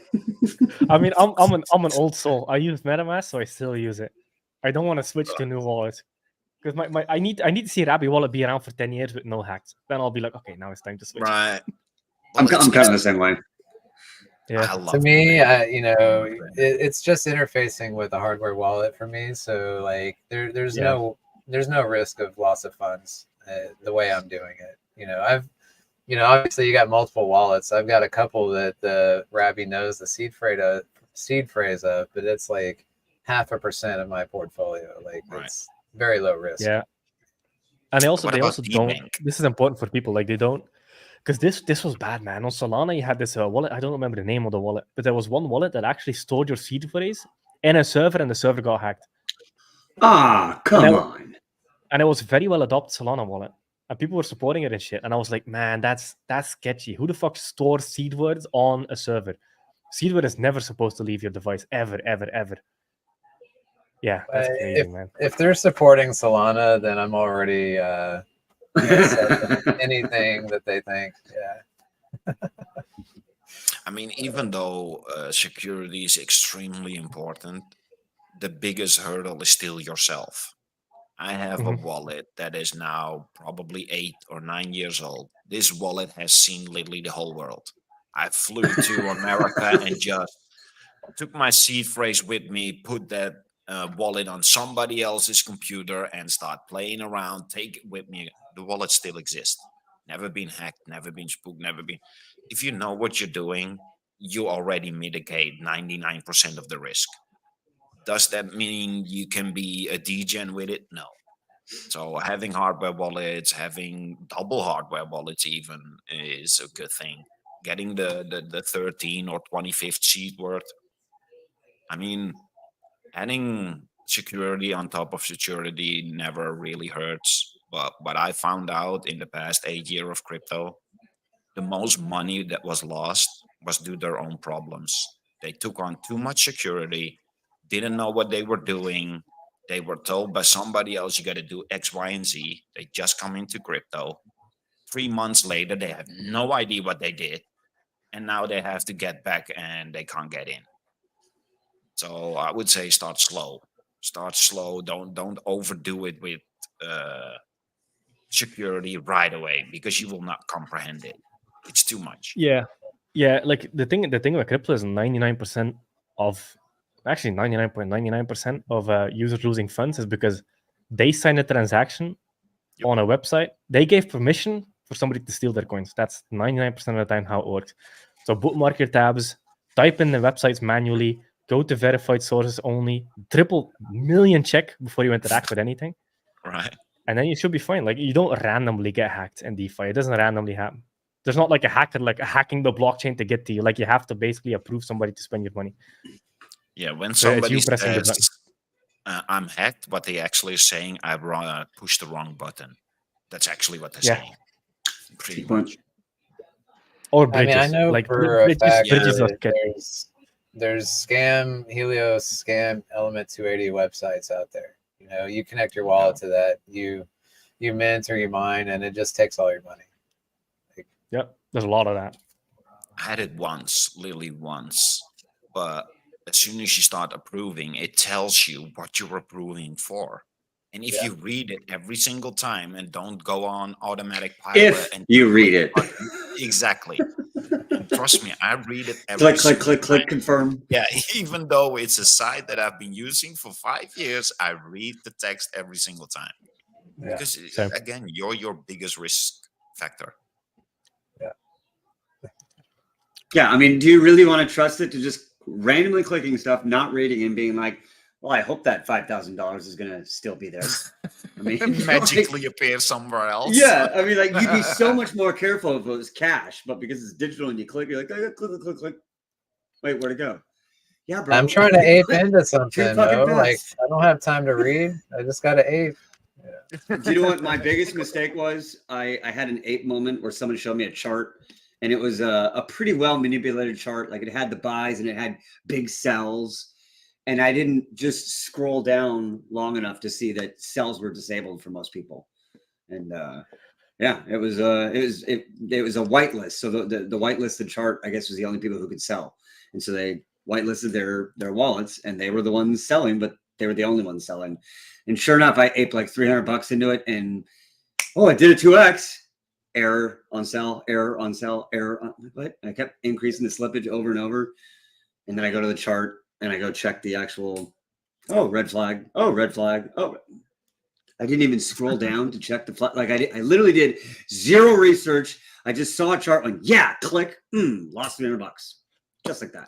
I mean, I'm an old soul. I use MetaMask, so I still use it. I don't want to switch to new wallets because I need to see Rabi Wallet be around for 10 years with no hacks. Then I'll be like, okay, now it's time to switch. Right. I'm kind of the same way. Yeah. I love To me, it. it's just interfacing with a hardware wallet for me. So like there's Yeah. no risk of loss of funds the way I'm doing it. Obviously you got multiple wallets. I've got a couple that the Rabi knows the seed phrase of, but it's like 0.5% of my portfolio. Like Right. it's very low risk. Yeah. And they also What they about also don't. DBank? This is important for people. Like they don't, because this was bad, man. On Solana, you had this wallet. I don't remember the name of the wallet, but there was one wallet that actually stored your seed phrase in a server, and the server got hacked. Ah, come on. And it was very well adopted Solana wallet, and people were supporting it and shit. And I was like, man, that's sketchy. Who the fuck stores seed words on a server? Seed word is never supposed to leave your device ever, ever, ever. Yeah, that's crazy, man. If they're supporting Solana, then I'm already anything that they think. Yeah. I mean, even though security is extremely important, the biggest hurdle is still yourself. I have a Mhm. wallet that is now probably 8 or 9 years old. This wallet has seen literally the whole world. I flew to America and just took my seed phrase with me, put that wallet on somebody else's computer and start playing around, take it with me. The wallet still exists. Never been hacked, never been spooked, never been. If you know what you're doing, you already mitigate 99% of the risk. Does that mean you can be a degen with it? No. So having hardware wallets, having double hardware wallets even is a good thing. Getting the 13 or 25th seed worth. I mean, adding security on top of security never really hurts. But what I found out in the past 8 years of crypto, the most money that was lost was due to their own problems. They took on too much security. didn't know what they were doing. They were told by somebody else, you got to do X, Y, and Z. They just come into crypto. 3 months later, they have no idea what they did. And now they have to get back and they can't get in. So I would say start slow. Start slow. Don't overdo it with security right away, because you will not comprehend it. It's too much. Yeah, like the thing about crypto is 99% of, actually 99.99% of users losing funds is because they sign a transaction Yep. on a website. They gave permission for somebody to steal their coins. That's 99% of the time how it works. So bookmark your tabs, type in the websites manually, go to verified sources only, triple million check before you interact with anything, Right. and then you should be fine. Like, you don't randomly get hacked in DeFi. It doesn't randomly happen. There's not like a hacker like hacking the blockchain to get to you. Like, you have to basically approve somebody to spend your money. Yeah, when So it's somebody you pressing the says button. I'm hacked, what they actually are saying, I pushed the wrong button. That's actually what they're Yeah. saying. Pretty Good point. much. Or I mean, bridges. I know like for a fact bridges are that there's scam Helios, scam Element 280 websites out there. You know, you connect your wallet to that, you mint or you mine, and it just takes all your money. Yep, there's a lot of that. I had it once, literally once, but as soon as you start approving, it tells you what you're approving for. And if you read it every single time and don't go on automatic pilot, If and you read it. Exactly. And trust me, I read it every Click, click, single click, click, time. confirm. Yeah, even though it's a site that I've been using for 5 years, I read the text every single time. Yeah. Because Same. again, you're your biggest risk factor. Yeah, I mean, do you really want to trust it to just randomly clicking stuff, not reading, and being like, well, I hope that $5,000 is going to still be there. I mean, Magically appear somewhere else. Yeah, I mean, like, you'd be so much more careful if it was cash, but because it's digital and you click, you're like, oh, click, click, click, click. Wait, where'd it go? Yeah, bro. I'm trying to ape into something, fucking though. Like, fast. I don't have time to read. I just got to ape. Do you know what my biggest mistake was? I had an ape moment where someone showed me a chart, and it was a pretty well manipulated chart. Like, it had the buys and it had big sells, and I didn't just scroll down long enough to see that sells were disabled for most people. And yeah, it was a whitelist. So the whitelisted chart, I guess, was the only people who could sell, and so they whitelisted their wallets, and they were the ones selling, but they were the only ones selling. And sure enough, I aped like $300 into it, and I did a 2x. Error on sell, error on sell, error on what? I kept increasing the slippage over and over, and then I go to the chart and I go check the actual. Oh, red flag. Oh, red flag. Oh. I didn't even scroll down to check the flag. Like, I literally did zero research. I just saw a chart, like, yeah, click, lost $300, just like that.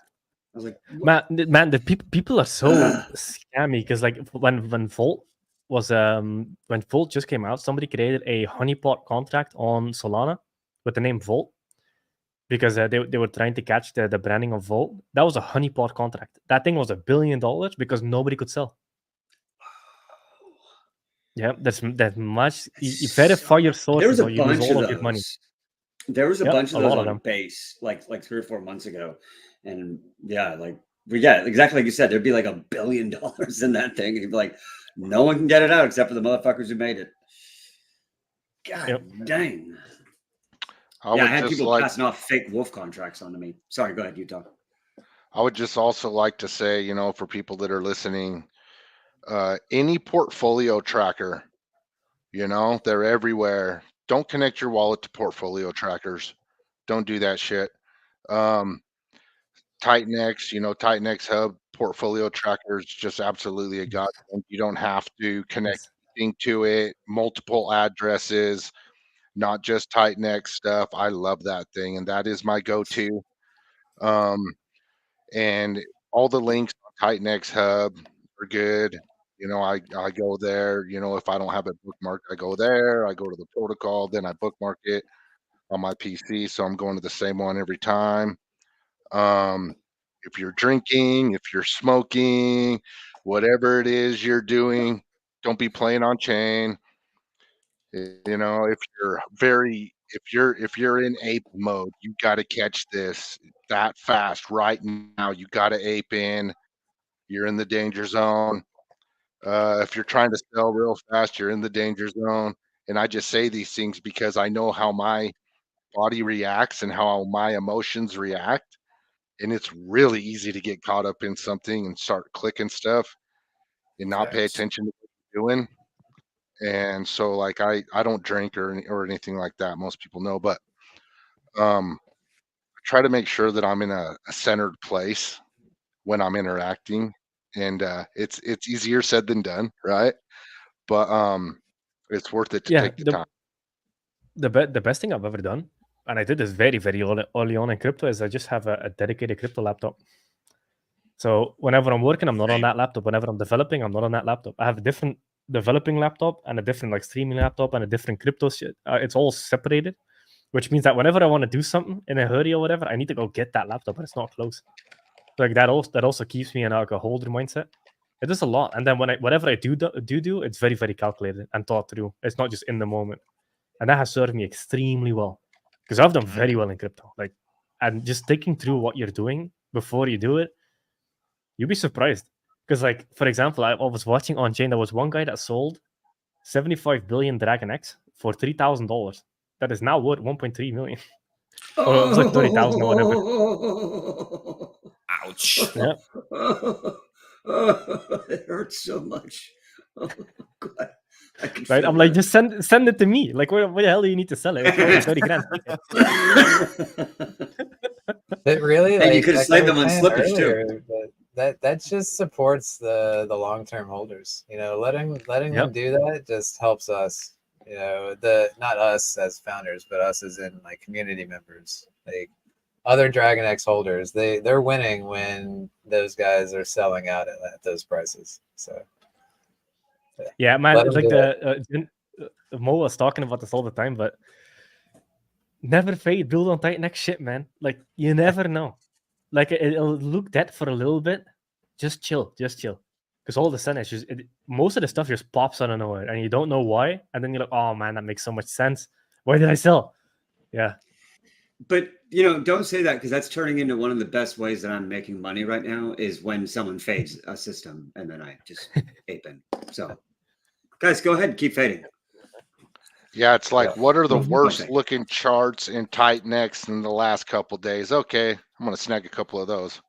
I was like, man, the people are so scammy, because like when Volt was when Volt just came out, somebody created a honeypot contract on Solana with the name Volt, because they were trying to catch the branding of Volt. That was a honeypot contract. That thing was $1 billion because nobody could sell. Yeah, that's much. You verify your sources, there was a or you lose bunch all of of your money. those. There was a Yep, bunch of a those lot of on them. base, like 3 or 4 months ago, and yeah, exactly like you said, there'd be like $1 billion in that thing, and you'd be like, no one can get it out except for the motherfuckers who made it. God dang. I had people passing off fake wolf contracts onto me. Sorry, go ahead, Utah. I would just also like to say, for people that are listening, any portfolio tracker, they're everywhere. Don't connect your wallet to portfolio trackers. Don't do that shit. Titanx, Titanx Hub portfolio tracker is just absolutely a godsend. You don't have to connect anything to it, multiple addresses, not just Titanx stuff. I love that thing, and that is my go-to. And all the links on Titanx Hub are good. I go there. If I don't have it bookmarked, I go there. I go to the protocol, then I bookmark it on my PC, so I'm going to the same one every time. If you're drinking, if you're smoking, whatever it is you're doing, don't be playing on chain. If you're in ape mode, you got to catch this that fast right now. You got to ape in. you're in the danger zone. If you're trying to sell real fast, you're in the danger zone. And I just say these things because I know how my body reacts and how my emotions react. And it's really easy to get caught up in something and start clicking stuff and not pay attention to what you're doing. And so like I don't drink or anything like that. Most people know, but I try to make sure that I'm in a centered place when I'm interacting. And it's easier said than done, right? But it's worth it to Yeah, take the time. the best thing I've ever done, and I did this very early on in crypto, is I just have a dedicated crypto laptop. So whenever I'm working, I'm not on that laptop. Whenever I'm developing, I'm not on that laptop. I have a different developing laptop and a different like streaming laptop and a different crypto shit. It's all separated, which means that whenever I want to do something in a hurry or whatever, I need to go get that laptop, and it's not close. Like that also keeps me in like a holder mindset. It does a lot, and then whatever I do, it's very calculated and thought through. It's not just in the moment, and that has served me extremely well because I've done very well in crypto. Like, and just thinking through what you're doing before you do it, you'd be surprised. Because, like, for example, I was watching on chain. There was one guy that sold 75 billion Dragon X for $3,000. That is now worth 1.3 million. Or it was like 30,000 or whatever. Ouch. Yeah. It hurts so much. Oh, God. Right? I'm like, just send it to me. Like, where the hell do you need to sell it? It's only 30 grand. But really, And like, you could have like I slaved them was on saying slippers too. earlier, but that just supports the long-term holders. You know, letting them do that just helps us. You know, not us as founders, but us as in like community members. Like other Dragon X holders, they're winning when those guys are selling out at those prices. So yeah, man, let 'em like do Mo was talking about this all the time, but never fade, build on Titanx shit, man. Like, you never know. Like, it'll look dead for a little bit. Just chill. Because all of a sudden, most of the stuff just pops out of nowhere, and you don't know why. And then you're like, oh man, that makes so much sense. Why did I sell? Yeah. But don't say that, because that's turning into one of the best ways that I'm making money right now is when someone fades a system and then I just ape in. So, guys, go ahead and keep fading. Yeah, it's like, what are the Mhm. worst Okay. looking charts in Titanx in the last couple days? Okay, I'm gonna snag a couple of those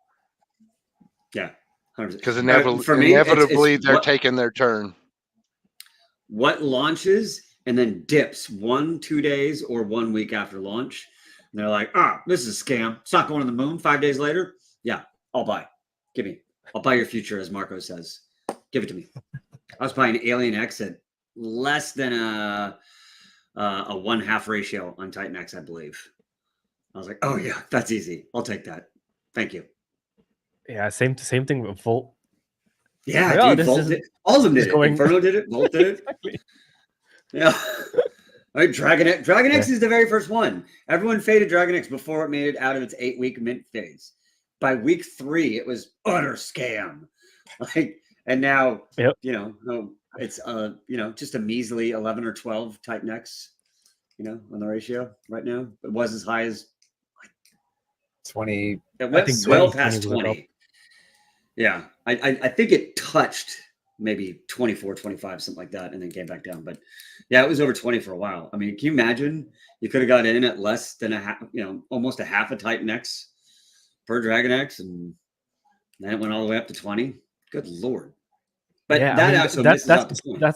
Yeah, 100%. because For me, inevitably it's they're taking their turn. what launches and then dips 1-2 days or 1 week after launch. And they're like, this is a scam. It's not going to the moon 5 days later. Yeah, I'll buy. Give me. I'll buy your future, as Marco says. Give it to me. I was buying Alien X at less than a 1/2 ratio on Titanx, I believe. I was like, oh yeah, that's easy. I'll take that. Thank you. Yeah, same thing with Volt. Yeah, Like, dude, Volt did. All of them did it. Inferno did it. Volt did it. Exactly. Yeah. All right, Dragon X is the very first one. Everyone faded Dragon X before it made it out of its 8-week mint phase. By week 3, it was utter scam. Like, and now, it's just a measly 11 or 12 Titanx, on the ratio right now. It was as high as 20. It went well past 20. Yeah, I think it touched maybe 24, 25, something like that, and then came back down. But yeah, it was over 20 for a while. I mean, can you imagine? You could have got in at less than almost a half a Titanx per Dragon X, and then it went all the way up to 20. Good Lord. But yeah, that's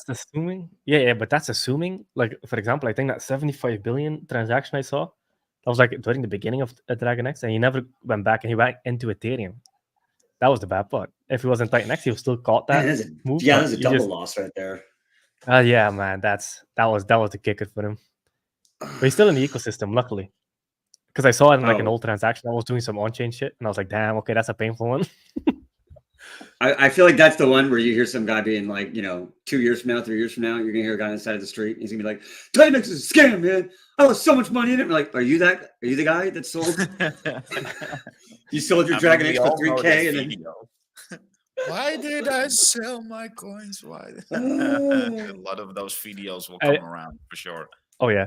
assuming. Yeah, but that's assuming. Like, for example, I think that 75 billion transaction I saw, that was like during the beginning of Dragon X, and he never went back, and he went into Ethereum. That was the bad part. If he wasn't Titanx, he still caught that move. Yeah, that's a double loss right there. Yeah, man, that was the kicker for him. But he's still in the ecosystem, luckily, because I saw it in like an old transaction. I was doing some on-chain shit, and I was like, damn, okay, that's a painful one. I feel like that's the one where you hear some guy being like, 2 years from now, 3 years from now, you're gonna hear a guy on the side of the street. He's gonna be like, Titanx is a scam, man. I lost so much money in it. I'm like, are you the guy that sold? You sold your Dragon X for 3K, and then why did I sell my coins? Why? A lot of those videos will come around for sure. Oh yeah,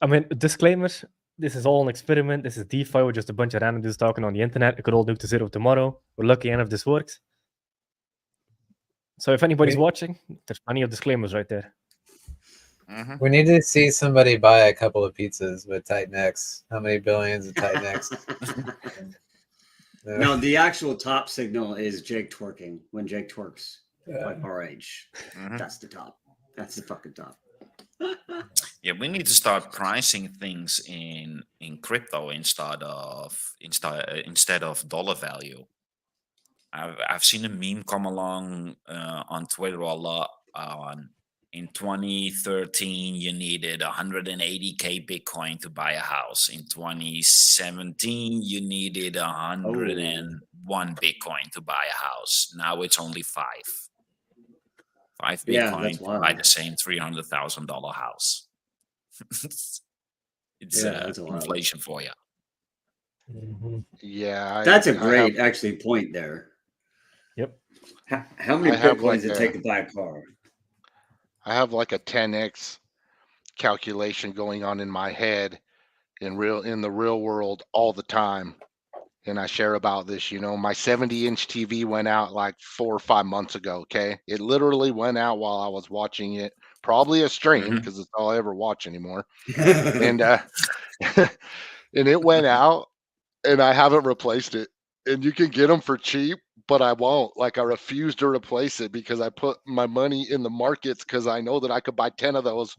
I mean, disclaimers. This is all an experiment. This is DeFi. We're just a bunch of random dudes talking on the internet. It could all do to zero tomorrow. We're lucky enough this works. So if anybody's We- watching, there's plenty of disclaimers right there. We need to see somebody buy a couple of pizzas with Titanx. How many billions of Titanx? No, the actual top signal is Jake twerking. When Jake twerks by RH. That's the top. That's the fucking top. Yeah, we need to start pricing things in crypto instead of dollar value. I've seen a meme come along on Twitter a lot. In 2013, you needed 180k Bitcoin to buy a house. In 2017, you needed 101 Bitcoin to buy a house. Now it's only 5 Yeah, Bitcoin that's to buy wild. the same $300,000 house. It's that's wild. inflation for you. Yeah, That's a great actually point there. Yep. How many I have Bitcoins like does it take to buy a car? I have like a 10x calculation going on in my head in the real world all the time. And I share about this, my 70-inch TV went out like 4 or 5 months ago. Okay. It literally went out while I was watching it, probably a stream because it's all I ever watch anymore. And, and it went out and I haven't replaced it. And you can get them for cheap, but I won't. Like I refuse to replace it because I put my money in the markets because I know that I could buy 10 of those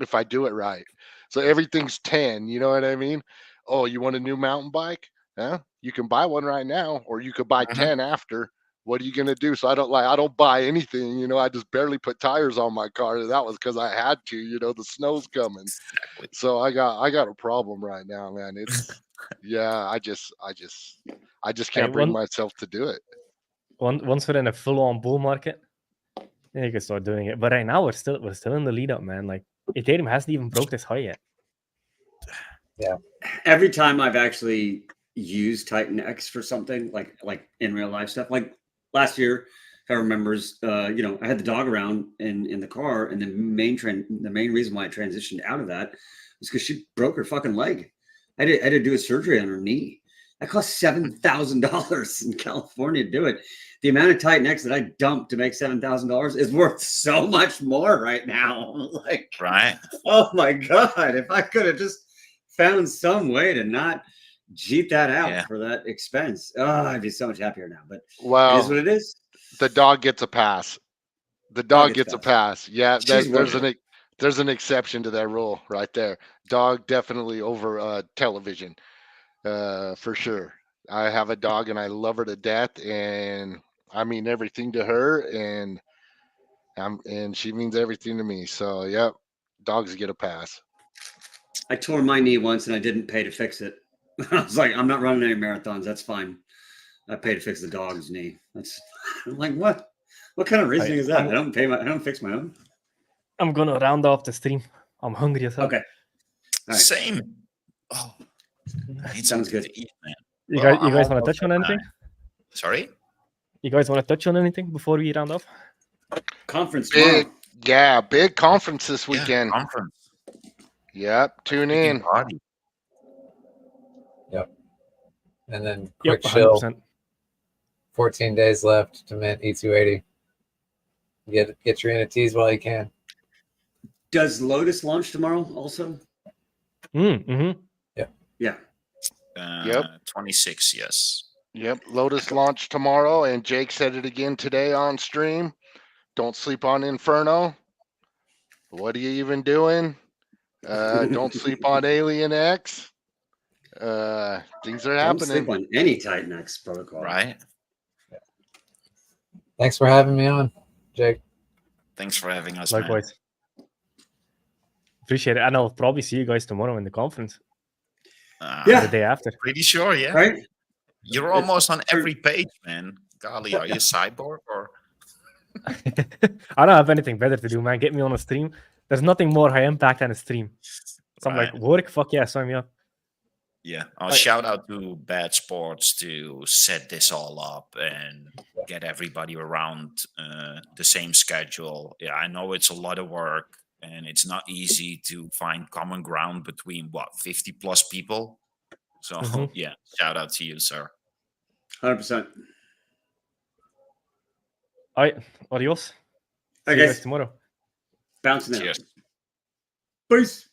if I do it right. So everything's 10, you know what I mean? Oh, you want a new mountain bike? Yeah, you can buy one right now, or you could buy 10 after. What are you gonna do? So I don't buy anything, I just barely put tires on my car. That was because I had to, the snow's coming. Exactly. So I got a problem right now, man. It's yeah, I just can't bring myself to do it. Once we're in a full-on bull market, then you can start doing it. But right now we're still in the lead up, man. Like Ethereum hasn't even broke this high yet. Yeah. Every time I've actually used Titanx for something like in real life stuff, like last year, if I remembers, I had the dog around in the car, and the main reason why I transitioned out of that was because she broke her fucking leg. I had to do a surgery on her knee. That cost $7,000 in California to do it. The amount of Titanx that I dumped to make $7,000 is worth so much more right now. Like, Right? Oh my god! If I could have just found some way to not cheat that out for that expense, I'd be so much happier now. But it is what it is. The dog gets a pass. The dog gets a pass. Yeah, there's an exception to that rule right there. Dog definitely over television, for sure. I have a dog and I love her to death, and I mean everything to her, and she means everything to me. So yep, dogs get a pass. I tore my knee once and I didn't pay to fix it. I was like, I'm not running any marathons. That's fine. I pay to fix the dog's knee. I'm like, what? What kind of reasoning is that? I don't fix my own. I'm gonna round off the stream. I'm hungry as hell. Okay. Right. Same. Oh, sounds good. To eat, man. You guys want to touch on anything? Sorry? You guys want to touch on anything before we round off? Conference. Big conference this weekend. Conference. Yep, tune in. Party. Yep. And then quick chill. 14 days left to mint E280. Get your NFTs while you can. Does Lotus launch tomorrow also? Mm-hmm. Yeah. 26, yes. Yep, Lotus launch tomorrow, and Jake said it again today on stream. Don't sleep on Inferno. What are you even doing? Don't sleep on Alien X. Things are happening. Don't sleep on any Titanx protocol. Right. Yeah. Thanks for having me on, Jake. Thanks for having us. Likewise. Man. Appreciate it. And I'll probably see you guys tomorrow in the conference. The day after. Pretty sure, yeah. Right? You're almost on every page, man. Golly, are you a cyborg or? I don't have anything better to do, man. Get me on a stream. There's nothing more high impact than a stream. So I'm like, work, fuck yeah, sign me up. Yeah, I'll shout out to Bad Sports to set this all up and get everybody around the same schedule. Yeah, I know it's a lot of work and it's not easy to find common ground between 50 plus people. So yeah, shout out to you, sir. 100%. All right, adios. See All right, you guys. guys tomorrow. Bouncing out. Cheers. Peace.